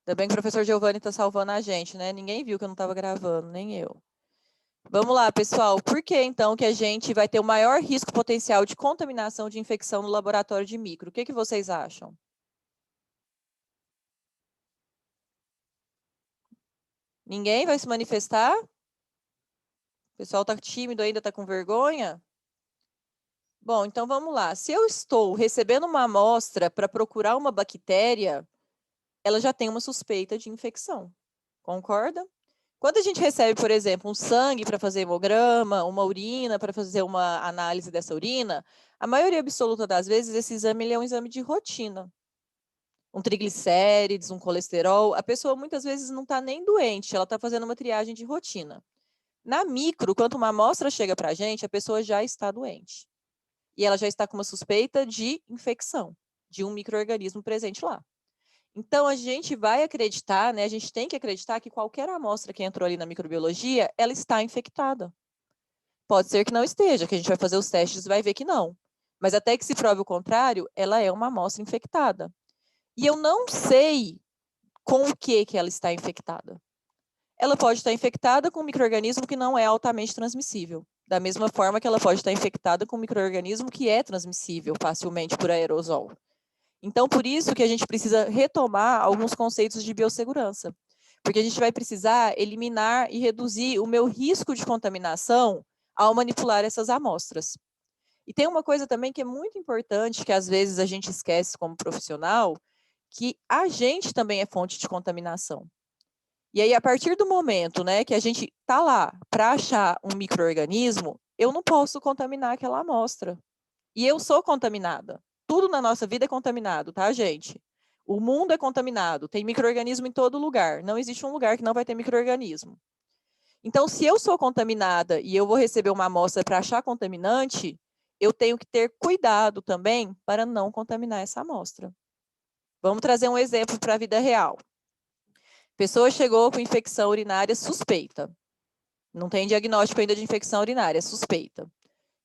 Ainda bem que o professor Giovanni está salvando a gente, né? Ninguém viu que eu não estava gravando, nem eu. Vamos lá, pessoal. Por que, então, que a gente vai ter o maior risco potencial de contaminação de infecção no laboratório de micro? O que vocês acham? Ninguém vai se manifestar? O pessoal está tímido ainda, está com vergonha? Bom, então vamos lá. Se eu estou recebendo uma amostra para procurar uma bactéria, ela já tem uma suspeita de infecção. Concorda? Quando a gente recebe, por exemplo, um sangue para fazer hemograma, uma urina para fazer uma análise dessa urina, a maioria absoluta das vezes esse exame ele é um exame de rotina. Um triglicérides, um colesterol, a pessoa muitas vezes não está nem doente, ela está fazendo uma triagem de rotina. Na micro, quando uma amostra chega para a gente, a pessoa já está doente. E ela já está com uma suspeita de infecção, de um micro-organismo presente lá. Então, a gente vai acreditar, né, a gente tem que acreditar que qualquer amostra que entrou ali na microbiologia, ela está infectada. Pode ser que não esteja, que a gente vai fazer os testes e vai ver que não. Mas até que se prove o contrário, ela é uma amostra infectada. E eu não sei com o que ela está infectada. Ela pode estar infectada com um micro-organismo que não é altamente transmissível. Da mesma forma que ela pode estar infectada com um micro-organismo que é transmissível facilmente por aerosol. Então, por isso que a gente precisa retomar alguns conceitos de biossegurança. Porque a gente vai precisar eliminar e reduzir o meu risco de contaminação ao manipular essas amostras. E tem uma coisa também que é muito importante, que às vezes a gente esquece como profissional, que a gente também é fonte de contaminação. E aí, a partir do momento, né, que a gente está lá para achar um micro-organismo, eu não posso contaminar aquela amostra. E eu sou contaminada. Tudo na nossa vida é contaminado, tá, gente? O mundo é contaminado, tem micro-organismo em todo lugar. Não existe um lugar que não vai ter micro-organismo. Então, se eu sou contaminada e eu vou receber uma amostra para achar contaminante, eu tenho que ter cuidado também para não contaminar essa amostra. Vamos trazer um exemplo para a vida real. A pessoa chegou com infecção urinária suspeita. Não tem diagnóstico ainda de infecção urinária, suspeita.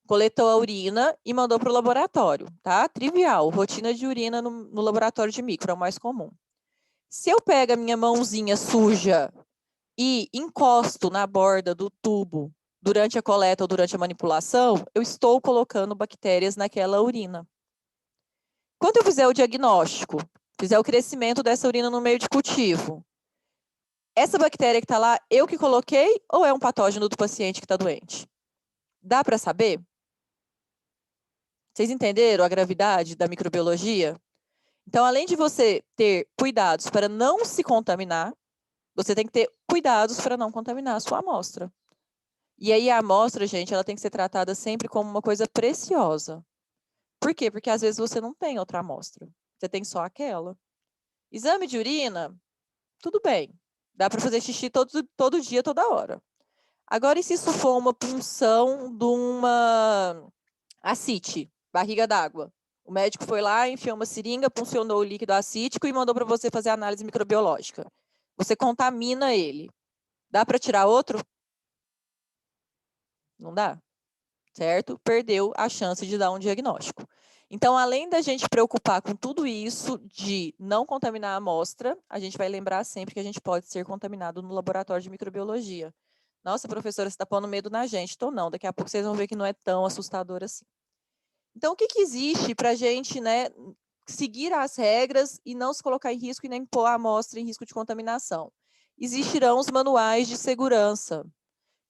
Coletou a urina e mandou para o laboratório, tá? Trivial, rotina de urina no laboratório de micro, é o mais comum. Se eu pego a minha mãozinha suja e encosto na borda do tubo durante a coleta ou durante a manipulação, eu estou colocando bactérias naquela urina. Quando eu fizer o diagnóstico, fizer o crescimento dessa urina no meio de cultivo, essa bactéria que está lá, eu que coloquei ou é um patógeno do paciente que está doente? Dá para saber? Vocês entenderam a gravidade da microbiologia? Então, além de você ter cuidados para não se contaminar, você tem que ter cuidados para não contaminar a sua amostra. E aí a amostra, gente, ela tem que ser tratada sempre como uma coisa preciosa. Por quê? Porque às vezes você não tem outra amostra. Você tem só aquela. Exame de urina, tudo bem. Dá para fazer xixi todo dia, toda hora. Agora, e se isso for uma punção de uma ascite, barriga d'água? O médico foi lá, enfiou uma seringa, puncionou o líquido acítico e mandou para você fazer análise microbiológica. Você contamina ele. Dá para tirar outro? Não dá, certo? Perdeu a chance de dar um diagnóstico. Então, além da gente preocupar com tudo isso de não contaminar a amostra, a gente vai lembrar sempre que a gente pode ser contaminado no laboratório de microbiologia. Nossa, professora, você está pondo medo na gente. Então, não. Daqui a pouco vocês vão ver que não é tão assustador assim. Então, o que existe para a gente, né, seguir as regras e não se colocar em risco e nem pôr a amostra em risco de contaminação? Existirão os manuais de segurança.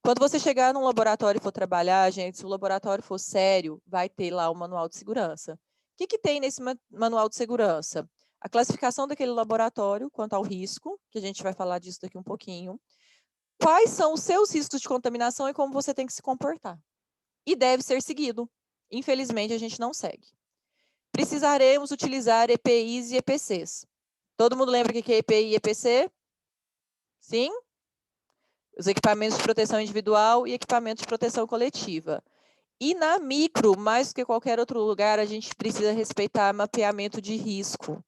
Quando você chegar num laboratório e for trabalhar, gente, se o laboratório for sério, vai ter lá o manual de segurança. O que tem nesse manual de segurança? A classificação daquele laboratório quanto ao risco, que a gente vai falar disso daqui um pouquinho. Quais são os seus riscos de contaminação e como você tem que se comportar. E deve ser seguido. Infelizmente, a gente não segue. Precisaremos utilizar EPIs e EPCs. Todo mundo lembra o que é EPI e EPC? Sim? Os equipamentos de proteção individual e equipamentos de proteção coletiva. E na micro, mais do que qualquer outro lugar, a gente precisa respeitar mapeamento de risco.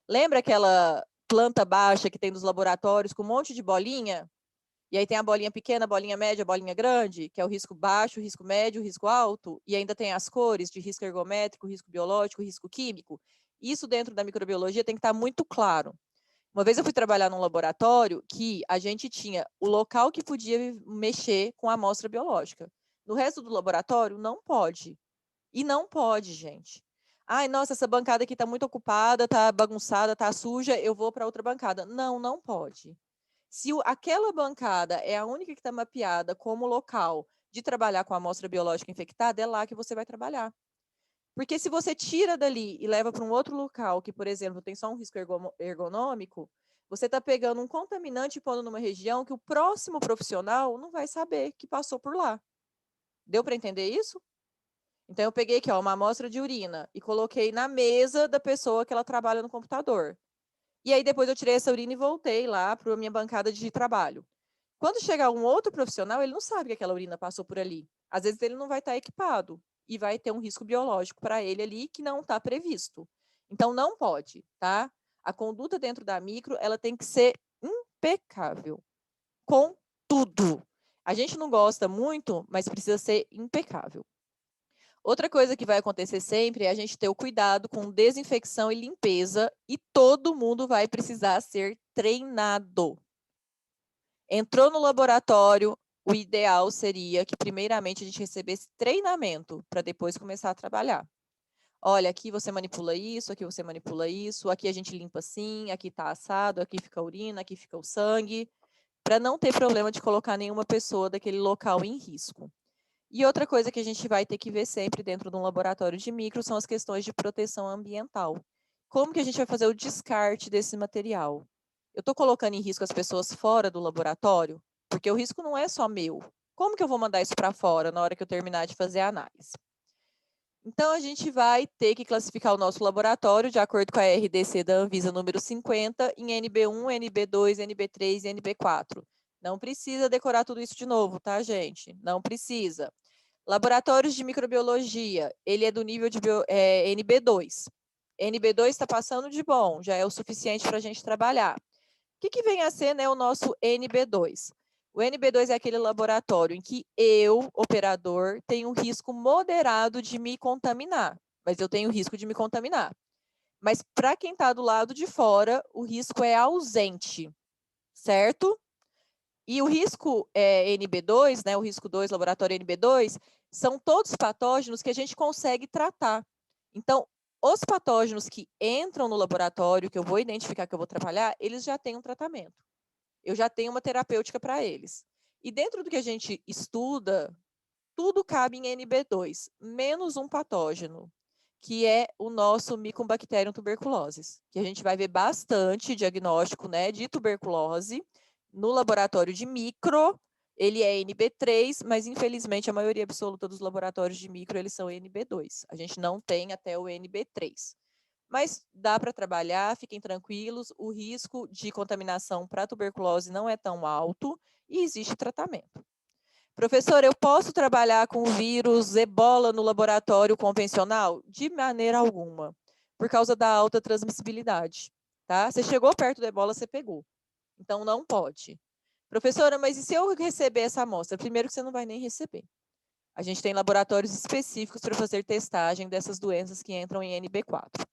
Lembra aquela planta baixa que tem nos laboratórios com um monte de bolinha? E aí tem a bolinha pequena, a bolinha média, a bolinha grande, que é o risco baixo, o risco médio, o risco alto, e ainda tem as cores de risco ergométrico, risco biológico, risco químico. Isso dentro da microbiologia tem que estar muito claro. Uma vez eu fui trabalhar num laboratório que a gente tinha o local que podia mexer com a amostra biológica. No resto do laboratório, não pode. E não pode, gente. Ai, nossa, essa bancada aqui está muito ocupada, está bagunçada, está suja, eu vou para outra bancada. Não, não pode. Se aquela bancada é a única que está mapeada como local de trabalhar com a amostra biológica infectada, é lá que você vai trabalhar. Porque se você tira dali e leva para um outro local, que, por exemplo, tem só um risco ergonômico, você está pegando um contaminante e pondo numa região que o próximo profissional não vai saber que passou por lá. Deu para entender isso? Então, eu peguei aqui, ó, uma amostra de urina e coloquei na mesa da pessoa que ela trabalha no computador. E aí, depois eu tirei essa urina e voltei lá para a minha bancada de trabalho. Quando chegar um outro profissional, ele não sabe que aquela urina passou por ali. Às vezes, ele não vai estar equipado e vai ter um risco biológico para ele ali que não está previsto. Então, não pode, tá? A conduta dentro da micro, ela tem que ser impecável. Com tudo. A gente não gosta muito, mas precisa ser impecável. Outra coisa que vai acontecer sempre é a gente ter o cuidado com desinfecção e limpeza, e todo mundo vai precisar ser treinado. Entrou no laboratório, o ideal seria que primeiramente a gente recebesse treinamento para depois começar a trabalhar. Olha, aqui você manipula isso, aqui você manipula isso, aqui a gente limpa assim, aqui está assado, aqui fica a urina, aqui fica o sangue, para não ter problema de colocar nenhuma pessoa daquele local em risco. E outra coisa que a gente vai ter que ver sempre dentro de um laboratório de micro são as questões de proteção ambiental. Como que a gente vai fazer o descarte desse material? Eu estou colocando em risco as pessoas fora do laboratório? Porque o risco não é só meu. Como que eu vou mandar isso para fora na hora que eu terminar de fazer a análise? Então, a gente vai ter que classificar o nosso laboratório de acordo com a RDC da Anvisa número 50 em NB1, NB2, NB3 e NB4. Não precisa decorar tudo isso de novo, tá, gente? Não precisa. Laboratórios de microbiologia, ele é do nível de NB2. NB2 está passando de bom, já é o suficiente para a gente trabalhar. O que vem a ser, né, o nosso NB2? O NB2 é aquele laboratório em que eu, operador, tenho um risco moderado de me contaminar, mas eu tenho risco de me contaminar. Mas para quem está do lado de fora, o risco é ausente, certo? E o risco NB2, né, o risco 2, laboratório NB2, são todos patógenos que a gente consegue tratar. Então, os patógenos que entram no laboratório, que eu vou identificar que eu vou trabalhar, eles já têm um tratamento. Eu já tenho uma terapêutica para eles. E dentro do que a gente estuda, tudo cabe em NB2, menos um patógeno, que é o nosso Mycobacterium tuberculosis, que a gente vai ver bastante diagnóstico, né, de tuberculose no laboratório de micro. Ele é NB3, mas infelizmente a maioria absoluta dos laboratórios de micro eles são NB2. A gente não tem até o NB3. Mas dá para trabalhar, fiquem tranquilos, o risco de contaminação para tuberculose não é tão alto e existe tratamento. Professor, eu posso trabalhar com o vírus Ebola no laboratório convencional? De maneira alguma, por causa da alta transmissibilidade. Tá? Você chegou perto do Ebola, você pegou. Então, não pode. Professora, mas e se eu receber essa amostra? Primeiro que você não vai nem receber. A gente tem laboratórios específicos para fazer testagem dessas doenças que entram em NB4.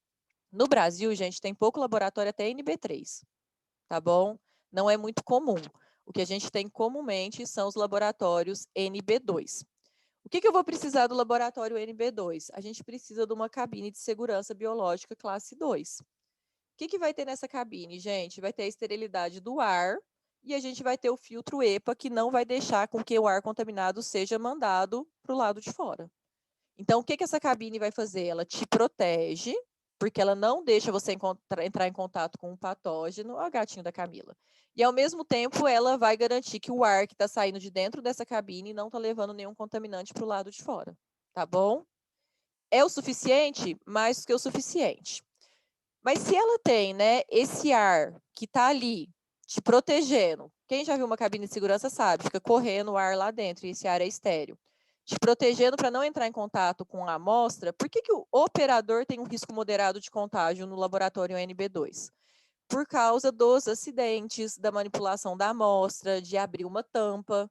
No Brasil, gente, tem pouco laboratório até NB3, tá bom? Não é muito comum. O que a gente tem comumente são os laboratórios NB2. O que eu vou precisar do laboratório NB2? A gente precisa de uma cabine de segurança biológica classe 2. O que vai ter nessa cabine, gente? Vai ter a esterilidade do ar e a gente vai ter o filtro EPA, que não vai deixar com que o ar contaminado seja mandado para o lado de fora. Então, o que essa cabine vai fazer? Ela te protege, porque ela não deixa você entrar em contato com um patógeno, ó, gatinho da Camila. E, ao mesmo tempo, ela vai garantir que o ar que está saindo de dentro dessa cabine não está levando nenhum contaminante para o lado de fora. Tá bom? É o suficiente? Mais do que o suficiente. Mas se ela tem, né, esse ar que está ali te protegendo, quem já viu uma cabine de segurança sabe, fica correndo o ar lá dentro e esse ar é estéreo, te protegendo para não entrar em contato com a amostra, por que o operador tem um risco moderado de contágio no laboratório NB2? Por causa dos acidentes, da manipulação da amostra, de abrir uma tampa.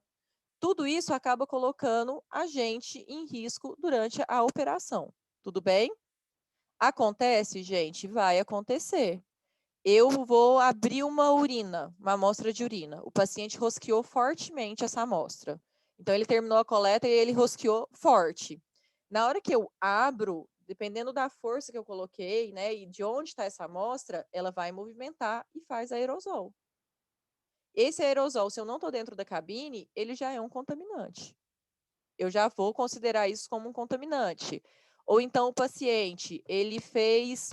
Tudo isso acaba colocando a gente em risco durante a operação. Tudo bem? Acontece, gente? Vai acontecer. eu vou abrir uma amostra de urina. O paciente rosqueou fortemente essa amostra. Então, ele terminou a coleta e ele rosqueou forte. Na hora que eu abro, dependendo da força que eu coloquei, né, e de onde está essa amostra, ela vai movimentar e faz aerosol. Esse aerosol, se eu não estou dentro da cabine, ele já é um contaminante. Eu já vou considerar isso como um contaminante. Ou então o paciente, ele fez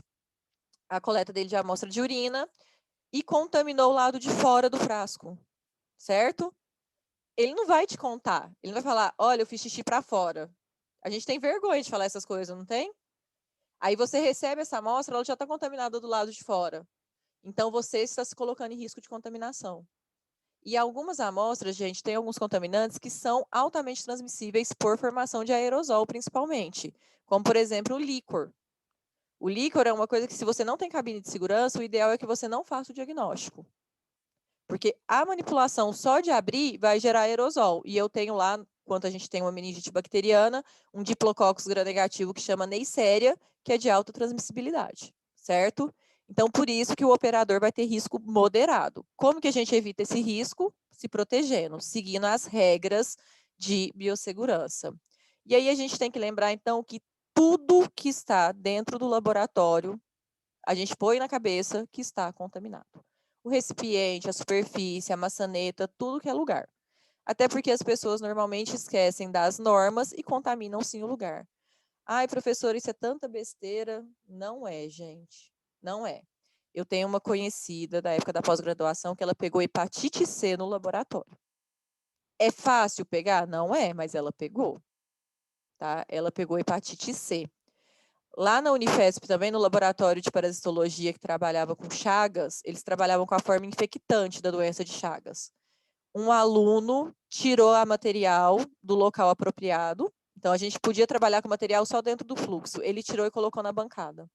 a coleta dele de amostra de urina e contaminou o lado de fora do frasco, certo? Ele não vai te contar. Ele vai falar, olha, eu fiz xixi para fora. A gente tem vergonha de falar essas coisas, não tem? Aí você recebe essa amostra, ela já está contaminada do lado de fora. Então você está se colocando em risco de contaminação. E algumas amostras, gente, tem alguns contaminantes que são altamente transmissíveis por formação de aerosol, principalmente. Como, por exemplo, o líquor. O líquor é uma coisa que, se você não tem cabine de segurança, o ideal é que você não faça o diagnóstico. Porque a manipulação só de abrir vai gerar aerosol. E eu tenho lá, enquanto a gente tem uma meningite bacteriana, um diplococcus gram-negativo que chama Neisseria, que é de alta transmissibilidade, certo? Então, por isso que o operador vai ter risco moderado. Como que a gente evita esse risco? Se protegendo, seguindo as regras de biossegurança. E aí a gente tem que lembrar, então, que tudo que está dentro do laboratório, a gente põe na cabeça que está contaminado. O recipiente, a superfície, a maçaneta, tudo que é lugar. Até porque as pessoas normalmente esquecem das normas e contaminam sim o lugar. Ai, professor, isso é tanta besteira. Não é, gente. Não é. Eu tenho uma conhecida da época da pós-graduação que ela pegou hepatite C no laboratório. É fácil pegar? Não é, mas ela pegou. Tá? Ela pegou hepatite C. Lá na Unifesp, também no laboratório de parasitologia que trabalhava com Chagas, eles trabalhavam com a forma infectante da doença de Chagas. Um aluno tirou a material do local apropriado, então a gente podia trabalhar com material só dentro do fluxo. Ele tirou e colocou na bancada.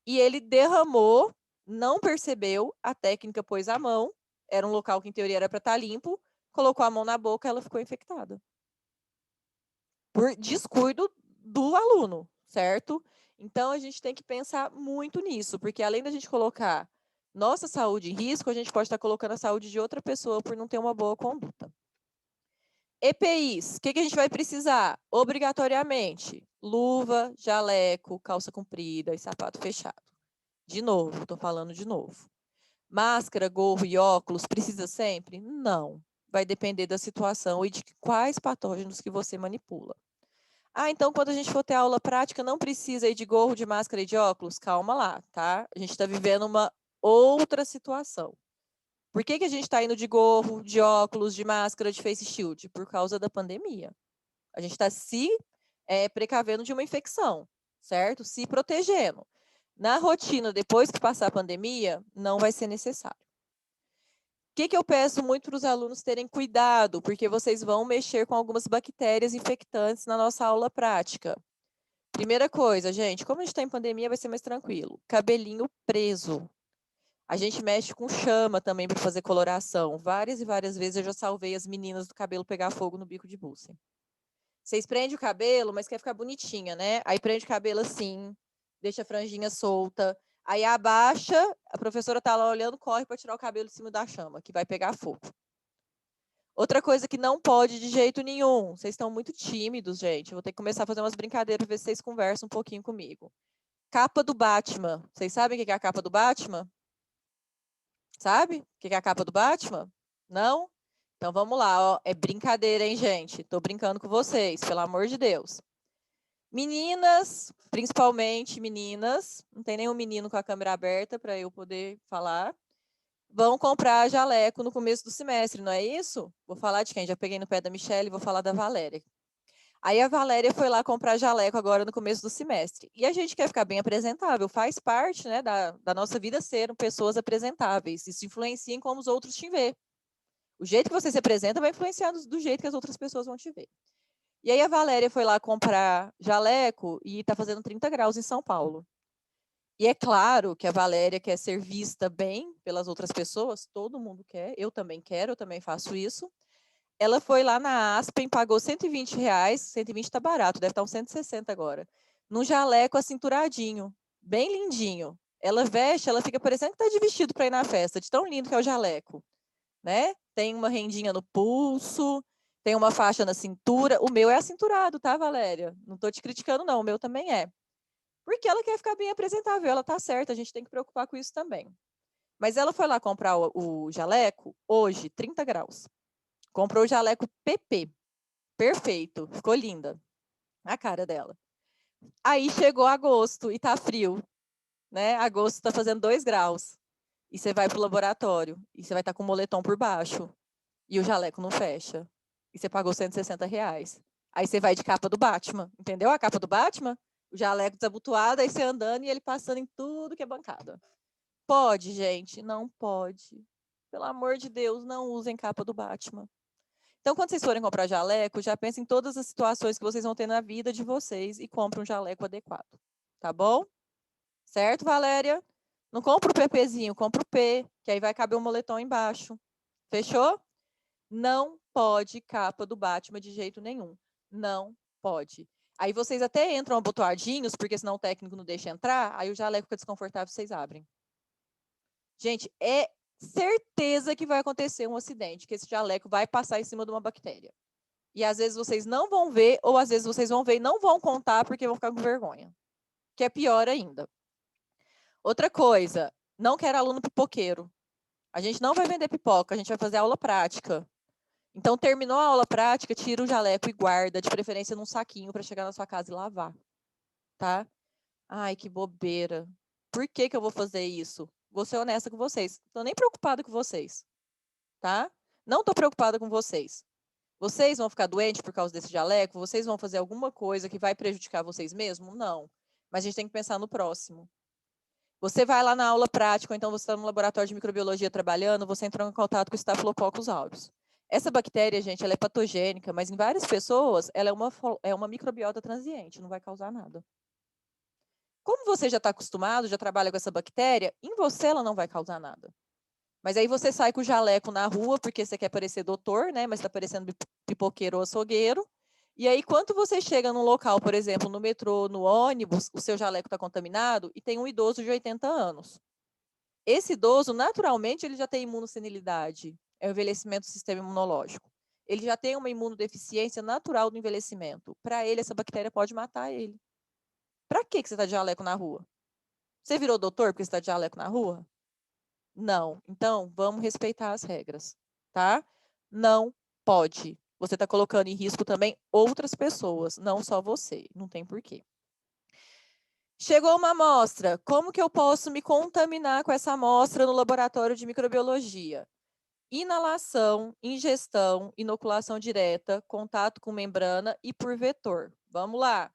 E ele derramou, não percebeu, a técnica pôs a mão, era um local que em teoria era para estar limpo, colocou a mão na boca, ela ficou infectada. Por descuido do aluno, certo? Então, a gente tem que pensar muito nisso, porque além da gente colocar nossa saúde em risco, a gente pode estar colocando a saúde de outra pessoa por não ter uma boa conduta. EPIs, o que a gente vai precisar? Obrigatoriamente, luva, jaleco, calça comprida e sapato fechado. De novo, estou falando de novo. Máscara, gorro e óculos, precisa sempre? Não. Vai depender da situação e de quais patógenos que você manipula. Ah, então quando a gente for ter aula prática, não precisa ir de gorro, de máscara e de óculos? Calma lá, tá? A gente está vivendo uma outra situação. Por que a gente está indo de gorro, de óculos, de máscara, de face shield? Por causa da pandemia. A gente está se precavendo de uma infecção, certo? Se protegendo. Na rotina, depois que passar a pandemia, não vai ser necessário. O que eu peço muito para os alunos terem cuidado, porque vocês vão mexer com algumas bactérias infectantes na nossa aula prática. Primeira coisa, gente, como a gente está em pandemia, vai ser mais tranquilo. Cabelinho preso. A gente mexe com chama também para fazer coloração. Várias e várias vezes eu já salvei as meninas do cabelo pegar fogo no bico de Bunsen. Vocês prendem o cabelo, mas quer ficar bonitinha, né? Aí prende o cabelo assim, deixa a franjinha solta. Aí abaixa, a professora tá lá olhando, corre para tirar o cabelo de cima da chama, que vai pegar fogo. Outra coisa que não pode de jeito nenhum. Vocês estão muito tímidos, gente. Eu vou ter que começar a fazer umas brincadeiras para ver se vocês conversam um pouquinho comigo. Capa do Batman. Vocês sabem o que é a capa do Batman? Sabe o que é a capa do Batman? Não? Então vamos lá, ó. É brincadeira, hein, gente? Tô brincando com vocês, pelo amor de Deus. Meninas, principalmente meninas, não tem nenhum menino com a câmera aberta para eu poder falar, vão comprar jaleco no começo do semestre, não é isso? Vou falar de quem? Já peguei no pé da Michelle, vou falar da Valéria. Aí a Valéria foi lá comprar jaleco agora no começo do semestre. E a gente quer ficar bem apresentável, faz parte, né, da nossa vida ser pessoas apresentáveis. Isso influencia em como os outros te vê. O jeito que você se apresenta vai influenciar do jeito que as outras pessoas vão te ver. E aí a Valéria foi lá comprar jaleco e está fazendo 30 graus em São Paulo. E é claro que a Valéria quer ser vista bem pelas outras pessoas, todo mundo quer, eu também quero, eu também faço isso. Ela foi lá na Aspen, pagou R$ 120, 120 tá barato, deve estar uns 160 agora, num jaleco acinturadinho, bem lindinho. ela veste, ela fica parecendo que tá de vestido para ir na festa, de tão lindo que é o jaleco, né? Tem uma rendinha no pulso, tem uma faixa na cintura. O meu é acinturado, tá, Valéria? Não tô te criticando, não. O meu também é. Porque ela quer ficar bem apresentável, ela tá certa, a gente tem que preocupar com isso também. Mas ela foi lá comprar o jaleco hoje, 30 graus. Comprou o jaleco PP. Perfeito, ficou linda. A cara dela. Aí chegou agosto e tá frio, né? Agosto tá fazendo 2 graus. E você vai pro laboratório e você vai estar com o moletom por baixo. E o jaleco não fecha. E você pagou R$ 160. Aí você vai de capa do Batman, entendeu? A capa do Batman, o jaleco desabotoado, aí você andando e ele passando em tudo que é bancada. Pode, gente? Não pode. Pelo amor de Deus, não usem capa do Batman. Então, quando vocês forem comprar jaleco, já pensem em todas as situações que vocês vão ter na vida de vocês e comprem um jaleco adequado. Tá bom? Certo, Valéria? Não compra o PPzinho, compra o P, que aí vai caber o moletom embaixo. Fechou? Não pode capa do Batman de jeito nenhum. Não pode. Aí vocês até entram abotoadinhos, porque senão o técnico não deixa entrar, aí o jaleco fica desconfortável, vocês abrem. Gente, é certeza que vai acontecer um acidente, que esse jaleco vai passar em cima de uma bactéria. E às vezes vocês não vão ver, ou às vezes vocês vão ver e não vão contar porque vão ficar com vergonha. Que é pior ainda. Outra coisa, não quero aluno pipoqueiro. A gente não vai vender pipoca, a gente vai fazer aula prática. Então, terminou a aula prática, tira o jaleco e guarda, de preferência num saquinho para chegar na sua casa e lavar. Tá? Ai, que bobeira. Por que eu vou fazer isso? Vou ser honesta com vocês. Estou nem preocupada com vocês. Tá? Não estou preocupada com vocês. Vocês vão ficar doentes por causa desse jaleco? Vocês vão fazer alguma coisa que vai prejudicar vocês mesmos? Não. Mas a gente tem que pensar no próximo. Você vai lá na aula prática, ou então você está no laboratório de microbiologia trabalhando, você entrou em contato com o Staphylococcus aureus. Essa bactéria, gente, ela é patogênica, mas em várias pessoas ela é uma microbiota transiente, não vai causar nada. Como você já está acostumado, já trabalha com essa bactéria, em você ela não vai causar nada. Mas aí você sai com o jaleco na rua, porque você quer parecer doutor, né? Mas está parecendo pipoqueiro ou açougueiro. E aí, quando você chega num local, por exemplo, no metrô, no ônibus, o seu jaleco está contaminado e tem um idoso de 80 anos. Esse idoso, naturalmente, ele já tem imunossenilidade, é o envelhecimento do sistema imunológico. Ele já tem uma imunodeficiência natural do envelhecimento. Para ele, essa bactéria pode matar ele. Para que você está de jaleco na rua? Você virou doutor porque você está de jaleco na rua? Não. Então, vamos respeitar as regras, tá? Não pode. Você está colocando em risco também outras pessoas, não só você. Não tem porquê. Chegou uma amostra. Como que eu posso me contaminar com essa amostra no laboratório de microbiologia? Inalação, ingestão, inoculação direta, contato com membrana e por vetor. Vamos lá.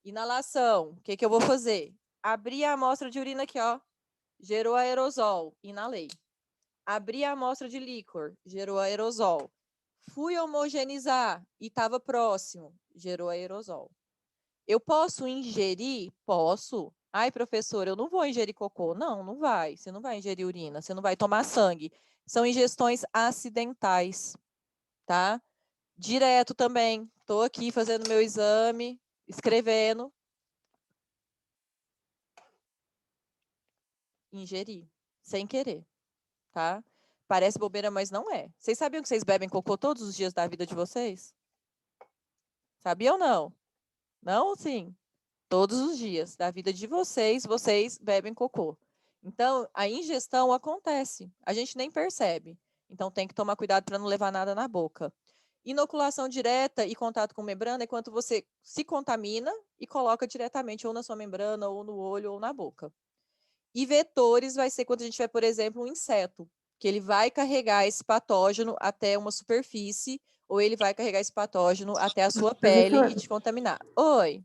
Inalação. O que eu vou fazer? Abri a amostra de urina aqui, ó. Gerou aerosol. Inalei. Abri a amostra de líquor. Gerou aerosol. Fui homogeneizar e estava próximo. Gerou aerosol. Eu posso ingerir? Posso. Ai, professor, eu não vou ingerir cocô. Não, não vai. Você não vai ingerir urina, você não vai tomar sangue. São ingestões acidentais, tá? Direto também. Estou aqui fazendo meu exame, escrevendo. Ingerir, sem querer, tá? Parece bobeira, mas não é. Vocês sabiam que vocês bebem cocô todos os dias da vida de vocês? Sabiam ou não? Não ou sim? Todos os dias da vida de vocês, vocês bebem cocô. Então, a ingestão acontece. A gente nem percebe. Então, tem que tomar cuidado para não levar nada na boca. Inoculação direta e contato com membrana é quando você se contamina e coloca diretamente ou na sua membrana, ou no olho, ou na boca. E vetores vai ser quando a gente tiver, por exemplo, um inseto, que ele vai carregar esse patógeno até uma superfície, ou ele vai carregar esse patógeno até a sua pele e te contaminar. Oi.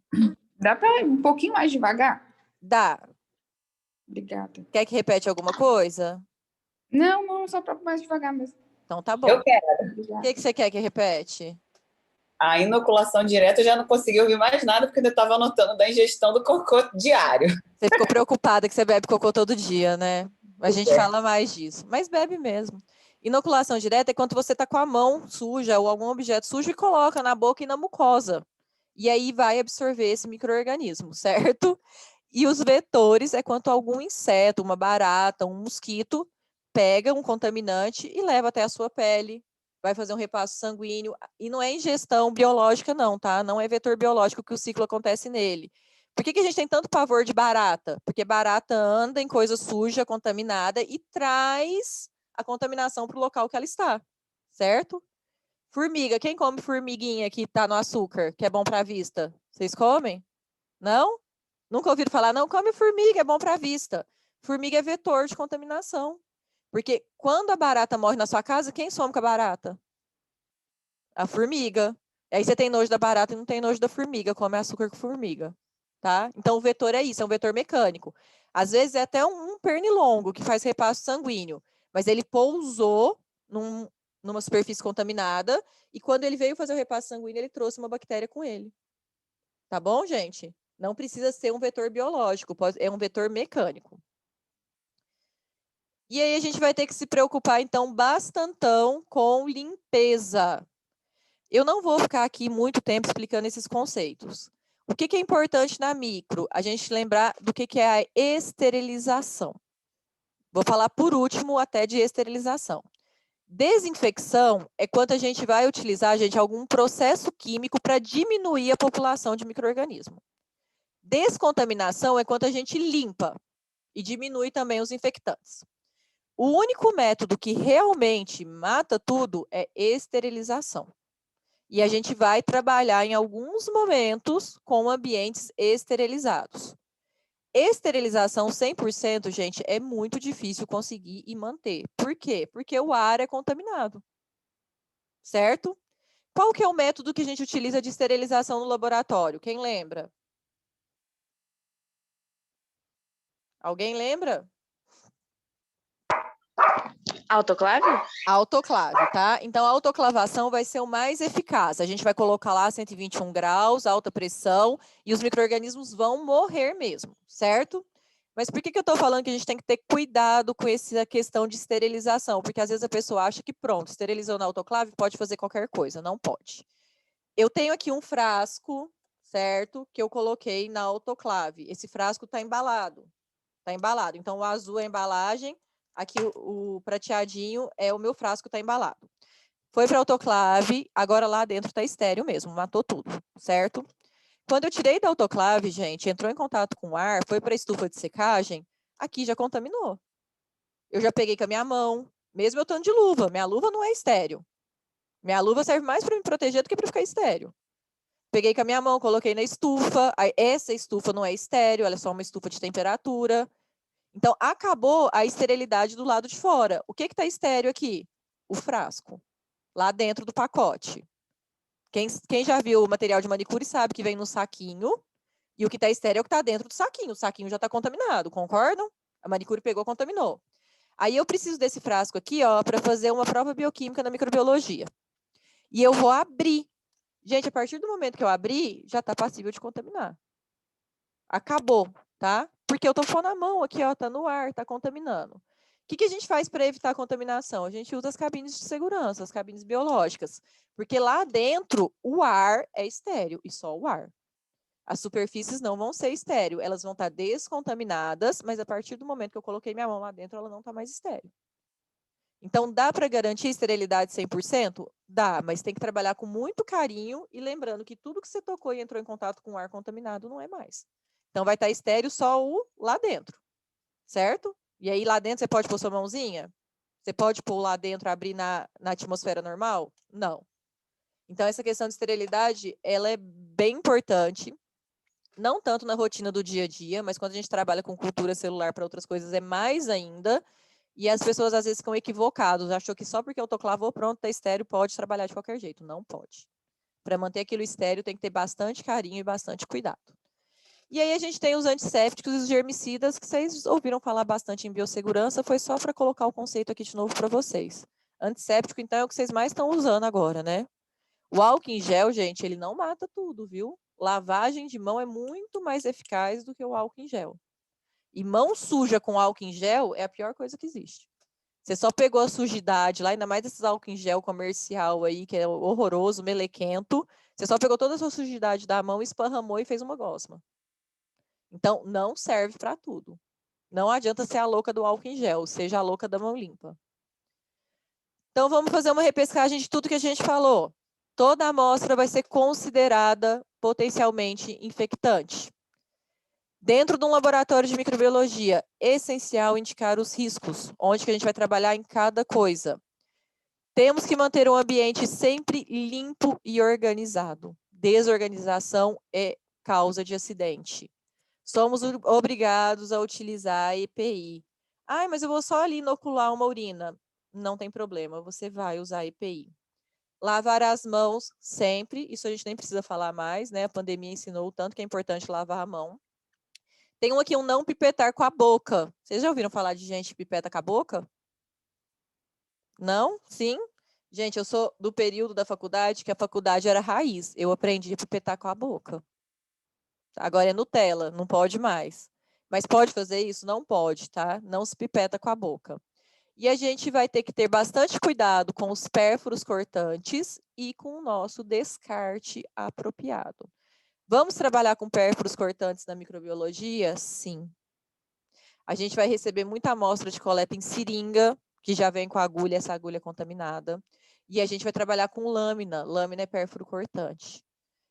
Dá para ir um pouquinho mais devagar? Dá. Obrigada. Quer que repete alguma coisa? Não, só para mais devagar mesmo. Então tá bom. Eu quero. O que você quer que repete? A inoculação direta eu já não consegui ouvir mais nada, porque eu estava anotando da ingestão do cocô diário. Você ficou preocupada que você bebe cocô todo dia, né? A gente fala mais disso, mas bebe mesmo. Inoculação direta é quando você está com a mão suja ou algum objeto sujo e coloca na boca e na mucosa. E aí vai absorver esse micro-organismo, certo? E os vetores é quando algum inseto, uma barata, um mosquito, pega um contaminante e leva até a sua pele, vai fazer um repasso sanguíneo, e não é ingestão biológica não, tá? Não é vetor biológico que o ciclo acontece nele. Por que a gente tem tanto pavor de barata? Porque barata anda em coisa suja, contaminada, e traz a contaminação para o local que ela está, certo? Formiga, quem come formiguinha que está no açúcar, que é bom para a vista? Vocês comem? Não? Nunca ouviram falar? Não, come formiga, é bom para a vista. Formiga é vetor de contaminação. Porque quando a barata morre na sua casa, quem some com a barata? A formiga. Aí você tem nojo da barata e não tem nojo da formiga, come açúcar com formiga. Tá? Então o vetor é isso, é um vetor mecânico. Às vezes é até um pernilongo que faz repasso sanguíneo, mas ele pousou numa superfície contaminada e quando ele veio fazer o repasso sanguíneo, ele trouxe uma bactéria com ele. Tá bom, gente? Não precisa ser um vetor biológico, é um vetor mecânico. E aí a gente vai ter que se preocupar, então, bastantão com limpeza. Eu não vou ficar aqui muito tempo explicando esses conceitos. O que é importante na micro? A gente lembrar do que é a esterilização. Vou falar por último até de esterilização. Desinfecção é quando a gente vai utilizar, gente, algum processo químico para diminuir a população de micro-organismos. Descontaminação é quando a gente limpa e diminui também os infectantes. O único método que realmente mata tudo é esterilização. E a gente vai trabalhar em alguns momentos com ambientes esterilizados. Esterilização 100%, gente, é muito difícil conseguir e manter. Por quê? Porque o ar é contaminado. Certo? Qual que é o método que a gente utiliza de esterilização no laboratório? Quem lembra? Alguém lembra? Autoclave? Autoclave, tá? Então, a autoclavação vai ser o mais eficaz. A gente vai colocar lá 121 graus, alta pressão, e os micro-organismos vão morrer mesmo, certo? Mas por que eu estou falando que a gente tem que ter cuidado com essa questão de esterilização? Porque às vezes a pessoa acha que pronto, esterilizou na autoclave, pode fazer qualquer coisa. Não pode. Eu tenho aqui um frasco, certo? Que eu coloquei na autoclave. Esse frasco está embalado. Está embalado. Então, o azul é a embalagem. Aqui o prateadinho é o meu frasco, está embalado. Foi para a autoclave, agora lá dentro está estéreo mesmo, matou tudo, certo? Quando eu tirei da autoclave, gente, entrou em contato com o ar, foi para a estufa de secagem, aqui já contaminou. Eu já peguei com a minha mão, mesmo eu estando de luva. Minha luva não é estéreo. Minha luva serve mais para me proteger do que para ficar estéreo. Peguei com a minha mão, coloquei na estufa. Essa estufa não é estéreo, ela é só uma estufa de temperatura. Então, acabou a esterilidade do lado de fora. O que está estéreo aqui? O frasco, lá dentro do pacote. Quem já viu o material de manicure sabe que vem no saquinho, e o que está estéreo é o que está dentro do saquinho. O saquinho já está contaminado, concordam? A manicure pegou, contaminou. Aí eu preciso desse frasco aqui, ó, para fazer uma prova bioquímica na microbiologia. E eu vou abrir. Gente, a partir do momento que eu abrir, já está passível de contaminar. Acabou, tá? Porque eu tô pondo na mão aqui, ó, tá no ar, tá contaminando. O que a gente faz para evitar a contaminação? A gente usa as cabines de segurança, as cabines biológicas, porque lá dentro o ar é estéreo e só o ar. As superfícies não vão ser estéreo, elas vão estar descontaminadas, mas a partir do momento que eu coloquei minha mão lá dentro, ela não está mais estéreo. Então, dá para garantir esterilidade 100%? Dá, mas tem que trabalhar com muito carinho e lembrando que tudo que você tocou e entrou em contato com o ar contaminado não é mais. Então, vai estar estéreo só o lá dentro, certo? E aí, lá dentro, você pode pôr sua mãozinha? Você pode pôr lá dentro, abrir na atmosfera normal? Não. Então, essa questão de esterilidade, ela é bem importante, não tanto na rotina do dia a dia, mas quando a gente trabalha com cultura celular para outras coisas, é mais ainda. E as pessoas, às vezes, ficam equivocadas. Achou que só porque autoclavou, pronto, tá estéreo, pode trabalhar de qualquer jeito. Não pode. Para manter aquilo estéreo, tem que ter bastante carinho e bastante cuidado. E aí a gente tem os antissépticos e os germicidas, que vocês ouviram falar bastante em biossegurança, foi só para colocar o conceito aqui de novo para vocês. Antisséptico, então, é o que vocês mais estão usando agora, né? O álcool em gel, gente, ele não mata tudo, viu? Lavagem de mão é muito mais eficaz do que o álcool em gel. E mão suja com álcool em gel é a pior coisa que existe. Você só pegou a sujidade lá, ainda mais esses álcool em gel comercial aí, que é horroroso, melequento. Você só pegou toda a sua sujidade da mão, esparramou e fez uma gosma. Então, não serve para tudo. Não adianta ser a louca do álcool em gel, seja a louca da mão limpa. Então, vamos fazer uma repescagem de tudo que a gente falou. Toda amostra vai ser considerada potencialmente infectante. Dentro de um laboratório de microbiologia, essencial indicar os riscos, onde que a gente vai trabalhar em cada coisa. Temos que manter um ambiente sempre limpo e organizado. Desorganização é causa de acidente. Somos obrigados a utilizar a EPI. Ai, mas eu vou só ali inocular uma urina. Não tem problema, você vai usar a EPI. Lavar as mãos sempre, isso a gente nem precisa falar mais, né? A pandemia ensinou o tanto que é importante lavar a mão. Tem aqui, um não pipetar com a boca. Vocês já ouviram falar de gente que pipeta com a boca? Não? Sim? Gente, eu sou do período da faculdade que a faculdade era raiz. Eu aprendi a pipetar com a boca. Agora é Nutella, não pode mais. Mas pode fazer isso? Não pode, tá? Não se pipeta com a boca. E a gente vai ter que ter bastante cuidado com os pérfuros cortantes e com o nosso descarte apropriado. Vamos trabalhar com pérfuros cortantes na microbiologia? Sim. A gente vai receber muita amostra de coleta em seringa, que já vem com a agulha, essa agulha contaminada. E a gente vai trabalhar com lâmina. Lâmina é pérfuro cortante.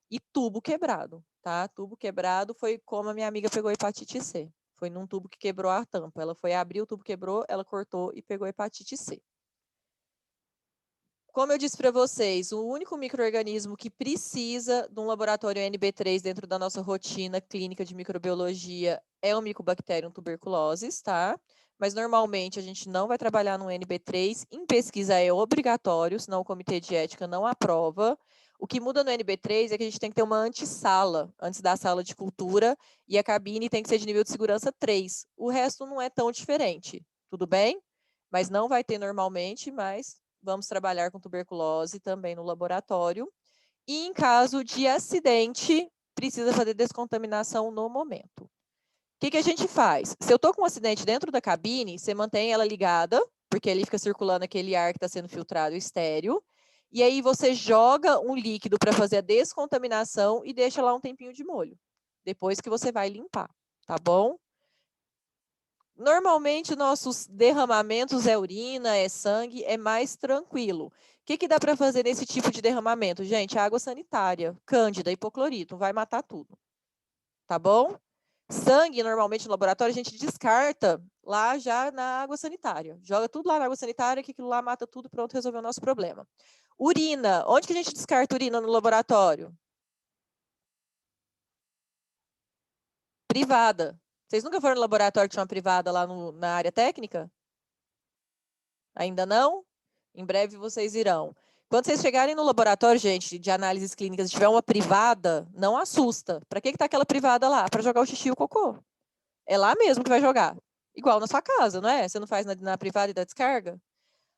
E tubo quebrado, tá? Tubo quebrado foi como a minha amiga pegou hepatite C. Foi num tubo que quebrou a tampa. Ela foi abrir, o tubo quebrou, ela cortou e pegou hepatite C. Como eu disse para vocês, o único micro-organismo que precisa de um laboratório NB3 dentro da nossa rotina clínica de microbiologia é o Mycobacterium tuberculosis, tá? Mas normalmente a gente não vai trabalhar no NB3. Em pesquisa é obrigatório, senão o comitê de ética não aprova. O que muda no NB3 é que a gente tem que ter uma antessala, antes da sala de cultura, e a cabine tem que ser de nível de segurança 3. O resto não é tão diferente, tudo bem? Mas não vai ter normalmente, mas vamos trabalhar com tuberculose também no laboratório. E em caso de acidente, precisa fazer descontaminação no momento. O que a gente faz? Se eu estou com um acidente dentro da cabine, você mantém ela ligada, porque ali fica circulando aquele ar que está sendo filtrado estéreo, e aí você joga um líquido para fazer a descontaminação e deixa lá um tempinho de molho, depois que você vai limpar, tá bom? Normalmente, nossos derramamentos é urina, é sangue, é mais tranquilo. O que dá para fazer nesse tipo de derramamento? Gente, água sanitária, cândida, hipoclorito, vai matar tudo. Tá bom? Sangue, normalmente no laboratório, a gente descarta lá já na água sanitária. Joga tudo lá na água sanitária, que aquilo lá mata tudo, pronto, resolveu o nosso problema. Urina, onde que a gente descarta urina no laboratório? Privada. Vocês nunca foram no laboratório que tinha uma privada lá na área técnica? Ainda não? Em breve vocês irão. Quando vocês chegarem no laboratório, gente, de análises clínicas, e tiver uma privada, não assusta. Para que está aquela privada lá? Para jogar o xixi e o cocô. É lá mesmo que vai jogar. Igual na sua casa, não é? Você não faz na privada e dá descarga?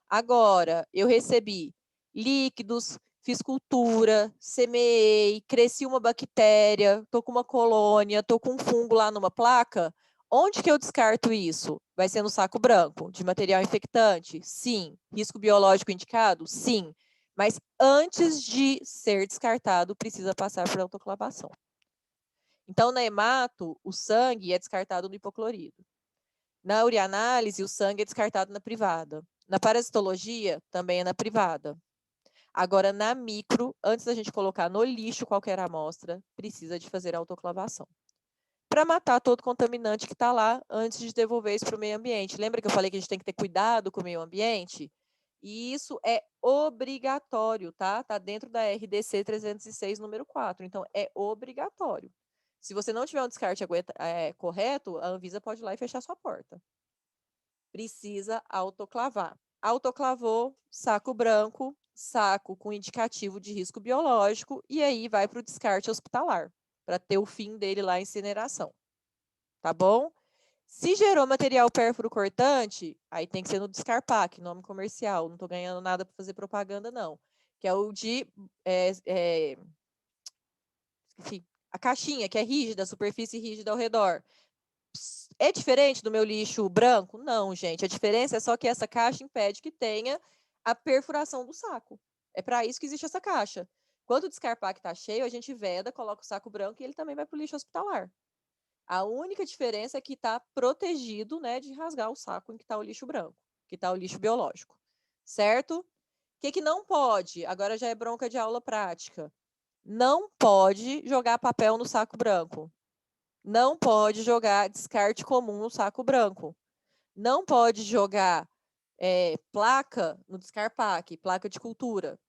Agora, eu recebi líquidos, fiz cultura, semeei, cresci uma bactéria, estou com uma colônia, estou com um fungo lá numa placa. Onde que eu descarto isso? Vai ser no saco branco, de material infectante? Sim. Risco biológico indicado? Sim. Mas antes de ser descartado, precisa passar por autoclavação. Então, na hemato, o sangue é descartado no hipoclorito. Na urianálise, o sangue é descartado na privada. Na parasitologia, também é na privada. Agora, na micro, antes da gente colocar no lixo qualquer amostra, precisa de fazer autoclavação. Para matar todo contaminante que está lá antes de devolver isso para o meio ambiente. Lembra que eu falei que a gente tem que ter cuidado com o meio ambiente? E isso é obrigatório, tá? Está dentro da RDC 306, número 4. Então, é obrigatório. Se você não tiver um descarte correto, a Anvisa pode ir lá e fechar sua porta. Precisa autoclavar. Autoclavou, saco branco, saco com indicativo de risco biológico, e aí vai para o descarte hospitalar, para ter o fim dele lá, incineração. Tá bom? Se gerou material pérfuro cortante, aí tem que ser no Descarpac, nome comercial. Não estou ganhando nada para fazer propaganda, não. Que é o de... Enfim, a caixinha, que é rígida, a superfície rígida ao redor. É diferente do meu lixo branco? Não, gente. A diferença é só que essa caixa impede que tenha a perfuração do saco. É para isso que existe essa caixa. Quando o Descarpac está cheio, a gente veda, coloca o saco branco e ele também vai para o lixo hospitalar. A única diferença é que está protegido, né, de rasgar o saco em que está o lixo branco, que está o lixo biológico, certo? O que não pode? Agora já é bronca de aula prática. Não pode jogar papel no saco branco. Não pode jogar descarte comum no saco branco. Não pode jogar placa no descarpaque, placa de cultura.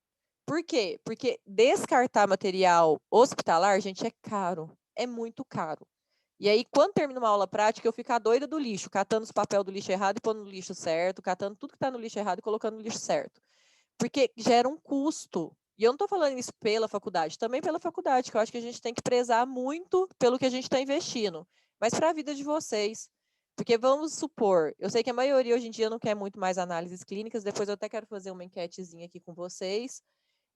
Por quê? Porque descartar material hospitalar, gente, é caro. É muito caro. E aí, quando termina uma aula prática, eu fico a doida do lixo, catando os papéis do lixo errado e pondo no lixo certo, catando tudo que está no lixo errado e colocando no lixo certo. Porque gera um custo. E eu não estou falando isso pela faculdade, também pela faculdade, que eu acho que a gente tem que prezar muito pelo que a gente está investindo. Mas para a vida de vocês. Porque vamos supor, eu sei que a maioria hoje em dia não quer muito mais análises clínicas, depois eu até quero fazer uma enquetezinha aqui com vocês.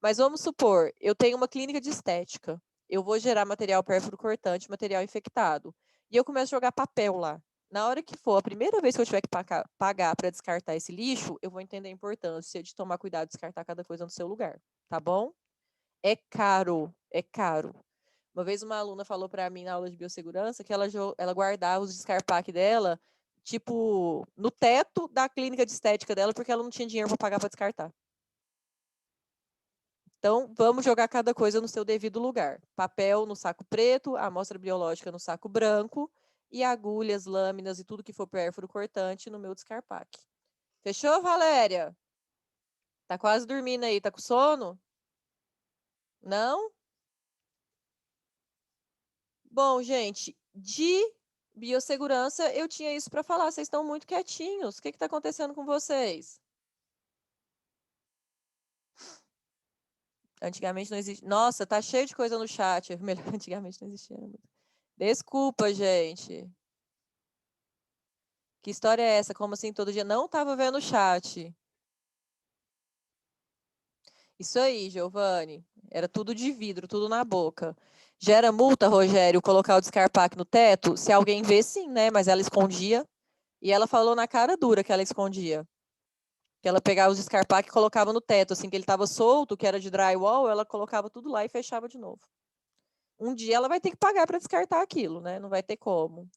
Mas vamos supor, eu tenho uma clínica de estética, eu vou gerar material pérfuro cortante, material infectado, e eu começo a jogar papel lá. Na hora que for a primeira vez que eu tiver que pagar para descartar esse lixo, eu vou entender a importância de tomar cuidado de descartar cada coisa no seu lugar, tá bom? É caro, é caro. Uma vez uma aluna falou para mim na aula de biossegurança que ela guardava os descarpaque dela, tipo, no teto da clínica de estética dela, porque ela não tinha dinheiro para pagar para descartar. Então, vamos jogar cada coisa no seu devido lugar. Papel no saco preto, a amostra biológica no saco branco e agulhas, lâminas e tudo que for pérfuro cortante no meu descarpaque. Fechou, Valéria? Tá quase dormindo aí, tá com sono? Não? Bom, gente, de biossegurança eu tinha isso para falar. Vocês estão muito quietinhos. O que está acontecendo com vocês? Antigamente não existia. Nossa, tá cheio de coisa no chat. Antigamente não existia. Desculpa, gente. Que história é essa? Como assim todo dia? Não estava vendo o chat. Isso aí, Giovanni. Era tudo de vidro, tudo na boca. Gera multa, Rogério, colocar o descarpaque no teto? Se alguém vê, sim, né? Mas ela escondia. E ela falou na cara dura que ela escondia. Que ela pegava os descarpaque e colocava no teto. Assim, que ele estava solto, que era de drywall, ela colocava tudo lá e fechava de novo. Um dia ela vai ter que pagar para descartar aquilo, né? Não vai ter como.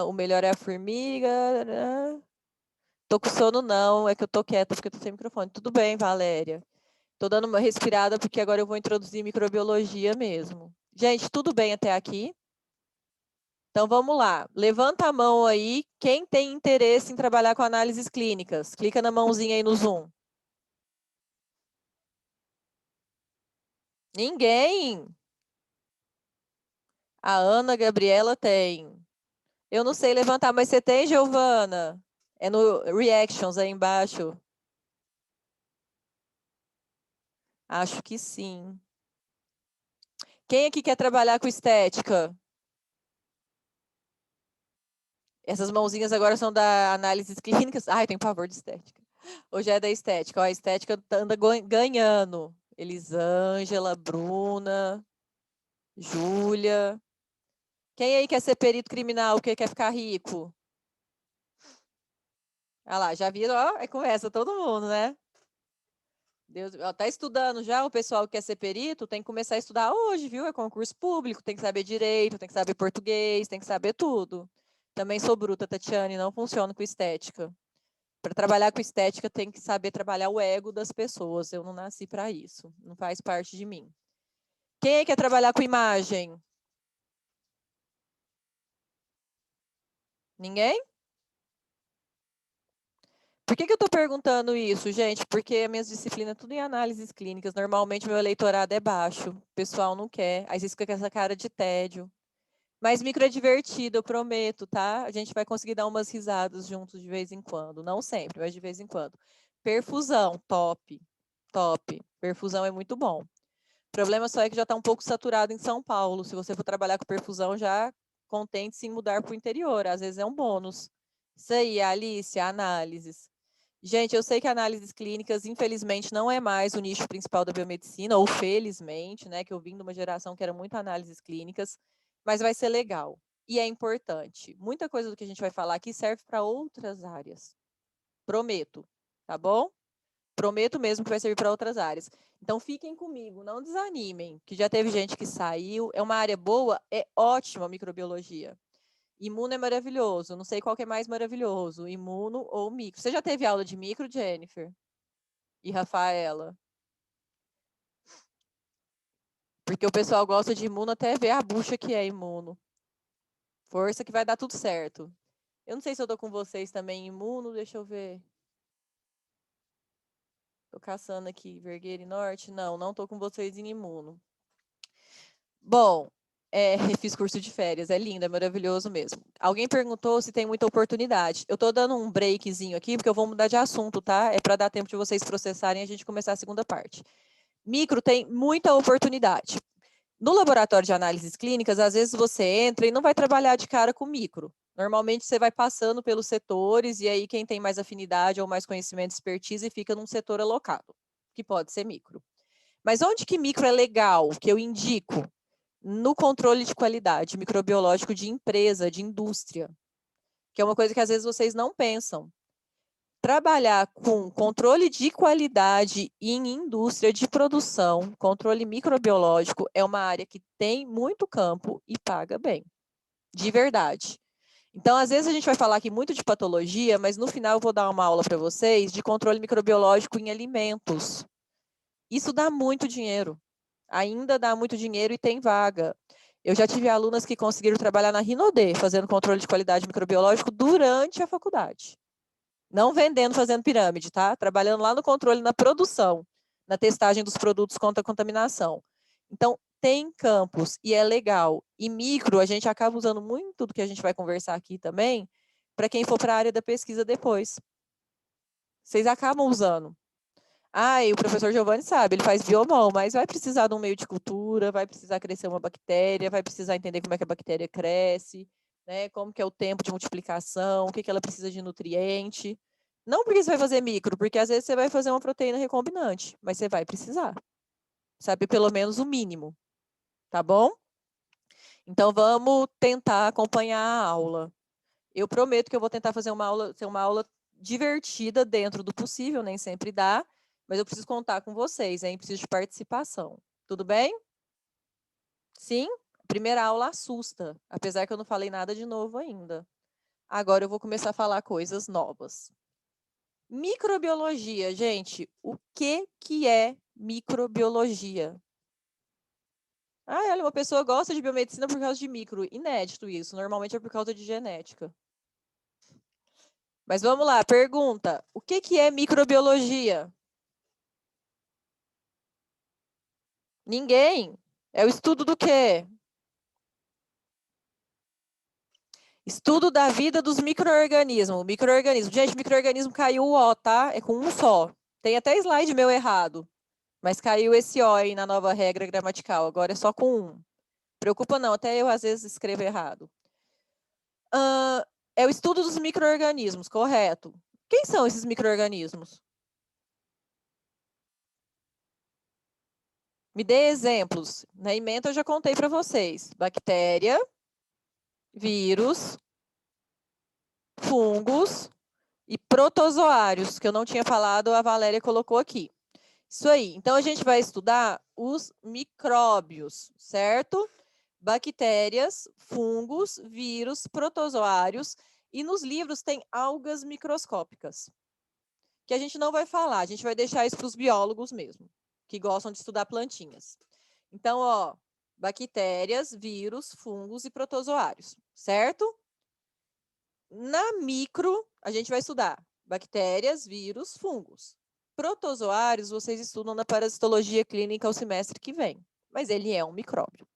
O melhor é a formiga. Tô com sono não, é que eu tô quieta porque eu tô sem microfone. Tudo bem, Valéria. Tô dando uma respirada porque agora eu vou introduzir microbiologia mesmo. Gente, tudo bem até aqui? Então vamos lá. Levanta a mão aí quem tem interesse em trabalhar com análises clínicas. Clica na mãozinha aí no Zoom. Ninguém? A Ana Gabriela tem. Eu não sei levantar, mas você tem, Giovana? É no Reactions aí embaixo. Acho que sim. Quem aqui quer trabalhar com estética? Essas mãozinhas agora são da análises clínicas. Ai, tem pavor de estética. Hoje é da estética. Ó, a estética anda ganhando. Elisângela, Bruna, Júlia. Quem aí quer ser perito criminal? Quem quer ficar rico? Ah lá, já viram? Ó, é conversa todo mundo, né? Deus, ó, tá estudando já o pessoal que quer ser perito? Tem que começar a estudar hoje, viu? É concurso público, tem que saber direito, tem que saber português, tem que saber tudo. Também sou bruta, Tatiane, não funciona com estética. Para trabalhar com estética, tem que saber trabalhar o ego das pessoas. Eu não nasci para isso. Não faz parte de mim. Quem é que quer trabalhar com imagem? Ninguém? Por que eu estou perguntando isso, gente? Porque minhas disciplinas tudo em análises clínicas. Normalmente meu eleitorado é baixo. O pessoal não quer. Aí vocês ficam com essa cara de tédio. Mas micro é divertido, eu prometo, tá? A gente vai conseguir dar umas risadas juntos de vez em quando. Não sempre, mas de vez em quando. Perfusão, top. Top. Perfusão é muito bom. O problema só é que já está um pouco saturado em São Paulo. Se você for trabalhar com perfusão, já contente-se em mudar para o interior. Às vezes é um bônus. Isso aí, Alice, análises. Gente, eu sei que análises clínicas, infelizmente, não é mais o nicho principal da biomedicina, ou felizmente, né? Que eu vim de uma geração que era muito análises clínicas, mas vai ser legal. E é importante. Muita coisa do que a gente vai falar aqui serve para outras áreas. Prometo, tá bom? Prometo mesmo que vai servir para outras áreas. Então, fiquem comigo, não desanimem, que já teve gente que saiu. É uma área boa, é ótima a microbiologia. Imuno é maravilhoso, não sei qual que é mais maravilhoso, imuno ou micro. Você já teve aula de micro, Jennifer? E Rafaela? Porque o pessoal gosta de imuno até ver a bucha que é imuno. Força que vai dar tudo certo. Eu não sei se eu tô com vocês também em imuno, deixa eu ver. Tô caçando aqui, Vergueira e Norte. Não tô com vocês em imuno. Bom, fiz curso de férias, é lindo, é maravilhoso mesmo. Alguém perguntou se tem muita oportunidade. Eu tô dando um breakzinho aqui, porque eu vou mudar de assunto, tá? É para dar tempo de vocês processarem e a gente começar a segunda parte. Micro tem muita oportunidade. No laboratório de análises clínicas, às vezes você entra e não vai trabalhar de cara com micro. Normalmente você vai passando pelos setores e aí quem tem mais afinidade ou mais conhecimento, expertise, fica num setor alocado, que pode ser micro. Mas onde que micro é legal, que eu indico? No controle de qualidade microbiológico de empresa, de indústria, que é uma coisa que às vezes vocês não pensam. Trabalhar com controle de qualidade em indústria de produção, controle microbiológico, é uma área que tem muito campo e paga bem, de verdade. Então, às vezes a gente vai falar aqui muito de patologia, mas no final eu vou dar uma aula para vocês de controle microbiológico em alimentos. Isso dá muito dinheiro, ainda dá muito dinheiro e tem vaga. Eu já tive alunas que conseguiram trabalhar na Rinode, fazendo controle de qualidade microbiológico durante a faculdade. Não vendendo, fazendo pirâmide, tá? Trabalhando lá no controle, na produção, na testagem dos produtos contra a contaminação. Então, tem campos e é legal. E micro, a gente acaba usando muito do que a gente vai conversar aqui também, para quem for para a área da pesquisa depois. Vocês acabam usando. E o professor Giovanni sabe, ele faz biomol, mas vai precisar de um meio de cultura, vai precisar crescer uma bactéria, vai precisar entender como é que a bactéria cresce, né? Como que é o tempo de multiplicação, o que ela precisa de nutriente. Não porque você vai fazer micro, porque às vezes você vai fazer uma proteína recombinante, mas você vai precisar. Sabe pelo menos o mínimo, tá bom? Então vamos tentar acompanhar a aula. Eu prometo que eu vou tentar fazer ser uma aula divertida dentro do possível, nem sempre dá, mas eu preciso contar com vocês, hein? Preciso de participação. Tudo bem? Sim? A primeira aula assusta, apesar que eu não falei nada de novo ainda. Agora eu vou começar a falar coisas novas. Microbiologia, gente. O que é microbiologia? Olha, uma pessoa gosta de biomedicina por causa de micro. Inédito isso. Normalmente é por causa de genética. Mas vamos lá, pergunta. O que é microbiologia? Ninguém? É o estudo do quê? Estudo da vida dos micro-organismos. Gente, micro-organismo caiu o O, tá? É com um só. Tem até slide meu errado. Mas caiu esse O aí na nova regra gramatical. Agora é só com um. Preocupa não, até eu às vezes escrevo errado. É o estudo dos micro-organismos, correto. Quem são esses micro-organismos? Me dê exemplos. Na ementa eu já contei para vocês. Bactéria, vírus, fungos e protozoários, que eu não tinha falado, a Valéria colocou aqui. Isso aí. Então, a gente vai estudar os micróbios, certo? Bactérias, fungos, vírus, protozoários. E nos livros tem algas microscópicas, que a gente não vai falar, a gente vai deixar isso para os biólogos mesmo, que gostam de estudar plantinhas. Então, ó, bactérias, vírus, fungos e protozoários, certo? Na micro, a gente vai estudar bactérias, vírus, fungos. Protozoários, vocês estudam na parasitologia clínica o semestre que vem, mas ele é um micróbio.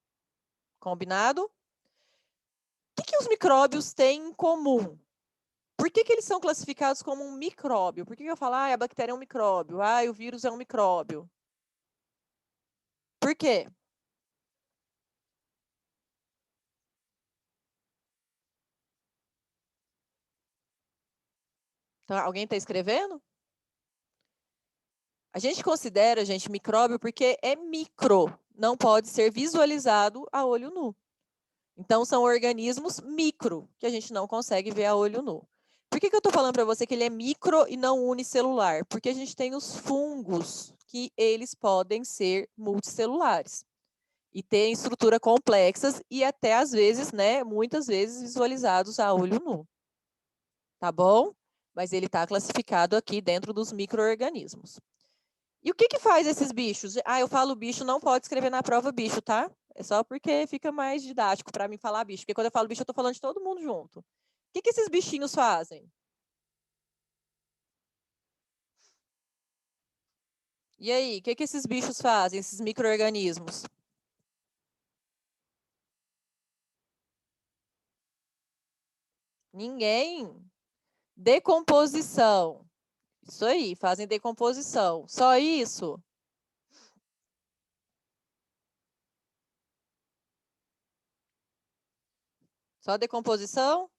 Combinado? O que os micróbios têm em comum? Por que eles são classificados como um micróbio? Por que eu falo, a bactéria é um micróbio, o vírus é um micróbio? Por quê? Então, alguém está escrevendo? A gente considera, gente, micróbio porque é micro, não pode ser visualizado a olho nu. Então, são organismos micro, que a gente não consegue ver a olho nu. Por que eu estou falando para você que ele é micro e não unicelular? Porque a gente tem os fungos, que eles podem ser multicelulares e ter estrutura complexas e até às vezes, né, muitas vezes visualizados a olho nu. Tá bom? Mas ele está classificado aqui dentro dos micro-organismos. E o que faz esses bichos? Ah, eu falo bicho, não pode escrever na prova bicho, tá? É só porque fica mais didático para mim falar bicho. Porque quando eu falo bicho, eu estou falando de todo mundo junto. O que esses bichinhos fazem? E aí, o que esses bichos fazem, esses micro-organismos? Ninguém? Decomposição. Isso aí, fazem decomposição. Só isso? Só decomposição?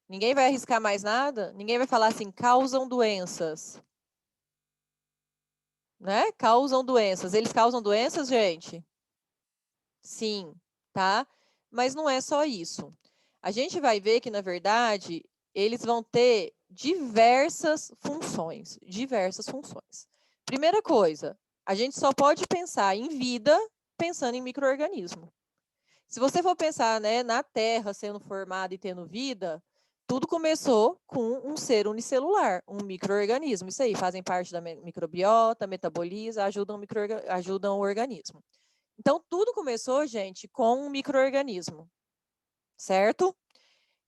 Ninguém vai arriscar mais nada? Ninguém vai falar assim, causam doenças. Né? Causam doenças. Eles causam doenças, gente? Sim, tá? Mas não é só isso. A gente vai ver que, na verdade, eles vão ter diversas funções. Diversas funções. Primeira coisa, a gente só pode pensar em vida pensando em micro-organismo. Se você for pensar, né, na Terra sendo formada e tendo vida, tudo começou com um ser unicelular, um micro-organismo. Isso aí, fazem parte da microbiota, metabolizam, ajudam o organismo. Então, tudo começou, gente, com um micro-organismo, certo?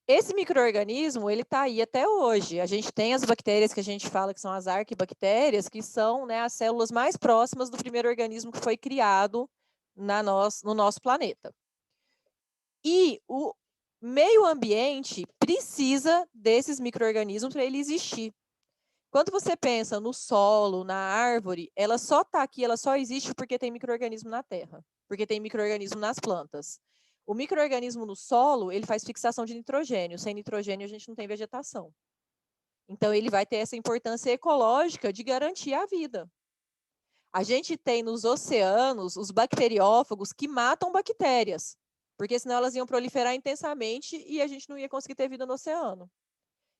Esse micro-organismo, ele está aí até hoje. A gente tem as bactérias que a gente fala que são as arquibactérias, que são, né, as células mais próximas do primeiro organismo que foi criado no nosso planeta. E o meio ambiente precisa desses micro-organismos para ele existir. Quando você pensa no solo, na árvore, ela só está aqui, ela só existe porque tem micro-organismo na terra, porque tem micro-organismo nas plantas. O micro-organismo no solo, ele faz fixação de nitrogênio. Sem nitrogênio, a gente não tem vegetação. Então, ele vai ter essa importância ecológica de garantir a vida. A gente tem nos oceanos os bacteriófagos que matam bactérias, porque senão elas iam proliferar intensamente e a gente não ia conseguir ter vida no oceano.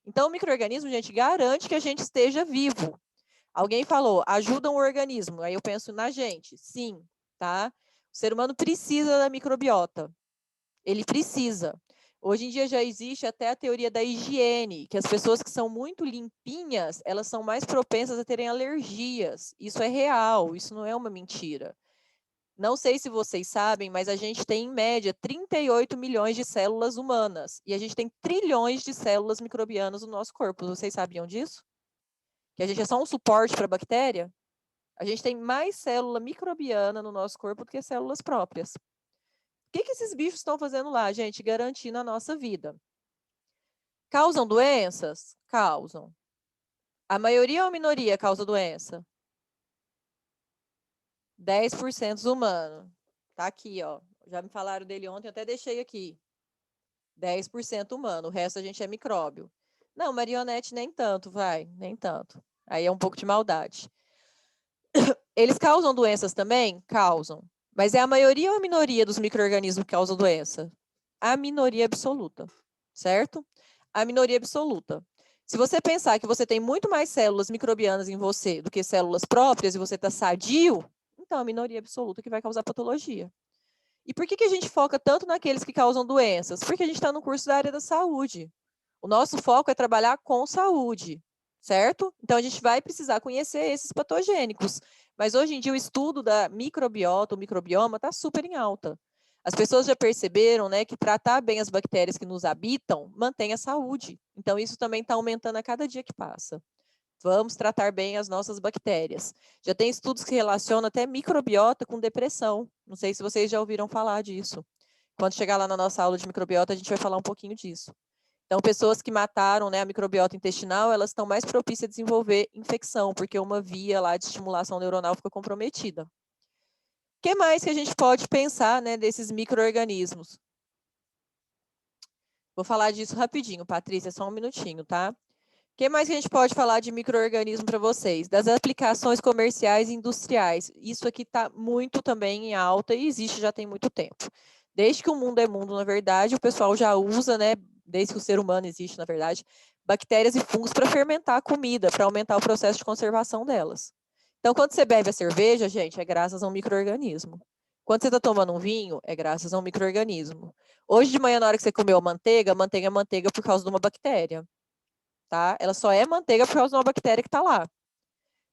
Então, o micro-organismo, gente, garante que a gente esteja vivo. Alguém falou, ajuda o organismo. Aí eu penso na gente. Sim, tá? O ser humano precisa da microbiota. Ele precisa. Hoje em dia já existe até a teoria da higiene, que as pessoas que são muito limpinhas, elas são mais propensas a terem alergias. Isso é real, isso não é uma mentira. Não sei se vocês sabem, mas a gente tem, em média, 38 milhões de células humanas. E a gente tem trilhões de células microbianas no nosso corpo. Vocês sabiam disso? Que a gente é só um suporte para a bactéria? A gente tem mais célula microbiana no nosso corpo do que células próprias. O que esses bichos estão fazendo lá, gente? Garantindo a nossa vida. Causam doenças? Causam. A maioria ou a minoria causa doença? 10% humano. Tá aqui, ó. Já me falaram dele ontem, eu até deixei aqui. 10% humano, o resto a gente é micróbio. Não, marionete nem tanto, vai, nem tanto. Aí é um pouco de maldade. Eles causam doenças também? Causam. Mas é a maioria ou a minoria dos micro-organismos que causam doença? A minoria absoluta, certo? A minoria absoluta. Se você pensar que você tem muito mais células microbianas em você do que células próprias e você está sadio, então a minoria absoluta que vai causar patologia. E por que a gente foca tanto naqueles que causam doenças? Porque a gente está no curso da área da saúde. O nosso foco é trabalhar com saúde, certo? Então a gente vai precisar conhecer esses patogênicos. Mas hoje em dia o estudo da microbiota, o microbioma, está super em alta. As pessoas já perceberam, né, que tratar bem as bactérias que nos habitam mantém a saúde. Então isso também está aumentando a cada dia que passa. Vamos tratar bem as nossas bactérias. Já tem estudos que relacionam até microbiota com depressão. Não sei se vocês já ouviram falar disso. Quando chegar lá na nossa aula de microbiota, a gente vai falar um pouquinho disso. Então, pessoas que mataram, né, a microbiota intestinal, elas estão mais propícias a desenvolver infecção, porque uma via lá de estimulação neuronal fica comprometida. O que mais que a gente pode pensar, né, desses micro-organismos? Vou falar disso rapidinho, Patrícia, só um minutinho, tá? O que mais que a gente pode falar de micro-organismo para vocês? Das aplicações comerciais e industriais. Isso aqui está muito também em alta e existe já tem muito tempo. Desde que o mundo é mundo, na verdade, o pessoal já usa, né, desde que o ser humano existe, na verdade, bactérias e fungos para fermentar a comida, para aumentar o processo de conservação delas. Então, quando você bebe a cerveja, gente, é graças a um micro-organismo. Quando você está tomando um vinho, é graças a um micro-organismo. Hoje de manhã, na hora que você comeu a manteiga é manteiga por causa de uma bactéria. Tá? Ela só é manteiga por causa de uma bactéria que está lá.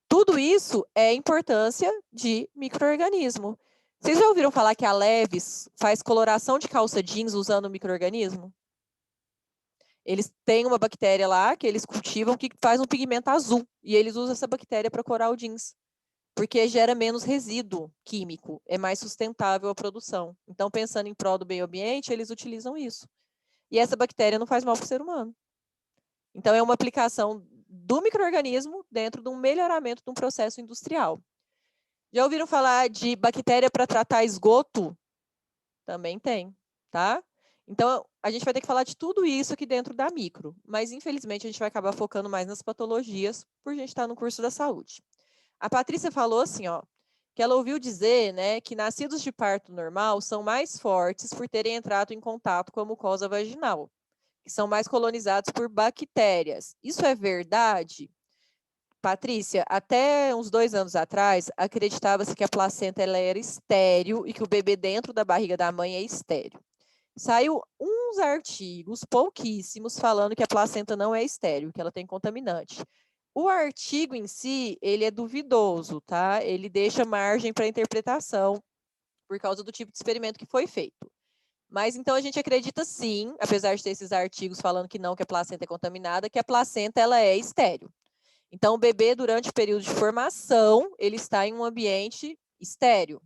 Tudo isso é importância de micro-organismo. Vocês já ouviram falar que a Levi's faz coloração de calça jeans usando micro-organismo? Eles têm uma bactéria lá que eles cultivam que faz um pigmento azul. E eles usam essa bactéria para corar o jeans. Porque gera menos resíduo químico. É mais sustentável a produção. Então, pensando em prol do meio ambiente, eles utilizam isso. E essa bactéria não faz mal para o ser humano. Então, é uma aplicação do micro-organismo dentro de um melhoramento de um processo industrial. Já ouviram falar de bactéria para tratar esgoto? Também tem, tá? Então, a gente vai ter que falar de tudo isso aqui dentro da micro, mas infelizmente a gente vai acabar focando mais nas patologias por a gente estar no curso da saúde. A Patrícia falou assim, ó, que ela ouviu dizer, né, que nascidos de parto normal são mais fortes por terem entrado em contato com a mucosa vaginal, que são mais colonizados por bactérias. Isso é verdade? Patrícia, até uns 2 anos atrás, acreditava-se que a placenta ela era estéril e que o bebê dentro da barriga da mãe é estéril. Saiu uns artigos, pouquíssimos, falando que a placenta não é estéril, que ela tem contaminante. O artigo em si, ele é duvidoso, tá? Ele deixa margem para interpretação por causa do tipo de experimento que foi feito. Mas então a gente acredita sim, apesar de ter esses artigos falando que não, que a placenta é contaminada, que a placenta ela é estéril. Então, o bebê, durante o período de formação, ele está em um ambiente estéril.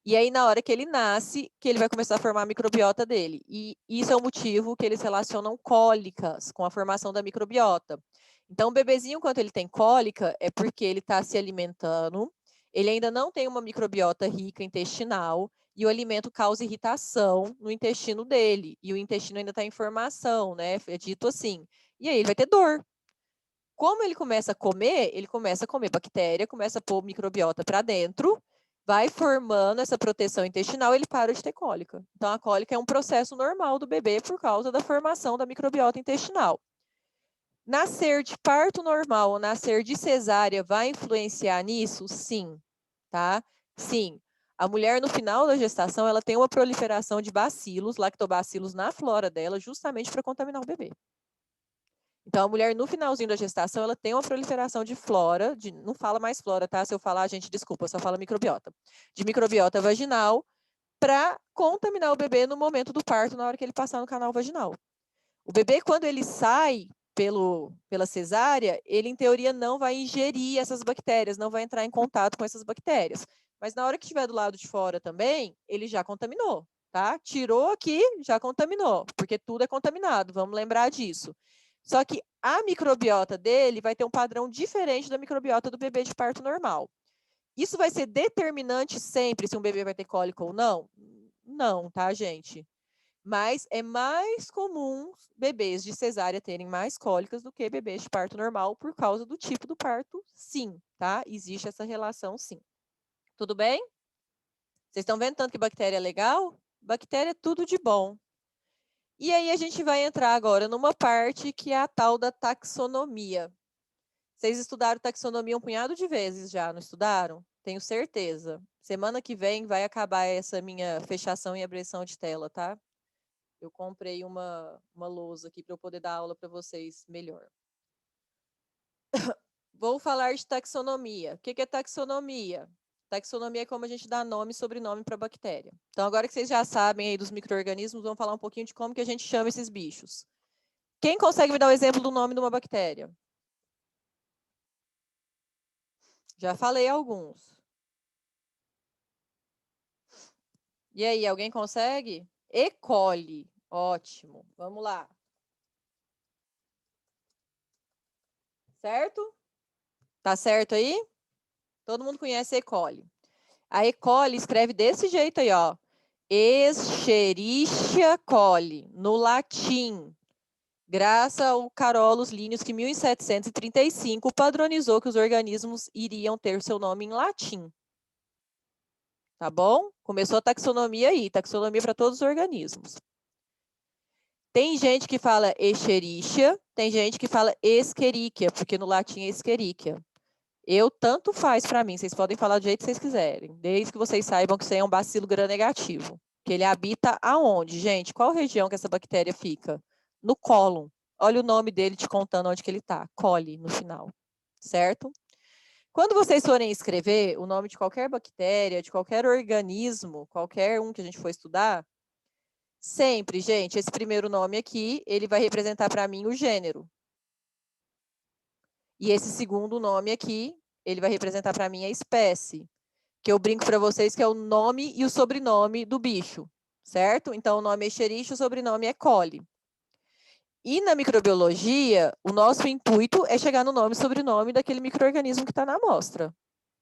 E aí, na hora que ele nasce, que ele vai começar a formar a microbiota dele. E isso é o motivo que eles relacionam cólicas com a formação da microbiota. Então, o bebezinho, quando ele tem cólica, é porque ele está se alimentando, ele ainda não tem uma microbiota rica intestinal, e o alimento causa irritação no intestino dele. E o intestino ainda está em formação, né? É dito assim. E aí ele vai ter dor. Como ele começa a comer bactéria, começa a pôr microbiota para dentro, vai formando essa proteção intestinal, ele para de ter cólica. Então, a cólica é um processo normal do bebê por causa da formação da microbiota intestinal. Nascer de parto normal ou nascer de cesárea vai influenciar nisso? Sim, tá? Sim. A mulher, no final da gestação, ela tem uma proliferação de bacilos, lactobacilos na flora dela, justamente para contaminar o bebê. Então, a mulher, no finalzinho da gestação, ela tem uma proliferação de flora, não fala mais flora, tá? Se eu falar, gente, desculpa, só fala microbiota. De microbiota vaginal para contaminar o bebê no momento do parto, na hora que ele passar no canal vaginal. O bebê, quando ele sai pela cesárea, ele, em teoria, não vai ingerir essas bactérias, não vai entrar em contato com essas bactérias. Mas na hora que estiver do lado de fora também, ele já contaminou, tá? Tirou aqui, já contaminou, porque tudo é contaminado, vamos lembrar disso. Só que a microbiota dele vai ter um padrão diferente da microbiota do bebê de parto normal. Isso vai ser determinante sempre se um bebê vai ter cólica ou não? Não, tá, gente? Mas é mais comum bebês de cesárea terem mais cólicas do que bebês de parto normal por causa do tipo do parto, sim, tá? Existe essa relação, sim. Tudo bem? Vocês estão vendo tanto que bactéria é legal? Bactéria é tudo de bom. E aí a gente vai entrar agora numa parte que é a tal da taxonomia. Vocês estudaram taxonomia um punhado de vezes já, não estudaram? Tenho certeza. Semana que vem vai acabar essa minha fechação e abrição de tela, tá? Eu comprei uma lousa aqui para eu poder dar aula para vocês melhor. Vou falar de taxonomia. O que é taxonomia? Taxonomia é como a gente dá nome e sobrenome para a bactéria. Então, agora que vocês já sabem aí dos micro-organismos, vamos falar um pouquinho de como que a gente chama esses bichos. Quem consegue me dar um exemplo do nome de uma bactéria? Já falei alguns. E aí, alguém consegue? E. coli. Ótimo. Vamos lá. Certo? Tá certo aí? Todo mundo conhece E. coli. A E. coli escreve desse jeito aí, ó. Escherichia coli, no latim. Graças ao Carolus Linnaeus, que em 1735 padronizou que os organismos iriam ter seu nome em latim. Tá bom? Começou a taxonomia aí, taxonomia para todos os organismos. Tem gente que fala Escherichia, tem gente que fala Escherichia, porque no latim é Escherichia. Eu, tanto faz para mim, vocês podem falar do jeito que vocês quiserem, desde que vocês saibam que isso aí é um bacilo gram-negativo. Que ele habita aonde, gente? Qual região que essa bactéria fica? No cólon. Olha o nome dele te contando onde que ele está. Coli, no final. Certo? Quando vocês forem escrever o nome de qualquer bactéria, de qualquer organismo, qualquer um que a gente for estudar, sempre, gente, esse primeiro nome aqui, ele vai representar para mim o gênero. E esse segundo nome aqui, ele vai representar para mim a espécie. Que eu brinco para vocês que é o nome e o sobrenome do bicho, certo? Então, o nome é Escherichia, o sobrenome é Coli. E na microbiologia, o nosso intuito é chegar no nome e sobrenome daquele micro-organismo que está na amostra.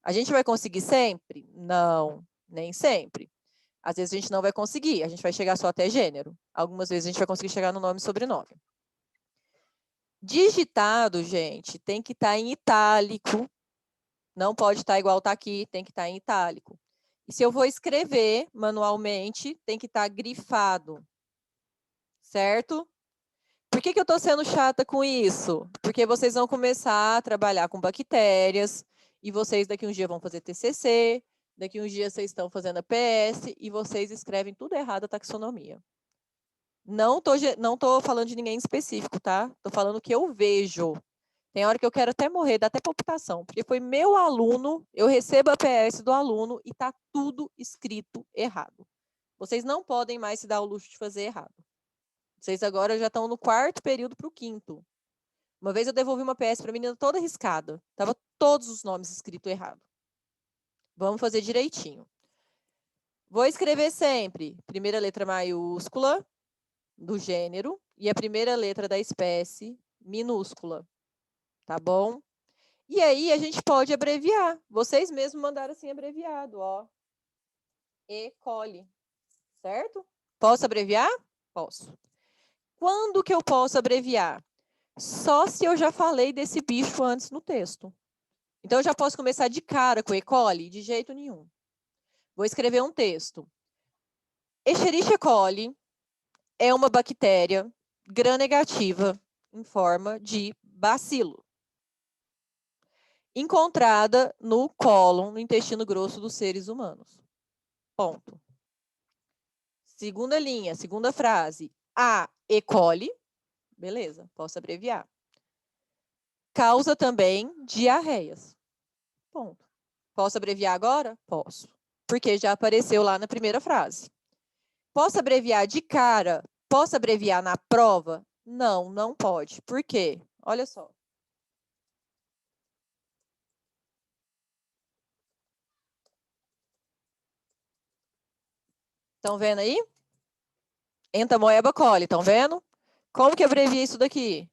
A gente vai conseguir sempre? Não, nem sempre. Às vezes a gente não vai conseguir, a gente vai chegar só até gênero. Algumas vezes a gente vai conseguir chegar no nome e sobrenome. Digitado, gente, tem que estar em itálico. Não pode estar igual está aqui, tem que estar em itálico. E se eu vou escrever manualmente, tem que estar grifado. Certo? Por que eu estou sendo chata com isso? Porque vocês vão começar a trabalhar com bactérias, e vocês daqui um dia vão fazer TCC, daqui um dia vocês estão fazendo a PS, e vocês escrevem tudo errado a taxonomia. Não tô falando de ninguém específico, tá? Estou falando o que eu vejo. Tem hora que eu quero até morrer, dá até palpitação, porque foi meu aluno, eu recebo a PS do aluno e está tudo escrito errado. Vocês não podem mais se dar o luxo de fazer errado. Vocês agora já estão no 4º período para o 5º. Uma vez eu devolvi uma PS para a menina toda riscada. Tava todos os nomes escritos errado. Vamos fazer direitinho. Vou escrever sempre primeira letra maiúscula do gênero e a primeira letra da espécie minúscula. Tá bom? E aí a gente pode abreviar. Vocês mesmos mandaram assim abreviado, ó. E. coli. Certo? Posso abreviar? Posso. Quando que eu posso abreviar? Só se eu já falei desse bicho antes no texto. Então, eu já posso começar de cara com E. coli? De jeito nenhum. Vou escrever um texto. Escherichia coli é uma bactéria gram-negativa em forma de bacilo, encontrada no cólon, no intestino grosso dos seres humanos. Ponto. Segunda linha, segunda frase. A. E. coli. Beleza, posso abreviar. Causa também diarreias. Ponto. Posso abreviar agora? Posso. Porque já apareceu lá na primeira frase. Posso abreviar de cara? Posso abreviar na prova? Não, não pode. Por quê? Olha só. Estão vendo aí? Entamoeba coli, estão vendo? Como que abrevia isso daqui?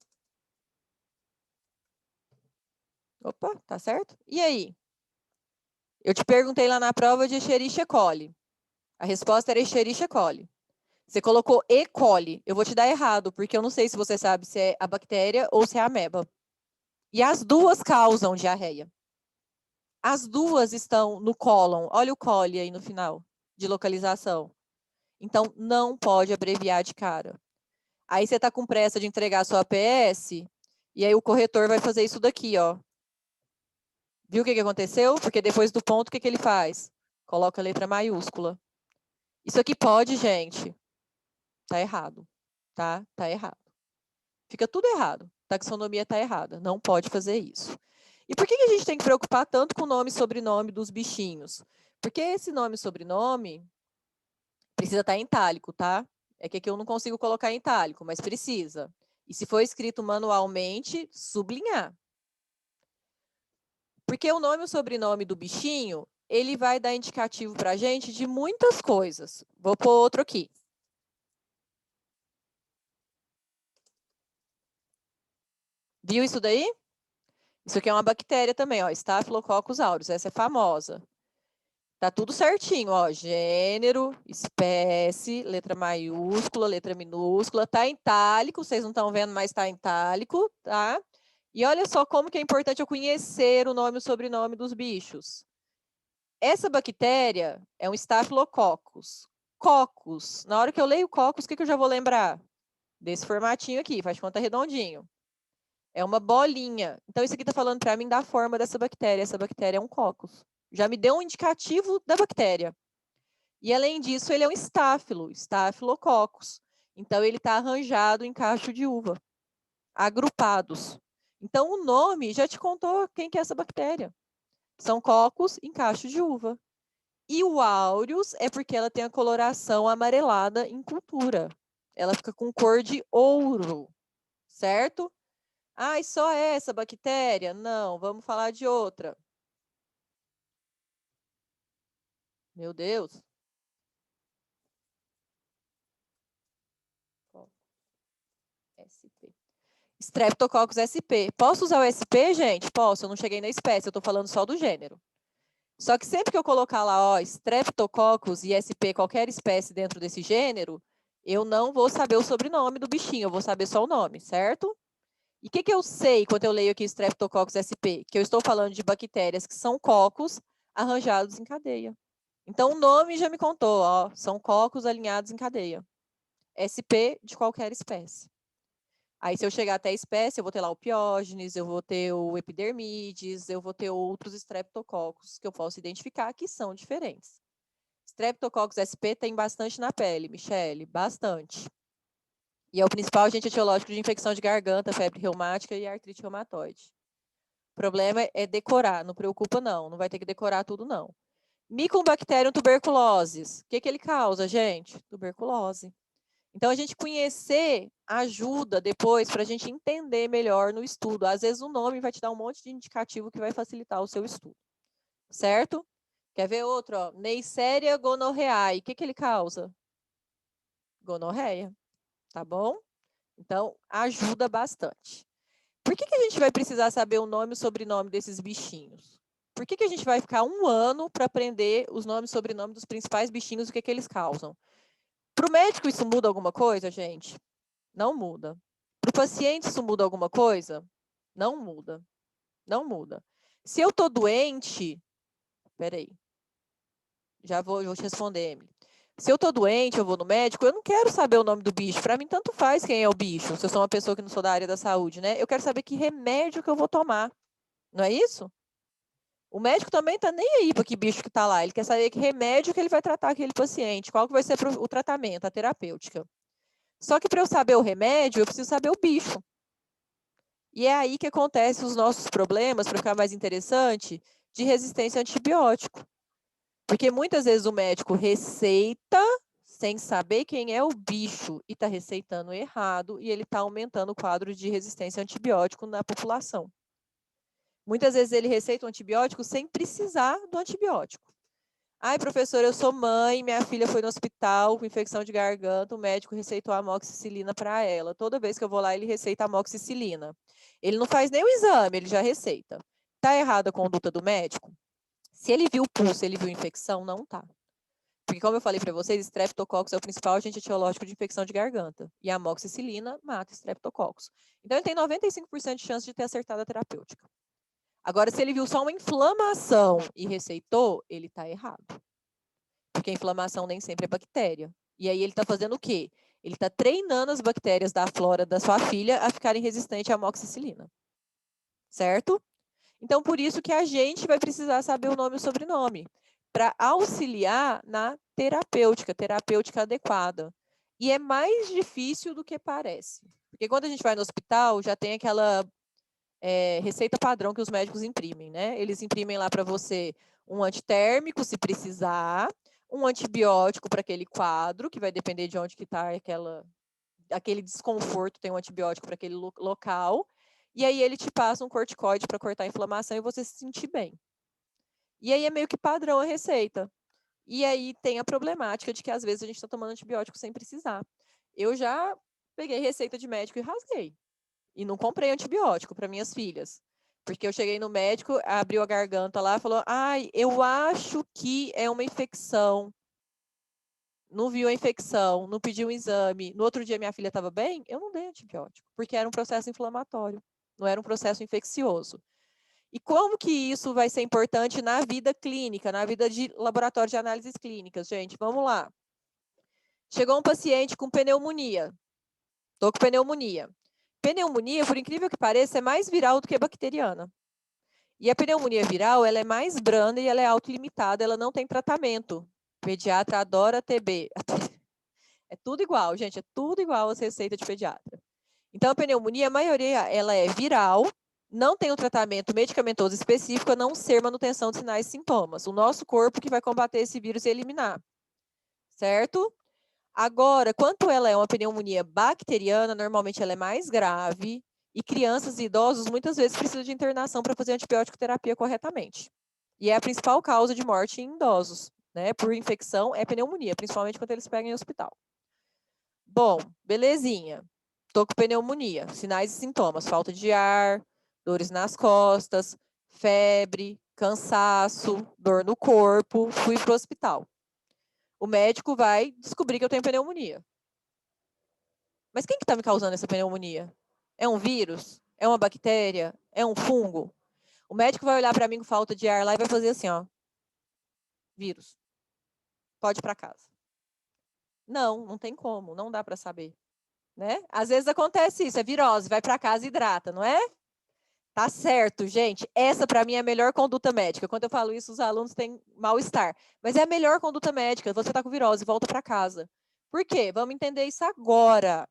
Opa, tá certo? E aí? Eu te perguntei lá na prova de Escherichia coli. A resposta era Escherichia coli. Você colocou E. coli. Eu vou te dar errado, porque eu não sei se você sabe se é a bactéria ou se é a ameba. E as duas causam diarreia. As duas estão no cólon. Olha o coli aí no final, de localização. Então, não pode abreviar de cara. Aí você está com pressa de entregar a sua APS, e aí o corretor vai fazer isso daqui, ó. Viu o que aconteceu? Porque depois do ponto, o que ele faz? Coloca a letra maiúscula. Isso aqui pode, gente. Tá errado. Tá? Tá errado. Fica tudo errado. Taxonomia tá errada. Não pode fazer isso. E por que a gente tem que preocupar tanto com o nome e sobrenome dos bichinhos? Porque esse nome e sobrenome precisa estar em itálico, tá? É que aqui eu não consigo colocar em itálico, mas precisa. E se for escrito manualmente, sublinhar. Porque o nome e o sobrenome do bichinho, ele vai dar indicativo para a gente de muitas coisas. Vou pôr outro aqui. Viu isso daí? Isso aqui é uma bactéria também, ó, Staphylococcus aureus, essa é famosa. Tá tudo certinho, ó, gênero, espécie, letra maiúscula, letra minúscula, tá em itálico, vocês não estão vendo, mas tá em itálico, tá? E olha só como que é importante eu conhecer o nome e o sobrenome dos bichos. Essa bactéria é um Staphylococcus. Coccus, na hora que eu leio coccus, o que eu já vou lembrar? Desse formatinho aqui, faz de conta redondinho. É uma bolinha. Então, isso aqui está falando para mim da forma dessa bactéria. Essa bactéria é um coccus. Já me deu um indicativo da bactéria. E, além disso, ele é um estáfilo, Staphylococcus. Então, ele está arranjado em cacho de uva, agrupados. Então, o nome já te contou quem que é essa bactéria. São cocos em cacho de uva. E o aureus é porque ela tem a coloração amarelada em cultura. Ela fica com cor de ouro, certo? Ah, e só essa bactéria? Não, vamos falar de outra. Meu Deus. SP. Streptococcus SP. Posso usar o SP, gente? Posso, eu não cheguei na espécie, eu estou falando só do gênero. Só que sempre que eu colocar lá, ó, Streptococcus e SP, qualquer espécie dentro desse gênero, eu não vou saber o sobrenome do bichinho, eu vou saber só o nome, certo? E o que eu sei quando eu leio aqui Streptococcus SP? Que eu estou falando de bactérias que são cocos arranjados em cadeia. Então, o nome já me contou, ó, são cocos alinhados em cadeia. SP de qualquer espécie. Aí, se eu chegar até a espécie, eu vou ter lá o Piógenes, eu vou ter o Epidermides, eu vou ter outros Streptococcus que eu posso identificar que são diferentes. Streptococcus SP tem bastante na pele, Michele, bastante. E é o principal agente etiológico de infecção de garganta, febre reumática e artrite reumatoide. O problema é decorar, não preocupa não vai ter que decorar tudo não. Mycobacterium tuberculosis, o que ele causa, gente? Tuberculose. Então, a gente conhecer ajuda depois para a gente entender melhor no estudo. Às vezes, o nome vai te dar um monte de indicativo que vai facilitar o seu estudo. Certo? Quer ver outro? Ó? Neisseria gonorrhoeae. O que ele causa? Gonorreia. Tá bom? Então, ajuda bastante. Por que a gente vai precisar saber o nome e o sobrenome desses bichinhos? Por que a gente vai ficar um ano para aprender os nomes e sobrenome dos principais bichinhos e o que eles causam? Para o médico, isso muda alguma coisa, gente? Não muda. Para o paciente, isso muda alguma coisa? Não muda. Não muda. Se eu estou doente, peraí, já vou te responder, Emily. Se eu estou doente, eu vou no médico, eu não quero saber o nome do bicho. Para mim, tanto faz quem é o bicho, se eu sou uma pessoa que não sou da área da saúde, né? Eu quero saber que remédio que eu vou tomar. Não é isso? O médico também está nem aí para que bicho que está lá. Ele quer saber que remédio que ele vai tratar aquele paciente, qual que vai ser o tratamento, a terapêutica. Só que para eu saber o remédio, eu preciso saber o bicho. E é aí que acontecem os nossos problemas, para ficar mais interessante, de resistência a antibiótico. Porque muitas vezes o médico receita sem saber quem é o bicho e está receitando errado e ele está aumentando o quadro de resistência a antibiótico na população. Muitas vezes ele receita um antibiótico sem precisar do antibiótico. Ai, professor, eu sou mãe, minha filha foi no hospital com infecção de garganta, o médico receitou amoxicilina para ela. Toda vez que eu vou lá, ele receita amoxicilina. Ele não faz nem o exame, ele já receita. Está errada a conduta do médico? Se ele viu o pulso, ele viu infecção, não tá. Porque, como eu falei para vocês, Streptococcus é o principal agente etiológico de infecção de garganta. E a amoxicilina mata Streptococcus. Então, ele tem 95% de chance de ter acertado a terapêutica. Agora, se ele viu só uma inflamação e receitou, ele está errado. Porque a inflamação nem sempre é bactéria. E aí ele está fazendo o quê? Ele está treinando as bactérias da flora da sua filha a ficarem resistentes à amoxicilina. Certo? Então, por isso que a gente vai precisar saber o nome e o sobrenome, para auxiliar na terapêutica adequada. E é mais difícil do que parece. Porque quando a gente vai no hospital, já tem aquela receita padrão que os médicos imprimem, né? Eles imprimem lá para você um antitérmico, se precisar, um antibiótico para aquele quadro, que vai depender de onde que está aquele desconforto, tem um antibiótico para aquele local, e aí ele te passa um corticoide para cortar a inflamação e você se sentir bem. E aí é meio que padrão a receita. E aí tem a problemática de que às vezes a gente está tomando antibiótico sem precisar. Eu já peguei receita de médico e rasguei. E não comprei antibiótico para minhas filhas. Porque eu cheguei no médico, abriu a garganta lá, falou: ai, eu acho que é uma infecção. Não viu a infecção, não pediu um exame. No outro dia minha filha estava bem, eu não dei antibiótico, porque era um processo inflamatório, não era um processo infeccioso. E como que isso vai ser importante na vida clínica, na vida de laboratório de análises clínicas, gente? Vamos lá. Chegou um paciente com pneumonia. Tô com pneumonia. Pneumonia, por incrível que pareça, é mais viral do que bacteriana. E a pneumonia viral, ela é mais branda e ela é autolimitada, ela não tem tratamento. O pediatra adora TB. É tudo igual, gente, é tudo igual as receitas de pediatra. Então, a pneumonia, a maioria, ela é viral, não tem um tratamento medicamentoso específico, a não ser manutenção de sinais e sintomas. O nosso corpo que vai combater esse vírus e eliminar, certo? Agora, quanto ela é uma pneumonia bacteriana, normalmente ela é mais grave, e crianças e idosos muitas vezes precisam de internação para fazer antibiótico terapia corretamente. E é a principal causa de morte em idosos, né? Por infecção é pneumonia, principalmente quando eles pegam em hospital. Bom, belezinha. Tô com pneumonia, sinais e sintomas, falta de ar, dores nas costas, febre, cansaço, dor no corpo, fui pro hospital. O médico vai descobrir que eu tenho pneumonia. Mas quem que tá me causando essa pneumonia? É um vírus? É uma bactéria? É um fungo? O médico vai olhar para mim com falta de ar lá e vai fazer assim, ó. Vírus. Pode ir para casa. Não, não tem como, não dá para saber, né? Às vezes acontece isso, é virose, vai para casa e hidrata, não é? Tá certo, gente. Essa para mim é a melhor conduta médica. Quando eu falo isso, os alunos têm mal-estar, mas é a melhor conduta médica. Você tá com virose, volta para casa. Por quê? Vamos entender isso agora.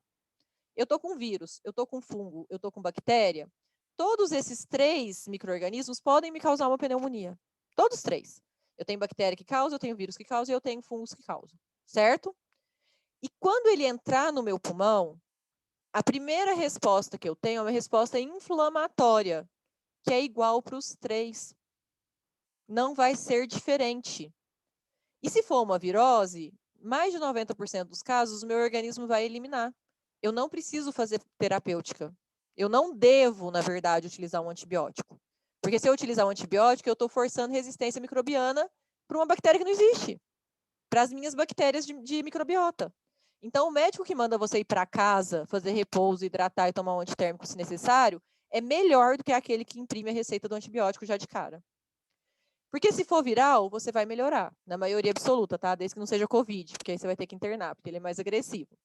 Eu tô com vírus, eu tô com fungo, eu tô com bactéria. Todos esses 3 micro-organismos podem me causar uma pneumonia. Todos 3. Eu tenho bactéria que causa, eu tenho vírus que causa e eu tenho fungos que causam. Certo? E quando ele entrar no meu pulmão, a primeira resposta que eu tenho é uma resposta inflamatória, que é igual para os 3. Não vai ser diferente. E se for uma virose, mais de 90% dos casos, o meu organismo vai eliminar. Eu não preciso fazer terapêutica. Eu não devo, na verdade, utilizar um antibiótico. Porque se eu utilizar um antibiótico, eu estou forçando resistência microbiana para uma bactéria que não existe. Para as minhas bactérias de microbiota. Então, o médico que manda você ir para casa, fazer repouso, hidratar e tomar um antitérmico se necessário, é melhor do que aquele que imprime a receita do antibiótico já de cara. Porque se for viral, você vai melhorar, na maioria absoluta, tá? Desde que não seja Covid, porque aí você vai ter que internar, porque ele é mais agressivo.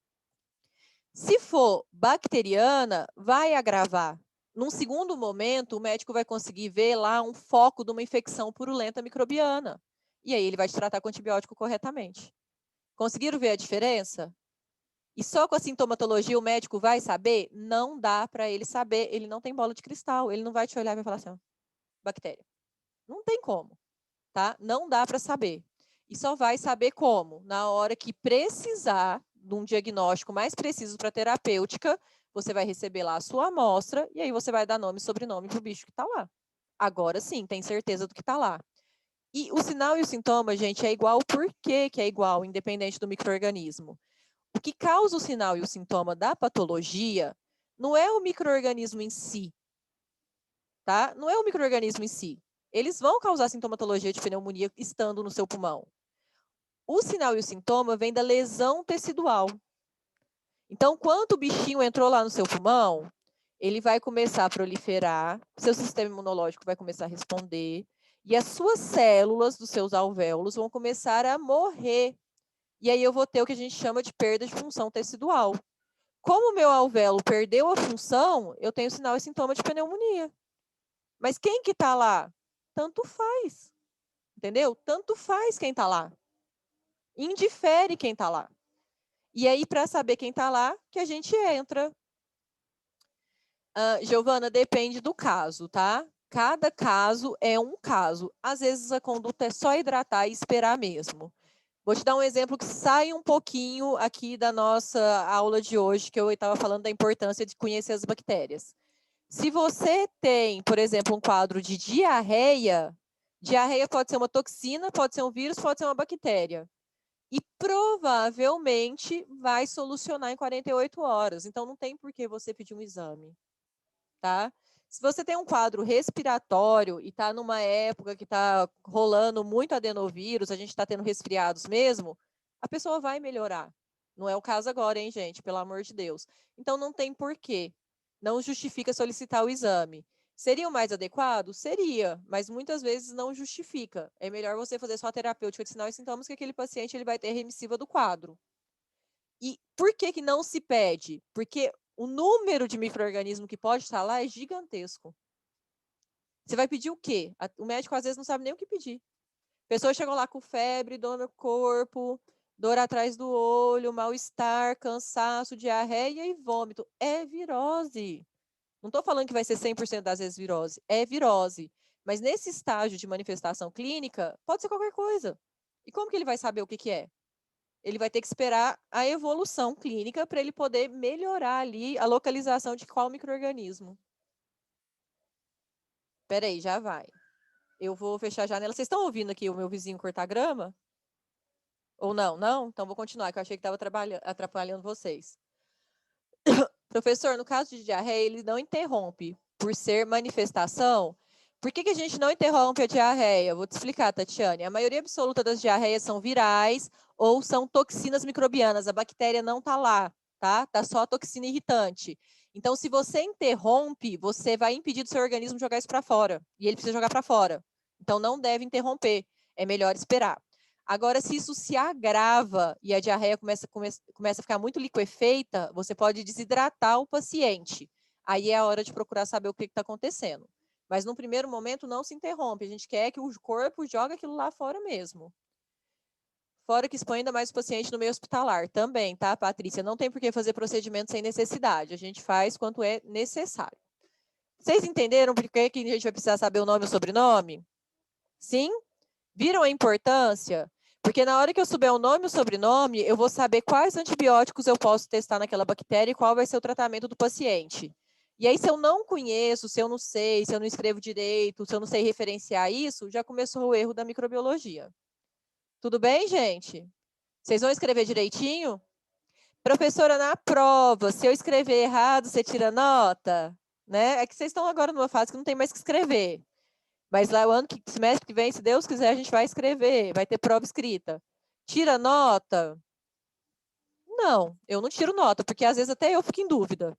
Se for bacteriana, vai agravar. Num segundo momento, o médico vai conseguir ver lá um foco de uma infecção purulenta microbiana. E aí ele vai te tratar com antibiótico corretamente. Conseguiram ver a diferença? E só com a sintomatologia o médico vai saber? Não dá para ele saber. Ele não tem bola de cristal. Ele não vai te olhar e vai falar assim, ó, bactéria. Não tem como, tá? Não dá para saber. E só vai saber como? Na hora que precisar de um diagnóstico mais preciso para terapêutica, você vai receber lá a sua amostra e aí você vai dar nome e sobrenome para o bicho que está lá. Agora sim, tem certeza do que está lá. E o sinal e o sintoma, gente, é igual por que é igual, independente do micro-organismo. O que causa o sinal e o sintoma da patologia não é o micro-organismo em si, tá? Não é o micro-organismo em si. Eles vão causar sintomatologia de pneumonia estando no seu pulmão. O sinal e o sintoma vem da lesão tecidual. Então, quando o bichinho entrou lá no seu pulmão, ele vai começar a proliferar, seu sistema imunológico vai começar a responder, e as suas células dos seus alvéolos vão começar a morrer. E aí eu vou ter o que a gente chama de perda de função tecidual. Como o meu alvéolo perdeu a função, eu tenho sinal e sintoma de pneumonia. Mas quem que está lá? Tanto faz. Entendeu? Tanto faz quem está lá. Indifere quem está lá. E aí, para saber quem está lá, que a gente entra. Giovana, depende do caso, tá? Cada caso é um caso. Às vezes a conduta é só hidratar e esperar mesmo. Vou te dar um exemplo que sai um pouquinho aqui da nossa aula de hoje, que eu estava falando da importância de conhecer as bactérias. Se você tem, por exemplo, um quadro de diarreia, diarreia pode ser uma toxina, pode ser um vírus, pode ser uma bactéria. E provavelmente vai solucionar em 48 horas. Então, não tem por que você pedir um exame, tá? Se você tem um quadro respiratório e está numa época que está rolando muito adenovírus, a gente está tendo resfriados mesmo, a pessoa vai melhorar. Não é o caso agora, hein, gente? Pelo amor de Deus. Então, não tem porquê. Não justifica solicitar o exame. Seria o mais adequado? Seria, mas muitas vezes não justifica. É melhor você fazer só a terapêutica de sinais e sintomas que aquele paciente ele vai ter remissiva do quadro. E por que não se pede? Porque o número de micro-organismo que pode estar lá é gigantesco. Você vai pedir o quê? O médico às vezes não sabe nem o que pedir. Pessoas chegam lá com febre, dor no corpo, dor atrás do olho, mal-estar, cansaço, diarreia e vômito. É virose. Não estou falando que vai ser 100% das vezes virose. É virose. Mas nesse estágio de manifestação clínica, pode ser qualquer coisa. E como que ele vai saber o que é? Ele vai ter que esperar a evolução clínica para ele poder melhorar ali a localização de qual micro-organismo. Espera aí, já vai. Eu vou fechar a janela. Vocês estão ouvindo aqui o meu vizinho cortar grama? Ou não? Não? Então vou continuar, que eu achei que estava atrapalhando vocês. Professor, no caso de diarreia, ele não interrompe por ser manifestação. Por que a gente não interrompe a diarreia? Vou te explicar, Tatiane. A maioria absoluta das diarreias são virais ou são toxinas microbianas. A bactéria não está lá, tá? Tá só a toxina irritante. Então, se você interrompe, você vai impedir do seu organismo jogar isso para fora. E ele precisa jogar para fora. Então, não deve interromper. É melhor esperar. Agora, se isso se agrava e a diarreia começa a ficar muito liquefeita, você pode desidratar o paciente. Aí é a hora de procurar saber o que está acontecendo. Mas, no primeiro momento, não se interrompe. A gente quer que o corpo jogue aquilo lá fora mesmo. Fora que expõe ainda mais o paciente no meio hospitalar. Também, tá, Patrícia? Não tem por que fazer procedimento sem necessidade. A gente faz quanto é necessário. Vocês entenderam por que a gente vai precisar saber o nome e o sobrenome? Sim? Viram a importância? Porque na hora que eu souber o nome e o sobrenome, eu vou saber quais antibióticos eu posso testar naquela bactéria e qual vai ser o tratamento do paciente. E aí, se eu não conheço, se eu não sei, se eu não escrevo direito, se eu não sei referenciar isso, já começou o erro da microbiologia. Tudo bem, gente? Vocês vão escrever direitinho? Professora, na prova, se eu escrever errado, você tira nota? Né? É que vocês estão agora numa fase que não tem mais que escrever. Mas lá semestre que vem, se Deus quiser, a gente vai escrever, vai ter prova escrita. Tira nota? Não, eu não tiro nota, porque às vezes até eu fico em dúvida.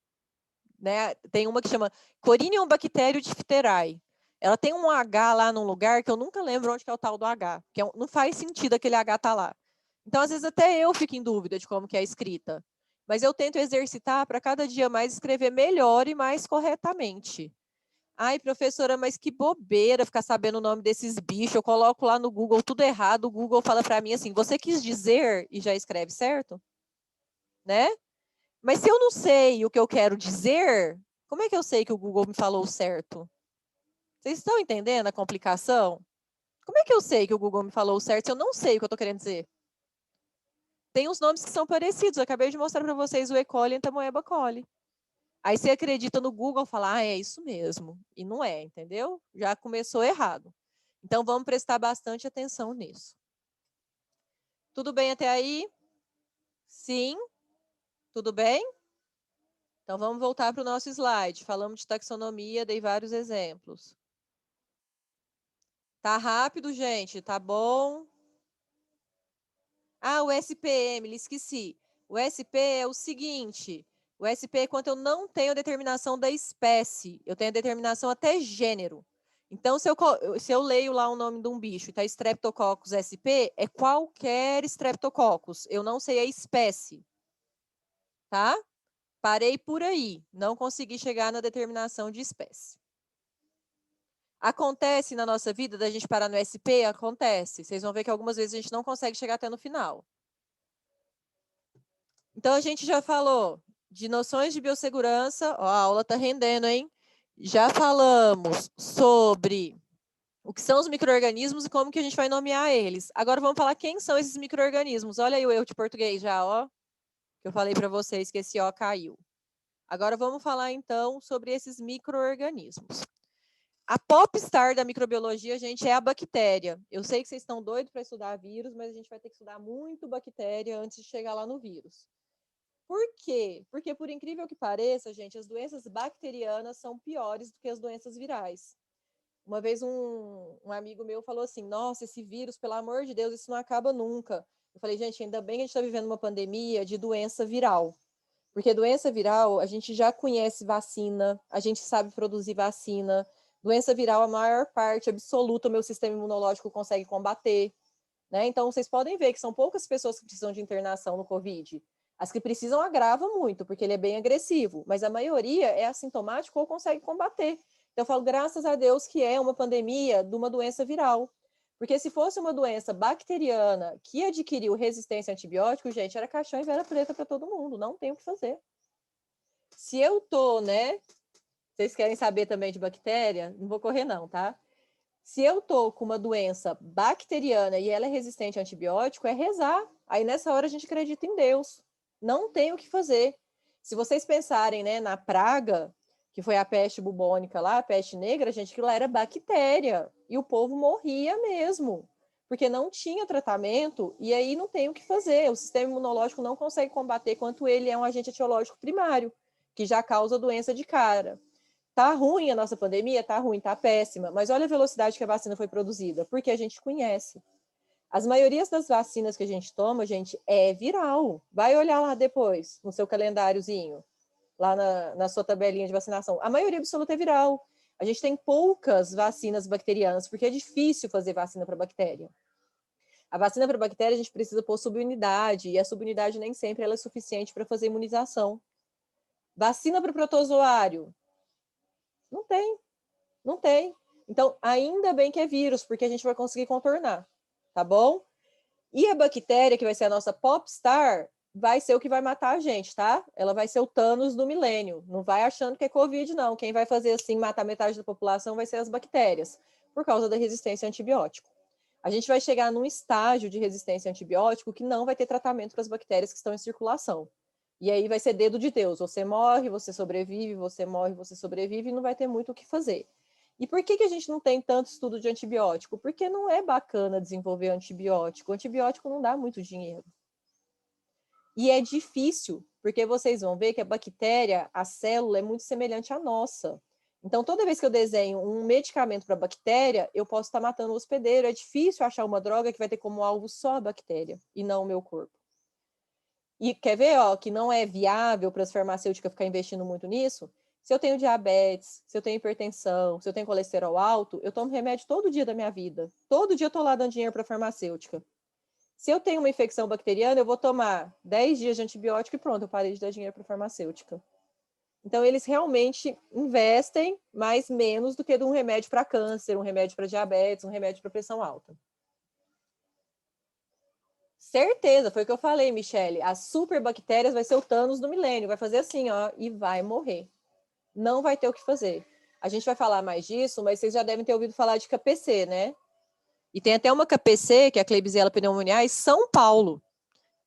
Né? Tem uma que chama Corinium Bacterium diphtheriae. Ela tem um H lá num lugar que eu nunca lembro onde que é o tal do H, que não faz sentido aquele H estar lá. Então, às vezes, até eu fico em dúvida de como que é a escrita. Mas eu tento exercitar para cada dia mais escrever melhor e mais corretamente. Ai, professora, mas que bobeira ficar sabendo o nome desses bichos. Eu coloco lá no Google tudo errado, o Google fala para mim assim, você quis dizer e já escreve certo? Né? Mas se eu não sei o que eu quero dizer, como é que eu sei que o Google me falou certo? Vocês estão entendendo a complicação? Como é que eu sei que o Google me falou certo se eu não sei o que eu estou querendo dizer? Tem uns nomes que são parecidos. Eu acabei de mostrar para vocês o E. coli e Entamoeba coli. Aí você acredita no Google e fala, é isso mesmo. E não é, entendeu? Já começou errado. Então, vamos prestar bastante atenção nisso. Tudo bem até aí? Sim? Tudo bem? Então, vamos voltar para o nosso slide. Falamos de taxonomia, dei vários exemplos. Tá rápido, gente? Tá bom? Ah, o SPM, esqueci. O SP é o seguinte... O SP é quando eu não tenho a determinação da espécie. Eu tenho a determinação até gênero. Então, se eu leio lá o nome de um bicho e está Streptococcus SP, é qualquer Streptococcus. Eu não sei a espécie. Tá? Parei por aí. Não consegui chegar na determinação de espécie. Acontece na nossa vida da gente parar no SP? Acontece. Vocês vão ver que algumas vezes a gente não consegue chegar até no final. Então, a gente já falou de noções de biossegurança. Ó, a aula está rendendo, hein? Já falamos sobre o que são os micro-organismos e como que a gente vai nomear eles. Agora vamos falar quem são esses micro-organismos. Olha aí o erro de português já, ó. Que eu falei para vocês que esse ó caiu. Agora vamos falar, então, sobre esses micro-organismos. A popstar da microbiologia, gente, é a bactéria. Eu sei que vocês estão doidos para estudar vírus, mas a gente vai ter que estudar muito bactéria antes de chegar lá no vírus. Por quê? Porque, por incrível que pareça, gente, as doenças bacterianas são piores do que as doenças virais. Uma vez um amigo meu falou assim, nossa, esse vírus, pelo amor de Deus, isso não acaba nunca. Eu falei, gente, ainda bem que a gente está vivendo uma pandemia de doença viral. Porque doença viral, a gente já conhece vacina, a gente sabe produzir vacina. Doença viral, a maior parte absoluta, o meu sistema imunológico consegue combater. Né? Então, vocês podem ver que são poucas pessoas que precisam de internação no Covid. As que precisam agravam muito, porque ele é bem agressivo, mas a maioria é assintomático ou consegue combater. Então, eu falo, graças a Deus que é uma pandemia de uma doença viral. Porque se fosse uma doença bacteriana que adquiriu resistência a antibiótico, gente, era caixão e vela preta para todo mundo, não tem o que fazer. Se eu tô, né? Vocês querem saber também de bactéria? Não vou correr não, tá? Se eu tô com uma doença bacteriana e ela é resistente a antibiótico, é rezar. Aí nessa hora a gente acredita em Deus. Não tem o que fazer. Se vocês pensarem, né, na praga, que foi a peste bubônica lá, a peste negra, gente, aquilo lá era bactéria. E o povo morria mesmo, porque não tinha tratamento e aí não tem o que fazer. O sistema imunológico não consegue combater quanto ele é um agente etiológico primário, que já causa doença de cara. Tá ruim a nossa pandemia? Tá ruim, tá péssima. Mas olha a velocidade que a vacina foi produzida, porque a gente conhece. As maiorias das vacinas que a gente toma, gente, é viral. Vai olhar lá depois, no seu calendáriozinho, lá na sua tabelinha de vacinação. A maioria absoluta é viral. A gente tem poucas vacinas bacterianas, porque é difícil fazer vacina para bactéria. A vacina para bactéria, a gente precisa pôr subunidade, e a subunidade nem sempre ela é suficiente para fazer imunização. Vacina para protozoário, não tem, não tem. Então, ainda bem que é vírus, porque a gente vai conseguir contornar, tá bom? E a bactéria, que vai ser a nossa popstar, vai ser o que vai matar a gente, tá? Ela vai ser o Thanos do milênio. Não vai achando que é Covid, não. Quem vai fazer assim, matar metade da população, vai ser as bactérias, por causa da resistência a antibiótico. A gente vai chegar num estágio de resistência a antibiótico que não vai ter tratamento para as bactérias que estão em circulação. E aí vai ser dedo de Deus. Você morre, você sobrevive, você morre, você sobrevive, e não vai ter muito o que fazer. E por que a gente não tem tanto estudo de antibiótico? Porque não é bacana desenvolver antibiótico. O antibiótico não dá muito dinheiro. E é difícil, porque vocês vão ver que a bactéria, a célula, é muito semelhante à nossa. Então, toda vez que eu desenho um medicamento para bactéria, eu posso estar matando o hospedeiro. É difícil achar uma droga que vai ter como alvo só a bactéria e não o meu corpo. E quer ver, ó, que não é viável para as farmacêuticas ficar investindo muito nisso? Se eu tenho diabetes, se eu tenho hipertensão, se eu tenho colesterol alto, eu tomo remédio todo dia da minha vida. Todo dia eu estou lá dando dinheiro para a farmacêutica. Se eu tenho uma infecção bacteriana, eu vou tomar 10 dias de antibiótico e pronto, eu parei de dar dinheiro para a farmacêutica. Então, eles realmente investem mais menos do que de um remédio para câncer, um remédio para diabetes, um remédio para pressão alta. Certeza, foi o que eu falei, Michele. As superbactérias vai ser o Thanos do milênio, vai fazer assim, ó, e vai morrer. Não vai ter o que fazer. A gente vai falar mais disso, mas vocês já devem ter ouvido falar de KPC, né? E tem até uma KPC, que é a Klebsiella pneumoniae, em São Paulo,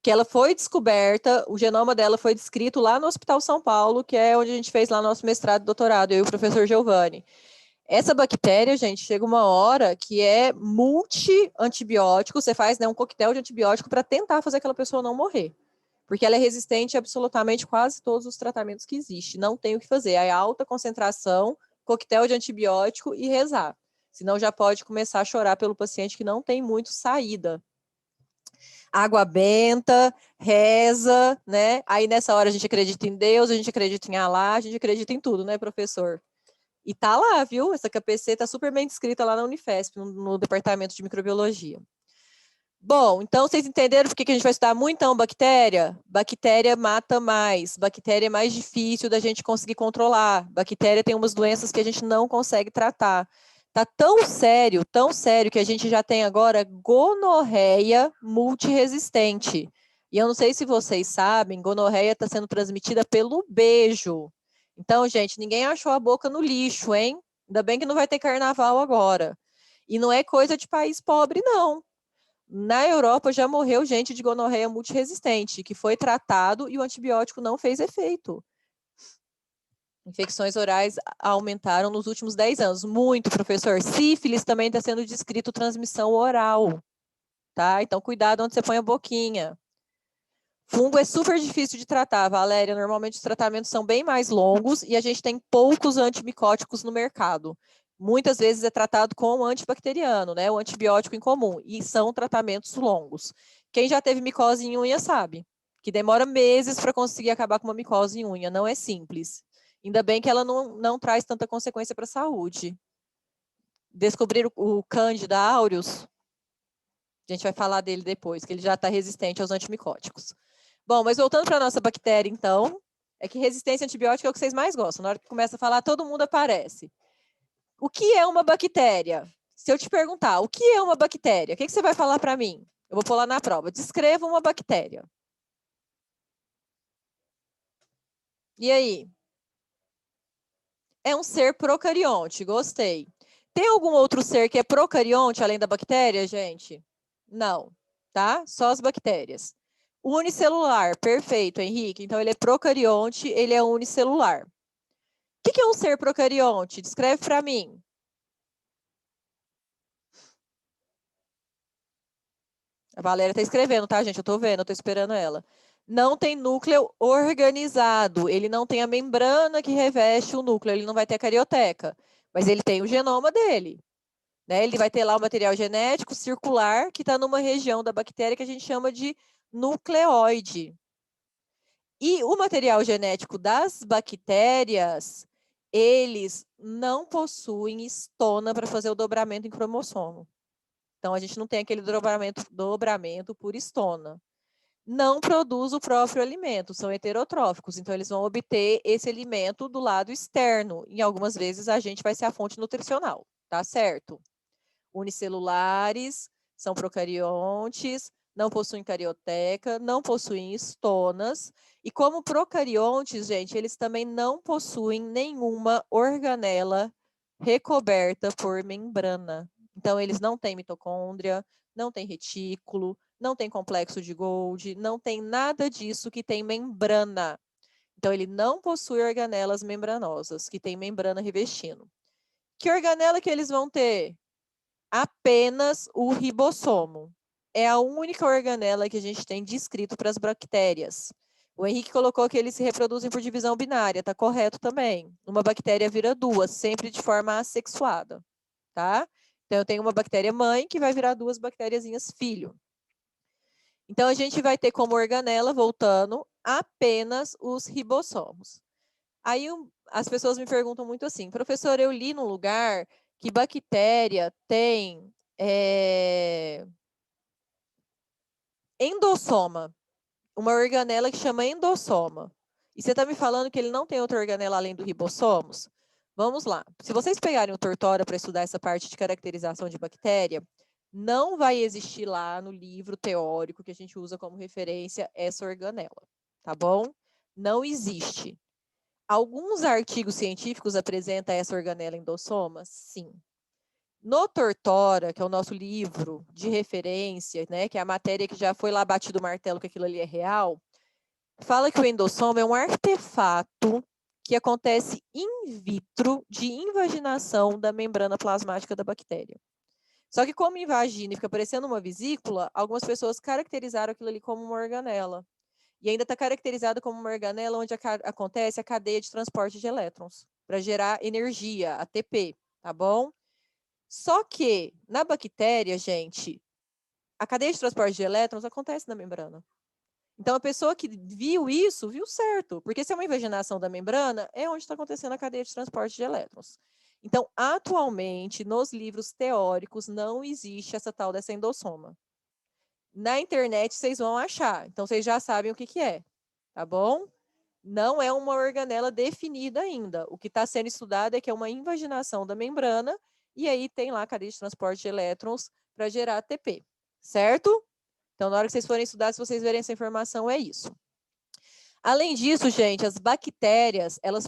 que ela foi descoberta, o genoma dela foi descrito lá no Hospital São Paulo, que é onde a gente fez lá nosso mestrado e doutorado, eu e o professor Giovanni. Essa bactéria, gente, chega uma hora que é multi-antibiótico, você faz, né, um coquetel de antibiótico para tentar fazer aquela pessoa não morrer. Porque ela é resistente a absolutamente quase todos os tratamentos que existem. Não tem o que fazer. É alta concentração, coquetel de antibiótico e rezar. Senão já pode começar a chorar pelo paciente que não tem muito saída. Água benta, reza, né? Aí nessa hora a gente acredita em Deus, a gente acredita em Alá, a gente acredita em tudo, né, professor? E tá lá, viu? Essa KPC tá super bem descrita lá na Unifesp, no departamento de microbiologia. Bom, então vocês entenderam por que a gente vai estudar muito, então, bactéria? Bactéria mata mais, bactéria é mais difícil da gente conseguir controlar, bactéria tem umas doenças que a gente não consegue tratar. Tá tão sério, que a gente já tem agora gonorreia multiresistente. E eu não sei se vocês sabem, gonorreia está sendo transmitida pelo beijo. Então, gente, ninguém achou a boca no lixo, hein? Ainda bem que não vai ter carnaval agora. E não é coisa de país pobre, não. Na Europa já morreu gente de gonorreia multiresistente, que foi tratado e o antibiótico não fez efeito. Infecções orais aumentaram nos últimos 10 anos. Muito, professor. Sífilis também está sendo descrito transmissão oral. Tá? Então, cuidado onde você põe a boquinha. Fungo é super difícil de tratar, Valéria. Normalmente os tratamentos são bem mais longos e a gente tem poucos antimicóticos no mercado. Muitas vezes é tratado com o antibacteriano, né? O antibiótico em comum. E são tratamentos longos. Quem já teve micose em unha sabe que demora meses para conseguir acabar com uma micose em unha. Não é simples. Ainda bem que ela não traz tanta consequência para a saúde. Descobrir o Candida aureus, a gente vai falar dele depois, que ele já está resistente aos antimicóticos. Bom, mas voltando para a nossa bactéria, então, é que resistência a antibiótica é o que vocês mais gostam. Na hora que começa a falar, todo mundo aparece. O que é uma bactéria? Se eu te perguntar, o que é uma bactéria? O que você vai falar para mim? Eu vou pular na prova. Descreva uma bactéria. E aí? É um ser procarionte, gostei. Tem algum outro ser que é procarionte além da bactéria, gente? Não, tá? Só as bactérias. Unicelular, perfeito, Henrique. Então, ele é procarionte, ele é unicelular. O que é um ser procarionte? Descreve para mim. A Valéria está escrevendo, tá, gente? Eu estou vendo, eu estou esperando ela. Não tem núcleo organizado. Ele não tem a membrana que reveste o núcleo. Ele não vai ter a carioteca. Mas ele tem o genoma dele. Né? Ele vai ter lá o material genético circular que está numa região da bactéria que a gente chama de nucleóide. E o material genético das bactérias, eles não possuem estona para fazer o dobramento em cromossomo. Então, a gente não tem aquele dobramento por estona. Não produz o próprio alimento, são heterotróficos. Então, eles vão obter esse alimento do lado externo. E algumas vezes a gente vai ser a fonte nutricional, tá certo? Unicelulares, são procariontes, não possuem carioteca, não possuem estonas. E como procariontes, gente, eles também não possuem nenhuma organela recoberta por membrana. Então, eles não têm mitocôndria, não têm retículo, não tem complexo de Golgi, não tem nada disso que tem membrana. Então, ele não possui organelas membranosas, que tem membrana revestindo. Que organela que eles vão ter? Apenas o ribossomo. É a única organela que a gente tem descrito para as bactérias. O Henrique colocou que eles se reproduzem por divisão binária, tá correto também. Uma bactéria vira duas, sempre de forma assexuada, tá? Então, eu tenho uma bactéria mãe que vai virar duas bactériazinhas filho. Então, a gente vai ter como organela, voltando, apenas os ribossomos. Aí, as pessoas me perguntam muito assim, professor, eu li num lugar que bactéria tem endossoma, uma organela que chama endossoma. E você está me falando que ele não tem outra organela além do ribossomos? Vamos lá. Se vocês pegarem o Tortora para estudar essa parte de caracterização de bactéria, não vai existir lá no livro teórico que a gente usa como referência essa organela, tá bom? Não existe. Alguns artigos científicos apresentam essa organela endossoma? Sim. No Tortora, que é o nosso livro de referência, né, que é a matéria que já foi lá batido o martelo que aquilo ali é real, fala que o endossoma é um artefato que acontece in vitro de invaginação da membrana plasmática da bactéria. Só que como invagina e fica parecendo uma vesícula, algumas pessoas caracterizaram aquilo ali como uma organela. E ainda está caracterizado como uma organela onde acontece a cadeia de transporte de elétrons, para gerar energia, ATP, tá bom? Só que, na bactéria, gente, a cadeia de transporte de elétrons acontece na membrana. Então, a pessoa que viu isso, viu certo. Porque se é uma invaginação da membrana, é onde está acontecendo a cadeia de transporte de elétrons. Então, atualmente, nos livros teóricos, não existe essa tal dessa endossoma. Na internet, vocês vão achar. Então, vocês já sabem o que é, tá bom? Não é uma organela definida ainda. O que está sendo estudado é que é uma invaginação da membrana e aí tem lá a cadeia de transporte de elétrons para gerar ATP, certo? Então, na hora que vocês forem estudar, se vocês verem essa informação, é isso. Além disso, gente, as bactérias, elas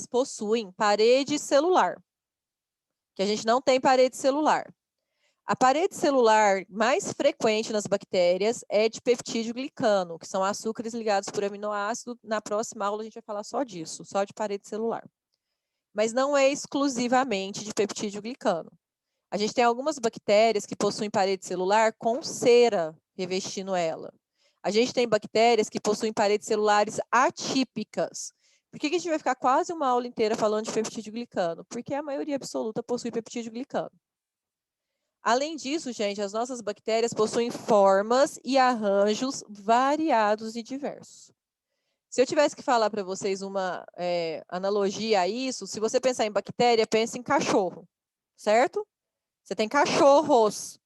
possuem parede celular, que a gente não tem parede celular. A parede celular mais frequente nas bactérias é de peptídeo glicano, que são açúcares ligados por aminoácido. Na próxima aula a gente vai falar só disso, só de parede celular. Mas não é exclusivamente de peptídeo glicano. A gente tem algumas bactérias que possuem parede celular com cera revestindo ela. A gente tem bactérias que possuem paredes celulares atípicas. Por que a gente vai ficar quase uma aula inteira falando de peptídeo glicano? Porque a maioria absoluta possui peptídeo glicano. Além disso, gente, as nossas bactérias possuem formas e arranjos variados e diversos. Se eu tivesse que falar para vocês uma analogia a isso, se você pensar em bactéria, pense em cachorro, certo? Você tem cachorros.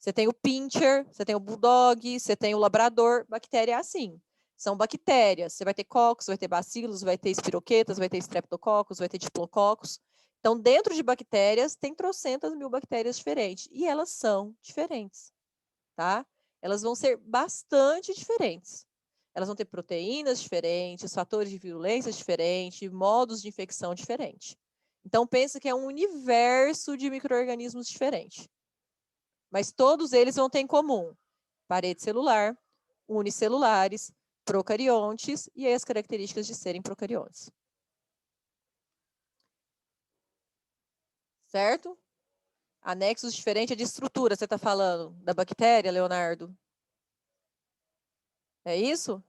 Você tem o pincher, você tem o bulldog, você tem o labrador. Bactéria é assim. São bactérias. Você vai ter cocos, vai ter bacilos, vai ter espiroquetas, vai ter streptococcus, vai ter diplococos. Então, dentro de bactérias, tem trocentas mil bactérias diferentes. E elas são diferentes, tá? Elas vão ser bastante diferentes. Elas vão ter proteínas diferentes, fatores de virulência diferentes, modos de infecção diferentes. Então, pensa que é um universo de micro-organismos diferentes. Mas todos eles vão ter em comum parede celular, unicelulares, procariontes e as características de serem procariontes. Certo? Anexos diferentes de estrutura, você está falando da bactéria, Leonardo? É isso?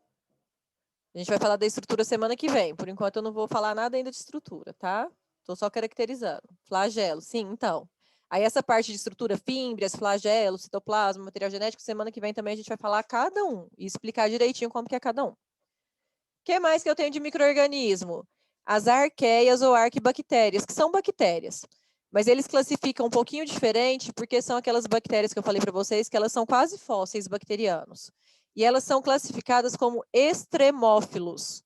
A gente vai falar da estrutura semana que vem. Por enquanto, eu não vou falar nada ainda de estrutura, tá? Estou só caracterizando. Flagelo, sim, então. Aí essa parte de estrutura, fímbrias, flagelo, citoplasma, material genético, semana que vem também a gente vai falar cada um e explicar direitinho como que é cada um. O que mais que eu tenho de micro-organismo? As arqueias ou arquibactérias, que são bactérias. Mas eles classificam um pouquinho diferente, porque são aquelas bactérias que eu falei para vocês, que elas são quase fósseis bacterianos. E elas são classificadas como extremófilos.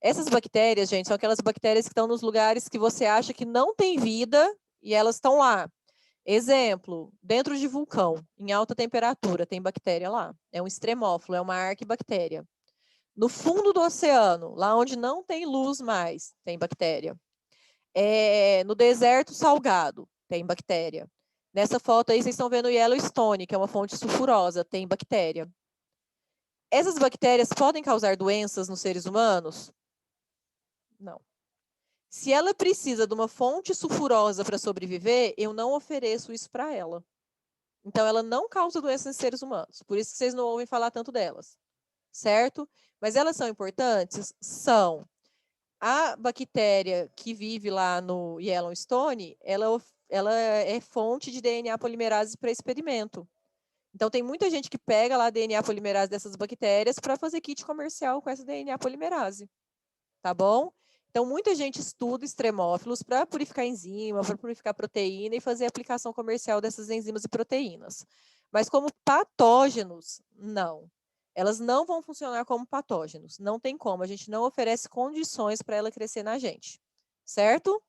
Essas bactérias, gente, são aquelas bactérias que estão nos lugares que você acha que não tem vida e elas estão lá. Exemplo, dentro de vulcão, em alta temperatura, tem bactéria lá. É um extremófilo, é uma arquibactéria. No fundo do oceano, lá onde não tem luz mais, tem bactéria. No deserto salgado, tem bactéria. Nessa foto aí, vocês estão vendo o Yellowstone, que é uma fonte sulfurosa, tem bactéria. Essas bactérias podem causar doenças nos seres humanos? Não. Se ela precisa de uma fonte sulfurosa para sobreviver, eu não ofereço isso para ela. Então, ela não causa doenças em seres humanos. Por isso que vocês não ouvem falar tanto delas. Certo? Mas elas são importantes? São. A bactéria que vive lá no Yellowstone, ela é fonte de DNA polimerase para experimento. Então, tem muita gente que pega lá a DNA polimerase dessas bactérias para fazer kit comercial com essa DNA polimerase. Tá bom? Então, muita gente estuda extremófilos para purificar enzima, para purificar proteína e fazer aplicação comercial dessas enzimas e proteínas. Mas como patógenos, não. Elas não vão funcionar como patógenos. Não tem como. A gente não oferece condições para ela crescer na gente. Certo?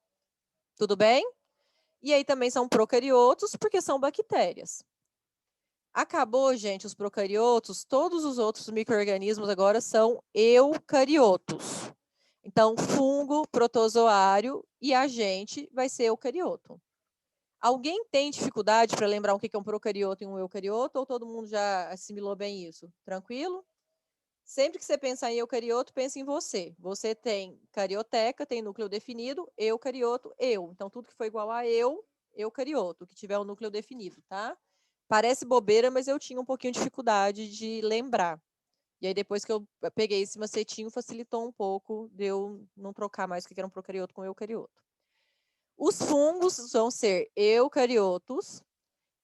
Tudo bem? E aí também são procariotos, porque são bactérias. Acabou, gente, os procariotos. Todos os outros micro-organismos agora são eucariotos. Então, fungo, protozoário e agente vai ser eucarioto. Alguém tem dificuldade para lembrar o que é um procarioto e um eucarioto, ou todo mundo já assimilou bem isso? Tranquilo? Sempre que você pensar em eucarioto, pense em você. Você tem carioteca, tem núcleo definido, eucarioto, eu. Então, tudo que for igual a eu, eucarioto, que tiver o núcleo definido, tá? Parece bobeira, mas eu tinha um pouquinho de dificuldade de lembrar. E aí, depois que eu peguei esse macetinho, facilitou um pouco de eu não trocar mais o que era um procarioto com eucarioto. Os fungos vão ser eucariotos.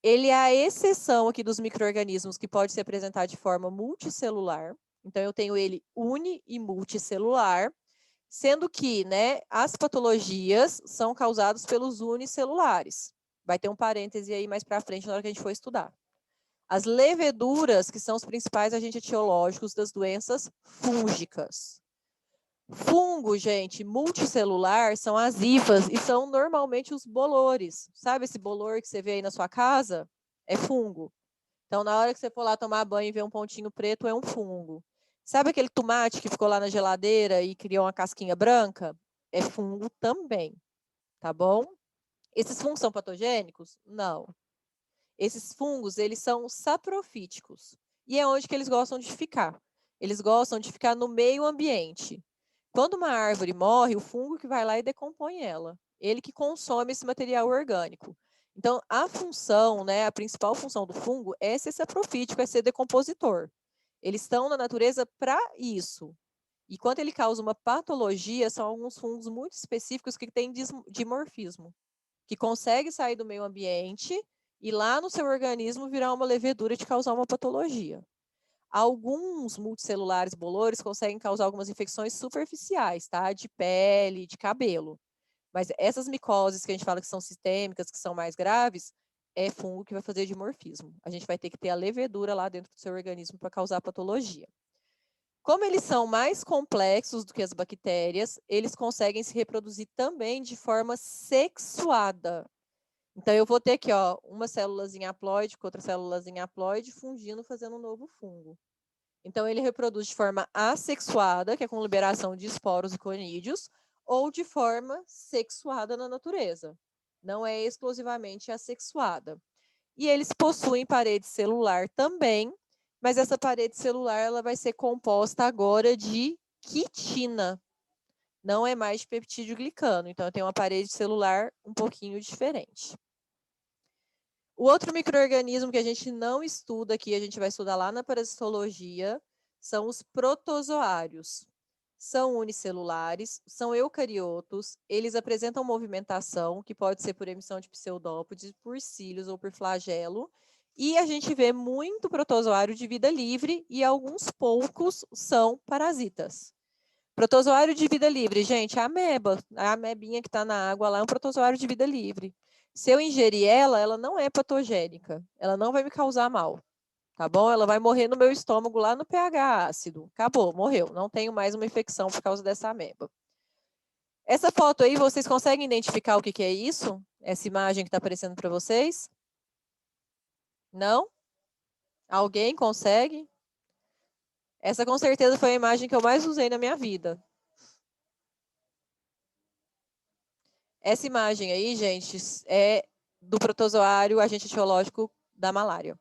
Ele é a exceção aqui dos micro-organismos que pode se apresentar de forma multicelular. Então, eu tenho ele uni e multicelular, sendo que, né, as patologias são causadas pelos unicelulares. Vai ter um parêntese aí mais para frente na hora que a gente for estudar. As leveduras, que são os principais agentes etiológicos das doenças fúngicas. Fungo, gente, multicelular, são as hifas e são normalmente os bolores. Sabe esse bolor que você vê aí na sua casa? É fungo. Então, na hora que você for lá tomar banho e ver um pontinho preto, é um fungo. Sabe aquele tomate que ficou lá na geladeira e criou uma casquinha branca? É fungo também, tá bom? Esses fungos são patogênicos? Não. Esses fungos, eles são saprofíticos. E é onde que eles gostam de ficar. Eles gostam de ficar no meio ambiente. Quando uma árvore morre, o fungo que vai lá e decompõe ela. Ele que consome esse material orgânico. Então, a função, né, a principal função do fungo é ser saprofítico, é ser decompositor. Eles estão na natureza para isso. E quando ele causa uma patologia, são alguns fungos muito específicos que têm dimorfismo, que consegue sair do meio ambiente e lá no seu organismo virar uma levedura de causar uma patologia. Alguns multicelulares bolores conseguem causar algumas infecções superficiais, tá? De pele, de cabelo. Mas essas micoses que a gente fala que são sistêmicas, que são mais graves, é fungo que vai fazer dimorfismo. A gente vai ter que ter a levedura lá dentro do seu organismo para causar patologia. Como eles são mais complexos do que as bactérias, eles conseguem se reproduzir também de forma sexuada. Então, eu vou ter aqui, ó, uma célulazinha haploide com outra célulazinha haploide fungindo, fazendo um novo fungo. Então, ele reproduz de forma assexuada, que é com liberação de esporos e conídeos, ou de forma sexuada na natureza. Não é exclusivamente assexuada. E eles possuem parede celular também, mas essa parede celular ela vai ser composta agora de quitina. Não é mais de peptídeo glicano. Então, eu tenho uma parede celular um pouquinho diferente. O outro micro-organismo que a gente não estuda aqui, a gente vai estudar lá na parasitologia, são os protozoários. São unicelulares, são eucariotos, eles apresentam movimentação, que pode ser por emissão de pseudópodes, por cílios ou por flagelo, e a gente vê muito protozoário de vida livre e alguns poucos são parasitas. Protozoário de vida livre, gente, a ameba, a amebinha que está na água lá é um protozoário de vida livre. Se eu ingerir ela, ela não é patogênica, ela não vai me causar mal, tá bom? Ela vai morrer no meu estômago lá no pH ácido. Acabou, morreu. Não tenho mais uma infecção por causa dessa ameba. Essa foto aí, vocês conseguem identificar o que é isso? Essa imagem que está aparecendo para vocês? Não? Alguém consegue? Essa com certeza foi a imagem que eu mais usei na minha vida. Essa imagem aí, gente, é do protozoário agente etiológico da malária. O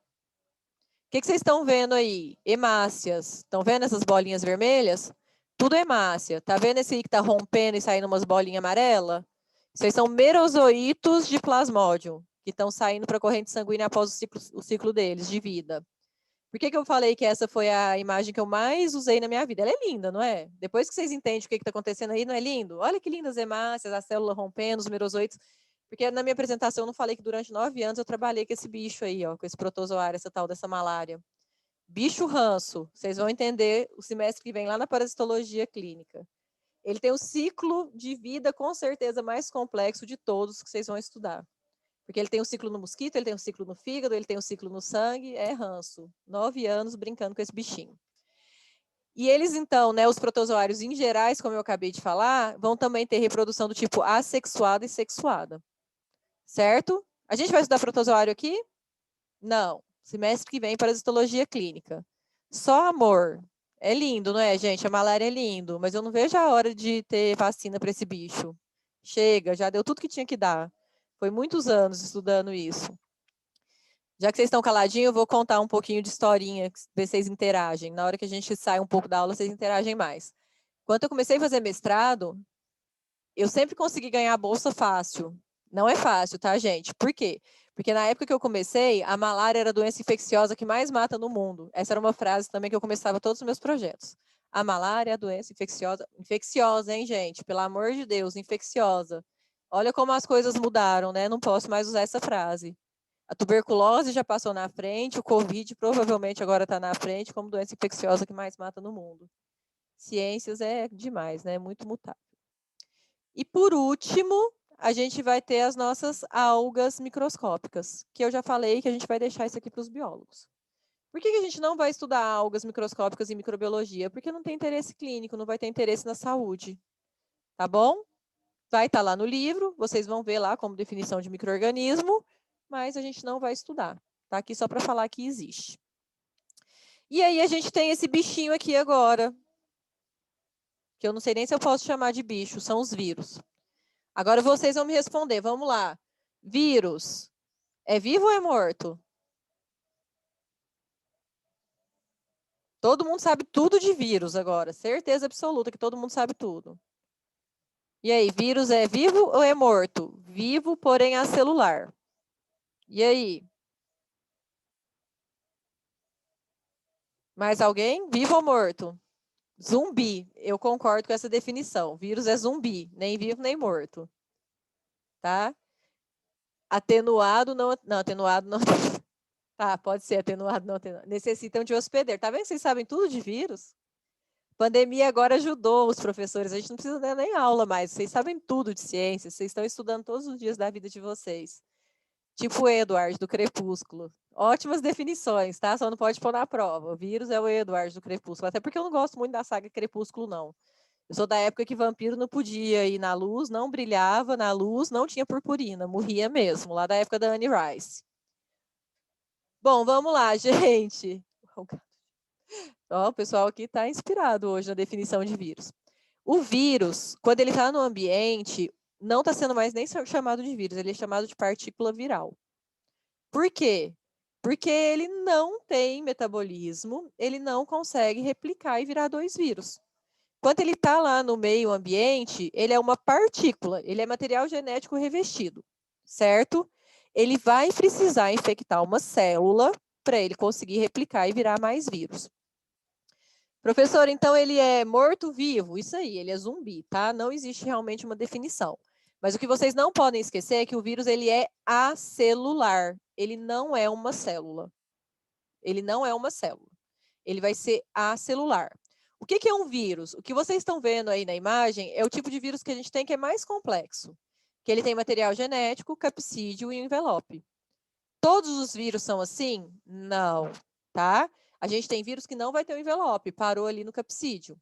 que vocês estão vendo aí? Hemácias. Estão vendo essas bolinhas vermelhas? Tudo hemácia. Tá vendo esse aí que está rompendo e saindo umas bolinhas amarelas? Vocês são merozoítos de plasmódium, que estão saindo para a corrente sanguínea após o ciclo deles, de vida. Por que eu falei que essa foi a imagem que eu mais usei na minha vida? Ela é linda, não é? Depois que vocês entendem o que está acontecendo aí, não é lindo? Olha que lindas hemácias, a célula rompendo, os merozoítos. Porque na minha apresentação eu não falei que durante 9 anos eu trabalhei com esse bicho aí, ó, com esse protozoário, essa tal dessa malária. Bicho ranço. Vocês vão entender o semestre que vem lá na parasitologia clínica. Ele tem o ciclo de vida, com certeza, mais complexo de todos que vocês vão estudar. Porque ele tem um ciclo no mosquito, ele tem um ciclo no fígado, ele tem um ciclo no sangue, é ranço. 9 anos brincando com esse bichinho. E eles, então, né, os protozoários em gerais, como eu acabei de falar, vão também ter reprodução do tipo assexuada e sexuada. Certo? A gente vai estudar protozoário aqui? Não. Semestre que vem, parasitologia clínica. Só amor. É lindo, não é, gente? A malária é lindo, mas eu não vejo a hora de ter vacina para esse bicho. Chega, já deu tudo que tinha que dar. Foi muitos anos estudando isso. Já que vocês estão caladinhos, eu vou contar um pouquinho de historinha, ver se vocês interagem. Na hora que a gente sai um pouco da aula, vocês interagem mais. Quando eu comecei a fazer mestrado, eu sempre consegui ganhar a bolsa fácil. Não é fácil, tá, gente? Por quê? Porque na época que eu comecei, a malária era a doença infecciosa que mais mata no mundo. Essa era uma frase também que eu começava todos os meus projetos. A malária é a doença infecciosa. Infecciosa, hein, gente? Pelo amor de Deus, infecciosa. Olha como as coisas mudaram, né? Não posso mais usar essa frase. A tuberculose já passou na frente, o Covid provavelmente agora está na frente como doença infecciosa que mais mata no mundo. Ciências é demais, né? Muito mutável. E por último, a gente vai ter as nossas algas microscópicas, que eu já falei que a gente vai deixar isso aqui para os biólogos. Por que a gente não vai estudar algas microscópicas em microbiologia? Porque não tem interesse clínico, não vai ter interesse na saúde. Tá bom? Vai estar lá no livro, vocês vão ver lá como definição de micro-organismo, mas a gente não vai estudar. Tá aqui só para falar que existe. E aí a gente tem esse bichinho aqui agora, que eu não sei nem se eu posso chamar de bicho, são os vírus. Agora vocês vão me responder, vamos lá. Vírus, é vivo ou é morto? Todo mundo sabe tudo de vírus agora, certeza absoluta que todo mundo sabe tudo. E aí, vírus é vivo ou é morto? Vivo, porém acelular. E aí? Mais alguém? Vivo ou morto? Zumbi. Eu concordo com essa definição. Vírus é zumbi, nem vivo nem morto. Tá? Atenuado não... Não, atenuado não... Tá, pode ser atenuado não atenuado. Necessitam de hospedeiro. Tá vendo que vocês sabem tudo de vírus? Pandemia agora ajudou os professores. A gente não precisa dar nem aula mais. Vocês sabem tudo de ciência. Vocês estão estudando todos os dias da vida de vocês. Tipo o Edward, do Crepúsculo. Ótimas definições, tá? Só não pode pôr na prova. O vírus é o Edward do Crepúsculo. Até porque eu não gosto muito da saga Crepúsculo, não. Eu sou da época que vampiro não podia ir na luz, não brilhava na luz, não tinha purpurina, morria mesmo, lá da época da Anne Rice. Bom, vamos lá, gente. Ó, o pessoal aqui está inspirado hoje na definição de vírus. O vírus, quando ele está no ambiente, não está sendo mais nem chamado de vírus, ele é chamado de partícula viral. Por quê? Porque ele não tem metabolismo, ele não consegue replicar e virar 2 vírus. Quando ele está lá no meio ambiente, ele é uma partícula, ele é material genético revestido, certo? Ele vai precisar infectar uma célula para ele conseguir replicar e virar mais vírus. Professor, então ele é morto-vivo? Isso aí, ele é zumbi, tá? Não existe realmente uma definição. Mas o que vocês não podem esquecer é que o vírus ele é acelular, ele não é uma célula. Ele não é uma célula. Ele vai ser acelular. O que é um vírus? O que vocês estão vendo aí na imagem é o tipo de vírus que a gente tem que é mais complexo, que ele tem material genético, capsídeo e envelope. Todos os vírus são assim? Não, tá? A gente tem vírus que não vai ter o envelope, parou ali no capsídeo.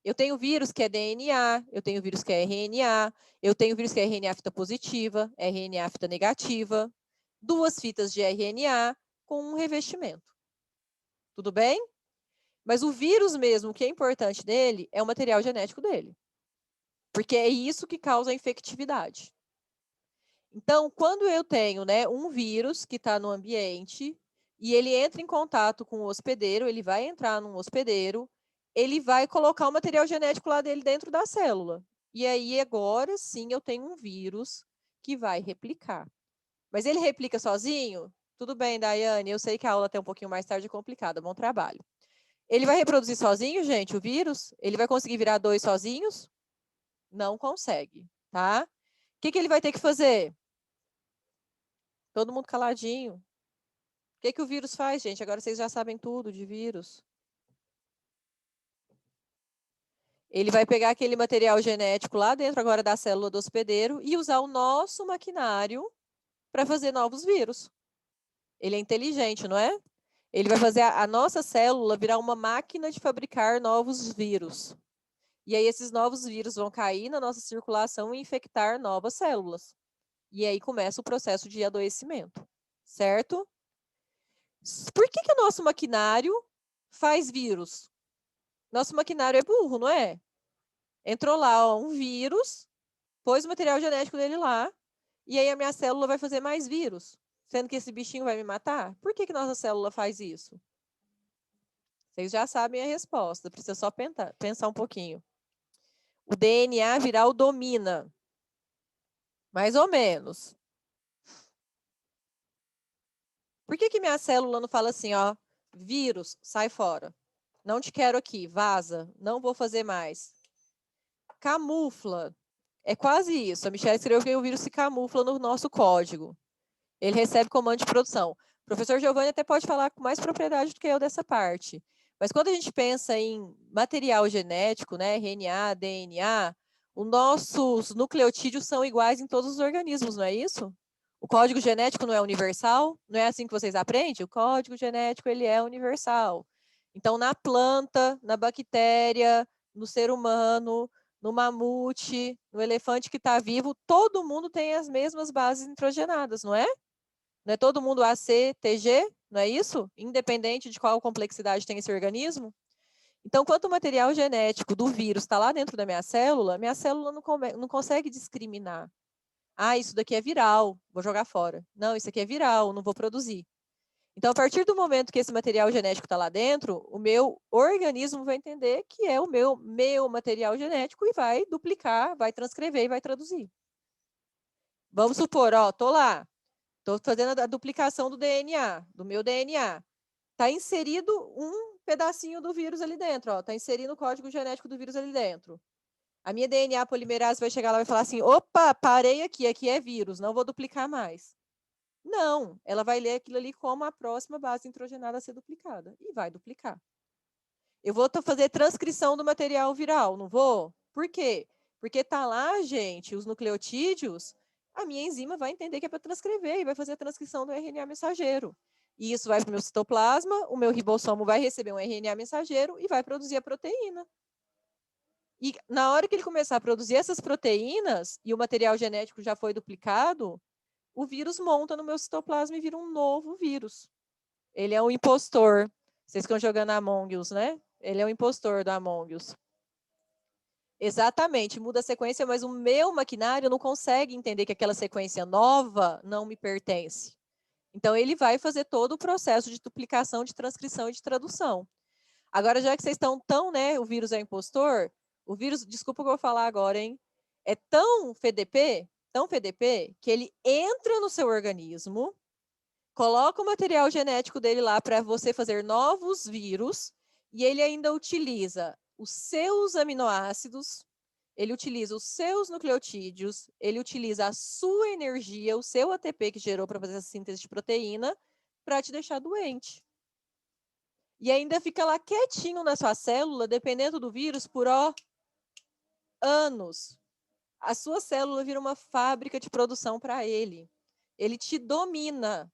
Eu tenho vírus que é DNA, eu tenho vírus que é RNA, eu tenho vírus que é RNA fita positiva, RNA fita negativa, 2 fitas de RNA com um revestimento. Tudo bem? Mas o vírus mesmo, o que é importante nele é o material genético dele. Porque é isso que causa a infectividade. Então, quando eu tenho, né, um vírus que está no ambiente e ele entra em contato com o hospedeiro, ele vai entrar num hospedeiro, ele vai colocar o material genético lá dele dentro da célula. E aí, agora sim, eu tenho um vírus que vai replicar. Mas ele replica sozinho? Tudo bem, Daiane, eu sei que a aula até um pouquinho mais tarde é complicada, bom trabalho. Ele vai reproduzir sozinho, gente, o vírus? Ele vai conseguir virar 2 sozinhos? Não consegue, tá? O que ele vai ter que fazer? Todo mundo caladinho. O que o vírus faz, gente? Agora vocês já sabem tudo de vírus. Ele vai pegar aquele material genético lá dentro agora da célula do hospedeiro e usar o nosso maquinário para fazer novos vírus. Ele é inteligente, não é? Ele vai fazer a nossa célula virar uma máquina de fabricar novos vírus. E aí esses novos vírus vão cair na nossa circulação e infectar novas células. E aí começa o processo de adoecimento, certo? Por que o nosso maquinário faz vírus? Nosso maquinário é burro, não é? Entrou lá ó, um vírus, pôs o material genético dele lá, e aí a minha célula vai fazer mais vírus, sendo que esse bichinho vai me matar? Por que nossa célula faz isso? Vocês já sabem a resposta, precisa só pensar um pouquinho. O DNA viral domina. Mais ou menos. Por que minha célula não fala assim, ó, vírus, sai fora. Não te quero aqui, vaza, não vou fazer mais. Camufla. É quase isso. A Michelle escreveu que o vírus se camufla no nosso código. Ele recebe comando de produção. O professor Giovanni até pode falar com mais propriedade do que eu dessa parte. Mas quando a gente pensa em material genético, né, RNA, DNA, os nossos nucleotídeos são iguais em todos os organismos, não é isso? O código genético não é universal? Não é assim que vocês aprendem? O código genético ele é universal. Então, na planta, na bactéria, no ser humano, no mamute, no elefante que está vivo, todo mundo tem as mesmas bases nitrogenadas, não é? Não é todo mundo AC, TG, não é isso? Independente de qual complexidade tem esse organismo? Então, quanto o material genético do vírus está lá dentro da minha célula não consegue discriminar. Ah, isso daqui é viral, vou jogar fora. Não, isso aqui é viral, não vou produzir. Então, a partir do momento que esse material genético está lá dentro, o meu organismo vai entender que é o meu material genético e vai duplicar, vai transcrever e vai traduzir. Vamos supor, ó, tô lá, tô fazendo a duplicação do DNA, do meu DNA. Está inserido um pedacinho do vírus ali dentro, ó, está inserindo o código genético do vírus ali dentro. A minha DNA polimerase vai chegar lá e vai falar assim, opa, parei aqui é vírus, não vou duplicar mais. Não, ela vai ler aquilo ali como a próxima base nitrogenada a ser duplicada. E vai duplicar. Eu vou fazer transcrição do material viral, não vou? Por quê? Porque tá lá, gente, os nucleotídeos a minha enzima vai entender que é para transcrever e vai fazer a transcrição do RNA mensageiro. E isso vai para o meu citoplasma, o meu ribossomo vai receber um RNA mensageiro e vai produzir a proteína. E na hora que ele começar a produzir essas proteínas e o material genético já foi duplicado, o vírus monta no meu citoplasma e vira um novo vírus. Ele é um impostor. Vocês ficam jogando Among Us, né? Ele é um impostor do Among Us. Exatamente, muda a sequência, mas o meu maquinário não consegue entender que aquela sequência nova não me pertence. Então, ele vai fazer todo o processo de duplicação, de transcrição e de tradução. Agora, já que vocês estão tão, né, o vírus é impostor, o vírus, desculpa o que eu vou falar agora, hein? É tão FDP, que ele entra no seu organismo, coloca o material genético dele lá para você fazer novos vírus, e ele ainda utiliza os seus aminoácidos, ele utiliza os seus nucleotídeos, ele utiliza a sua energia, o seu ATP que gerou para fazer essa síntese de proteína, para te deixar doente. E ainda fica lá quietinho na sua célula, dependendo do vírus, por anos. A sua célula vira uma fábrica de produção para ele. Ele te domina.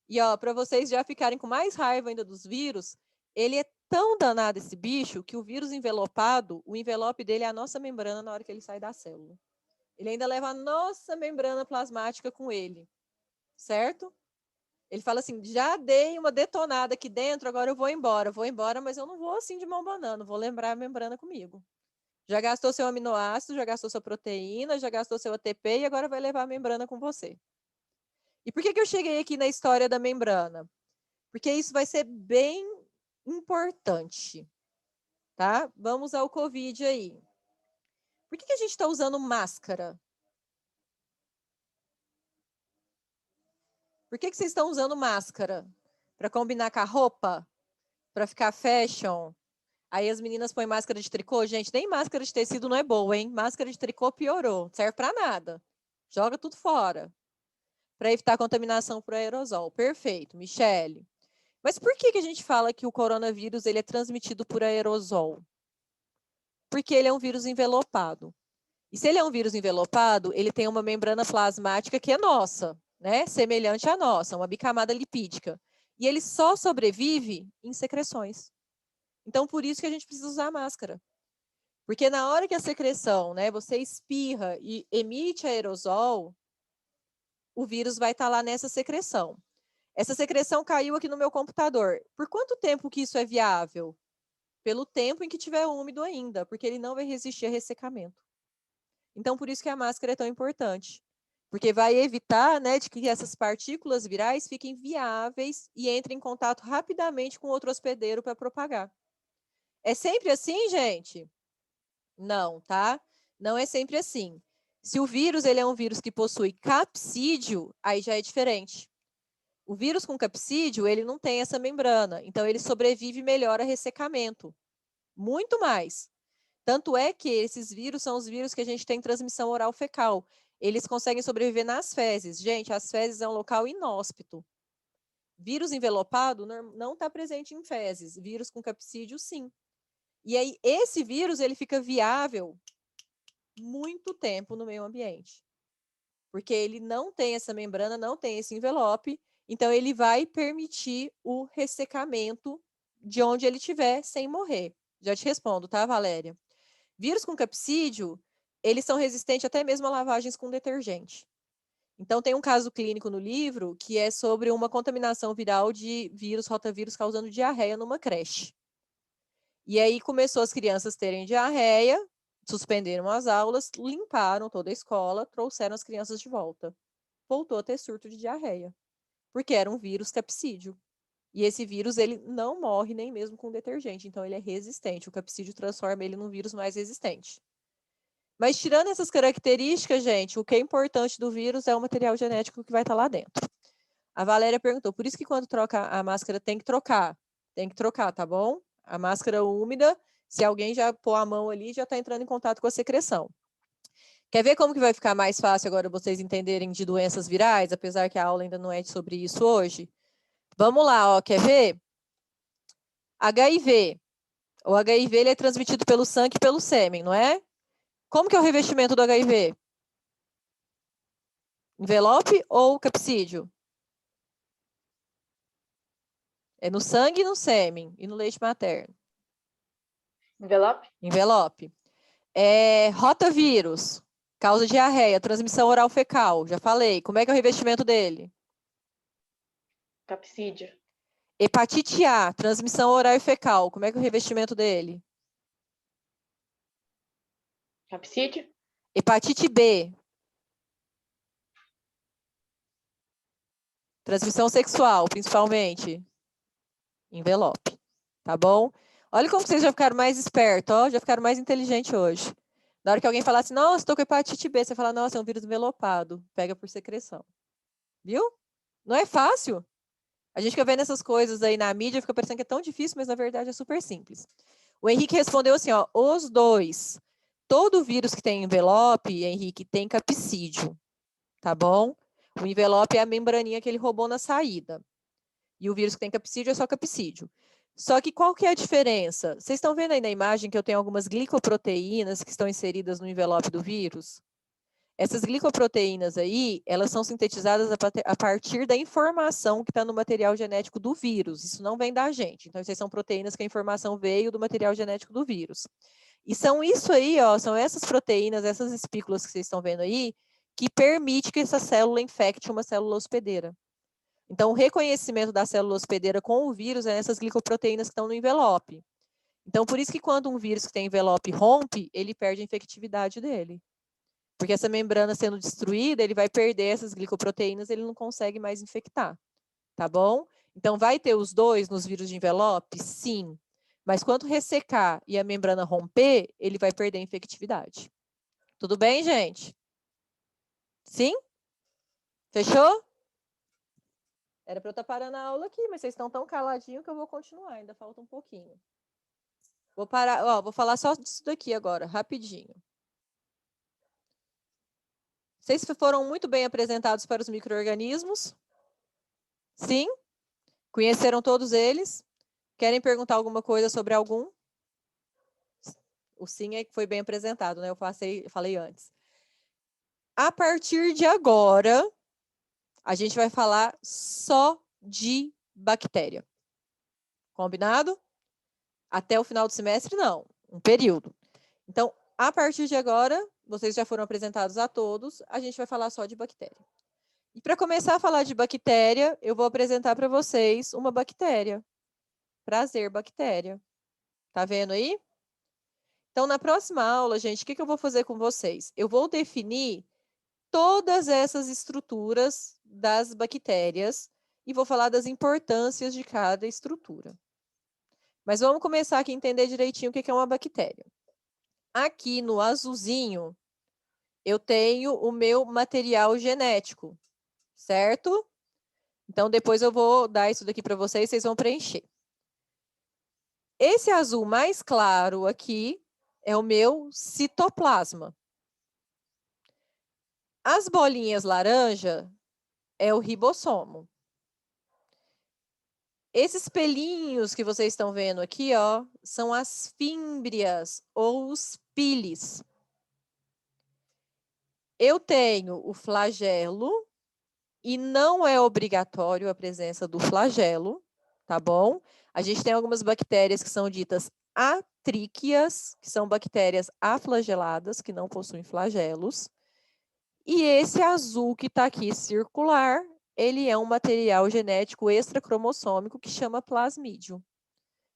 E para vocês já ficarem com mais raiva ainda dos vírus, ele é tão danado esse bicho que o vírus envelopado, o envelope dele é a nossa membrana na hora que ele sai da célula. Ele ainda leva a nossa membrana plasmática com ele, certo? Ele fala assim, já dei uma detonada aqui dentro, agora eu vou embora, mas eu não vou assim de mão banana, vou lembrar a membrana comigo. Já gastou seu aminoácido, já gastou sua proteína, já gastou seu ATP e agora vai levar a membrana com você. E por que eu cheguei aqui na história da membrana? Porque isso vai ser bem importante, tá? Vamos ao Covid aí. Por que a gente está usando máscara? Por que vocês estão usando máscara? Para combinar com a roupa? Para ficar fashion? Aí as meninas põem máscara de tricô. Gente, nem máscara de tecido não é boa, hein? Máscara de tricô piorou. Não serve para nada. Joga tudo fora. Para evitar a contaminação por aerosol. Perfeito, Michele. Mas por que a gente fala que o coronavírus ele é transmitido por aerosol? Porque ele é um vírus envelopado. E se ele é um vírus envelopado, ele tem uma membrana plasmática que é nossa, né? Semelhante à nossa, uma bicamada lipídica. E ele só sobrevive em secreções. Então, por isso que a gente precisa usar máscara. Porque na hora que a secreção, né, você espirra e emite aerosol, o vírus vai estar lá nessa secreção. Essa secreção caiu aqui no meu computador. Por quanto tempo que isso é viável? Pelo tempo em que tiver úmido ainda, porque ele não vai resistir a ressecamento. Então, por isso que a máscara é tão importante. Porque vai evitar, né, de que essas partículas virais fiquem viáveis e entrem em contato rapidamente com outro hospedeiro para propagar. É sempre assim, gente? Não, tá? Não é sempre assim. Se o vírus ele é um vírus que possui capsídio, aí já é diferente. O vírus com capsídio, ele não tem essa membrana, então ele sobrevive melhor a ressecamento. Muito mais. Tanto é que esses vírus são os vírus que a gente tem transmissão oral fecal. Eles conseguem sobreviver nas fezes. Gente, as fezes é um local inóspito. Vírus envelopado não está presente em fezes. Vírus com capsídio, sim. E aí, esse vírus, ele fica viável muito tempo no meio ambiente. Porque ele não tem essa membrana, não tem esse envelope, então ele vai permitir o ressecamento de onde ele estiver sem morrer. Já te respondo, tá, Valéria? Vírus com capsídio, eles são resistentes até mesmo a lavagens com detergente. Então, tem um caso clínico no livro que é sobre uma contaminação viral de vírus, rotavírus, causando diarreia numa creche. E aí começou as crianças terem diarreia, suspenderam as aulas, limparam toda a escola, trouxeram as crianças de volta. Voltou a ter surto de diarreia, porque era um vírus capsídio. E esse vírus, ele não morre nem mesmo com detergente, então ele é resistente. O capsídio transforma ele num vírus mais resistente. Mas tirando essas características, gente, o que é importante do vírus é o material genético que vai estar lá dentro. A Valéria perguntou, por isso que quando troca a máscara tem que trocar. Tem que trocar, tá bom? A máscara úmida, se alguém já pôr a mão ali, já está entrando em contato com a secreção. Quer ver como que vai ficar mais fácil agora vocês entenderem de doenças virais, apesar que a aula ainda não é sobre isso hoje? Vamos lá, ó, quer ver? HIV. O HIV ele é transmitido pelo sangue e pelo sêmen, não é? Como que é o revestimento do HIV? Envelope ou capsídeo? É no sangue e no sêmen, e no leite materno. Envelope? Envelope. Rotavírus, causa diarreia, transmissão oral fecal, já falei. Como é que é o revestimento dele? Capsídeo? Hepatite A, transmissão oral e fecal, como é que é o revestimento dele? Capsídeo? Hepatite B, transmissão sexual, principalmente. Envelope, tá bom? Olha como vocês já ficaram mais espertos, ó, já ficaram mais inteligentes hoje. Na hora que alguém falar assim, nossa, estou com hepatite B, você fala, nossa, é um vírus envelopado, pega por secreção. Viu? Não é fácil? A gente fica vendo essas coisas aí na mídia, fica parecendo que é tão difícil, mas na verdade é super simples. O Henrique respondeu assim, ó, os dois. Todo vírus que tem envelope, Henrique, tem capsídeo, tá bom? O envelope é a membraninha que ele roubou na saída. E o vírus que tem capsídeo é só capsídeo. Só que qual que é a diferença? Vocês estão vendo aí na imagem que eu tenho algumas glicoproteínas que estão inseridas no envelope do vírus? Essas glicoproteínas aí, elas são sintetizadas a partir da informação que está no material genético do vírus. Isso não vem da gente. Então, essas são proteínas que a informação veio do material genético do vírus. E são isso aí, ó, são essas proteínas, essas espículas que vocês estão vendo aí, que permite que essa célula infecte uma célula hospedeira. Então, o reconhecimento da célula hospedeira com o vírus é essas glicoproteínas que estão no envelope. Então, por isso que quando um vírus que tem envelope rompe, ele perde a infectividade dele. Porque essa membrana sendo destruída, ele vai perder essas glicoproteínas, ele não consegue mais infectar, tá bom? Então, vai ter os dois nos vírus de envelope? Sim. Mas quando ressecar e a membrana romper, ele vai perder a infectividade. Tudo bem, gente? Sim? Fechou? Era para eu estar parando a aula aqui, mas vocês estão tão caladinhos que eu vou continuar, ainda falta um pouquinho. Vou parar, ó, vou falar só disso daqui agora, rapidinho. Vocês foram muito bem apresentados para os micro-organismos? Sim? Conheceram todos eles? Querem perguntar alguma coisa sobre algum? O sim é que foi bem apresentado, né? Eu falei antes. A partir de agora, a gente vai falar só de bactéria. Combinado? Até o final do semestre, não. Um período. Então, a partir de agora, vocês já foram apresentados a todos, a gente vai falar só de bactéria. E para começar a falar de bactéria, eu vou apresentar para vocês uma bactéria. Prazer, bactéria. Tá vendo aí? Então, na próxima aula, gente, o que eu vou fazer com vocês? Eu vou definir todas essas estruturas das bactérias e vou falar das importâncias de cada estrutura. Mas vamos começar aqui a entender direitinho o que é uma bactéria. Aqui no azulzinho, eu tenho o meu material genético, certo? Então, depois eu vou dar isso daqui para vocês, vocês vão preencher. Esse azul mais claro aqui é o meu citoplasma. As bolinhas laranja é o ribossomo. Esses pelinhos que vocês estão vendo aqui, ó, são as fímbrias ou os pilis. Eu tenho o flagelo e não é obrigatório a presença do flagelo, tá bom? A gente tem algumas bactérias que são ditas atríquias, que são bactérias aflageladas, que não possuem flagelos. E esse azul que está aqui circular, ele é um material genético extracromossômico que chama plasmídio.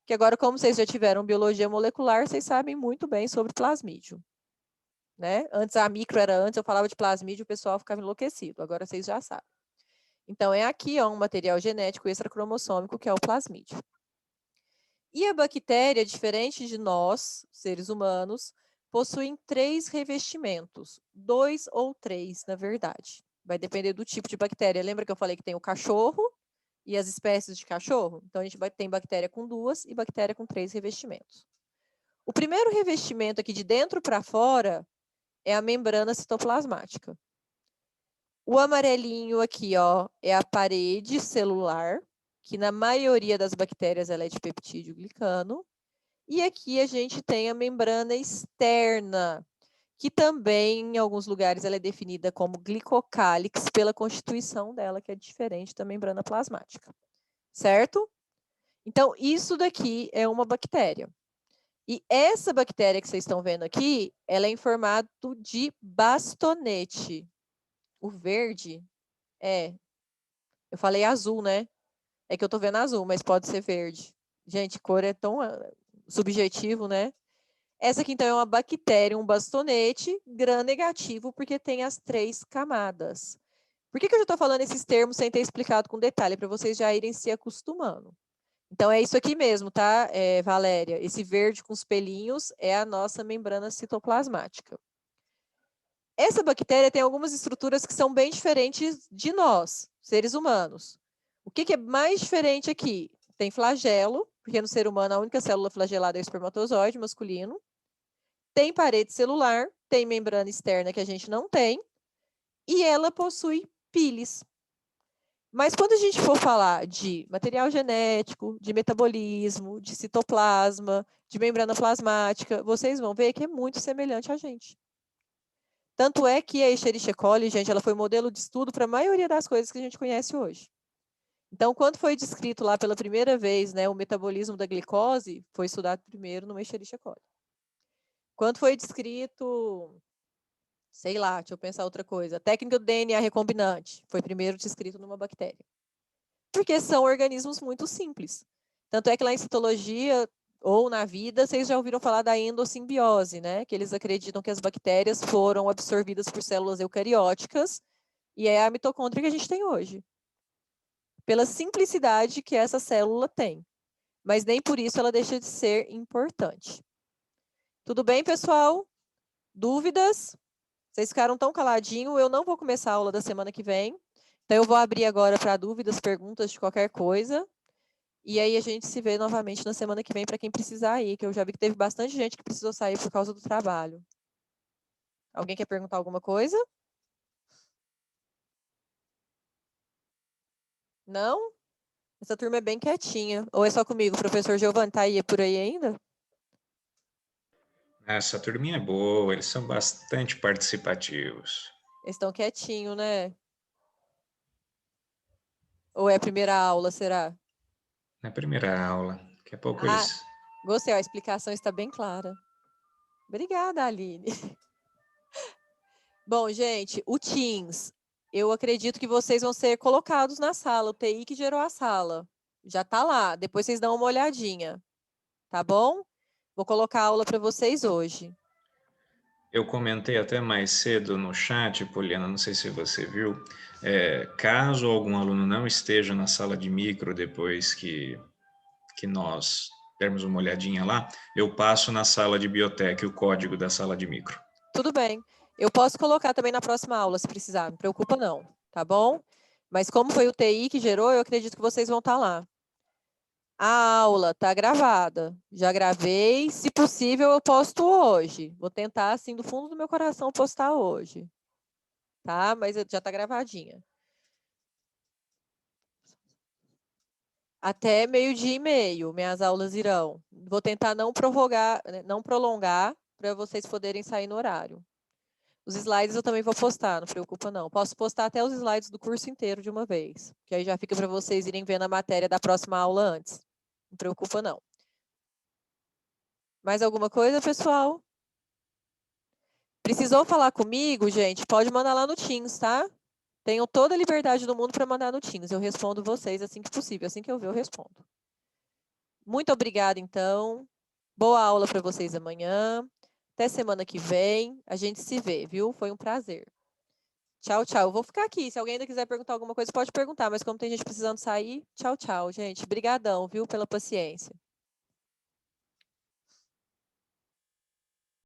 Que agora, como vocês já tiveram biologia molecular, vocês sabem muito bem sobre plasmídio. Né? Antes, a micro era antes, eu falava de plasmídio, o pessoal ficava enlouquecido. Agora vocês já sabem. Então, é aqui ó, um material genético extracromossômico, que é o plasmídio. E a bactéria, diferente de nós, seres humanos, possuem 3 revestimentos. 2 ou 3, na verdade. Vai depender do tipo de bactéria. Lembra que eu falei que tem o cachorro e as espécies de cachorro? Então, a gente tem bactéria com 2 e bactéria com 3 revestimentos. O primeiro revestimento aqui de dentro para fora é a membrana citoplasmática. O amarelinho aqui, ó, é a parede celular, que na maioria das bactérias ela é de peptídeo glicano. E aqui a gente tem a membrana externa, que também, em alguns lugares, ela é definida como glicocálix pela constituição dela, que é diferente da membrana plasmática. Certo? Então, isso daqui é uma bactéria. E essa bactéria que vocês estão vendo aqui, ela é em formato de bastonete. O verde eu falei azul, né? É que eu tô vendo azul, mas pode ser verde. Gente, cor é tão subjetivo, né? Essa aqui, então, é uma bactéria, um bastonete gram-negativo, porque tem as 3 camadas. Por que eu já estou falando esses termos sem ter explicado com detalhe? Para vocês já irem se acostumando. Então, é isso aqui mesmo, tá, Valéria? Esse verde com os pelinhos é a nossa membrana citoplasmática. Essa bactéria tem algumas estruturas que são bem diferentes de nós, seres humanos. O que é mais diferente aqui? Tem flagelo, porque no ser humano a única célula flagelada é o espermatozoide masculino. Tem parede celular, tem membrana externa que a gente não tem, e ela possui pílis. Mas quando a gente for falar de material genético, de metabolismo, de citoplasma, de membrana plasmática, vocês vão ver que é muito semelhante a gente. Tanto é que a Escherichia coli, gente, ela foi modelo de estudo para a maioria das coisas que a gente conhece hoje. Então, quando foi descrito lá pela primeira vez, né, o metabolismo da glicose, foi estudado primeiro no Escherichia coli. Quando foi descrito, sei lá, deixa eu pensar outra coisa, a técnica do DNA recombinante, foi primeiro descrito numa bactéria. Porque são organismos muito simples. Tanto é que lá em citologia ou na vida, vocês já ouviram falar da endossimbiose, né? Que eles acreditam que as bactérias foram absorvidas por células eucarióticas e é a mitocôndria que a gente tem hoje. Pela simplicidade que essa célula tem. Mas nem por isso ela deixa de ser importante. Tudo bem, pessoal? Dúvidas? Vocês ficaram tão caladinhos, eu não vou começar a aula da semana que vem. Então, eu vou abrir agora para dúvidas, perguntas de qualquer coisa. E aí a gente se vê novamente na semana que vem para quem precisar ir, que eu já vi que teve bastante gente que precisou sair por causa do trabalho. Alguém quer perguntar alguma coisa? Não? Essa turma é bem quietinha. Ou é só comigo? O professor Giovanni tá aí, por aí ainda? Essa turminha é boa, eles são bastante participativos. Eles estão quietinhos, né? Ou é a primeira aula, será? Na primeira aula, daqui a pouco Ah, eles... gostei, a explicação está bem clara. Obrigada, Aline. Bom, gente, o Teams, eu acredito que vocês vão ser colocados na sala, o TI que gerou a sala. Já está lá, depois vocês dão uma olhadinha, tá bom? Vou colocar a aula para vocês hoje. Eu comentei até mais cedo no chat, Poliana, não sei se você viu, caso algum aluno não esteja na sala de micro depois que nós dermos uma olhadinha lá, eu passo na sala de biotec o código da sala de micro. Tudo bem. Eu posso colocar também na próxima aula, se precisar, não preocupa não, tá bom? Mas como foi o TI que gerou, eu acredito que vocês vão estar lá. A aula está gravada. Já gravei. Se possível, eu posto hoje. Vou tentar, assim, do fundo do meu coração, postar hoje. Tá? Mas já está gravadinha. Até 12h30, minhas aulas irão. Vou tentar não prolongar, para vocês poderem sair no horário. Os slides eu também vou postar, não preocupa não. Posso postar até os slides do curso inteiro de uma vez. Que aí já fica para vocês irem vendo a matéria da próxima aula antes. Não preocupa, não. Mais alguma coisa, pessoal? Precisou falar comigo, gente? Pode mandar lá no Teams, tá? Tenham toda a liberdade do mundo para mandar no Teams. Eu respondo vocês assim que possível. Assim que eu ver, eu respondo. Muito obrigada, então. Boa aula para vocês amanhã. Até semana que vem. A gente se vê, viu? Foi um prazer. Tchau, tchau. Eu vou ficar aqui. Se alguém ainda quiser perguntar alguma coisa, pode perguntar. Mas como tem gente precisando sair, tchau, tchau, gente. Brigadão, viu, pela paciência.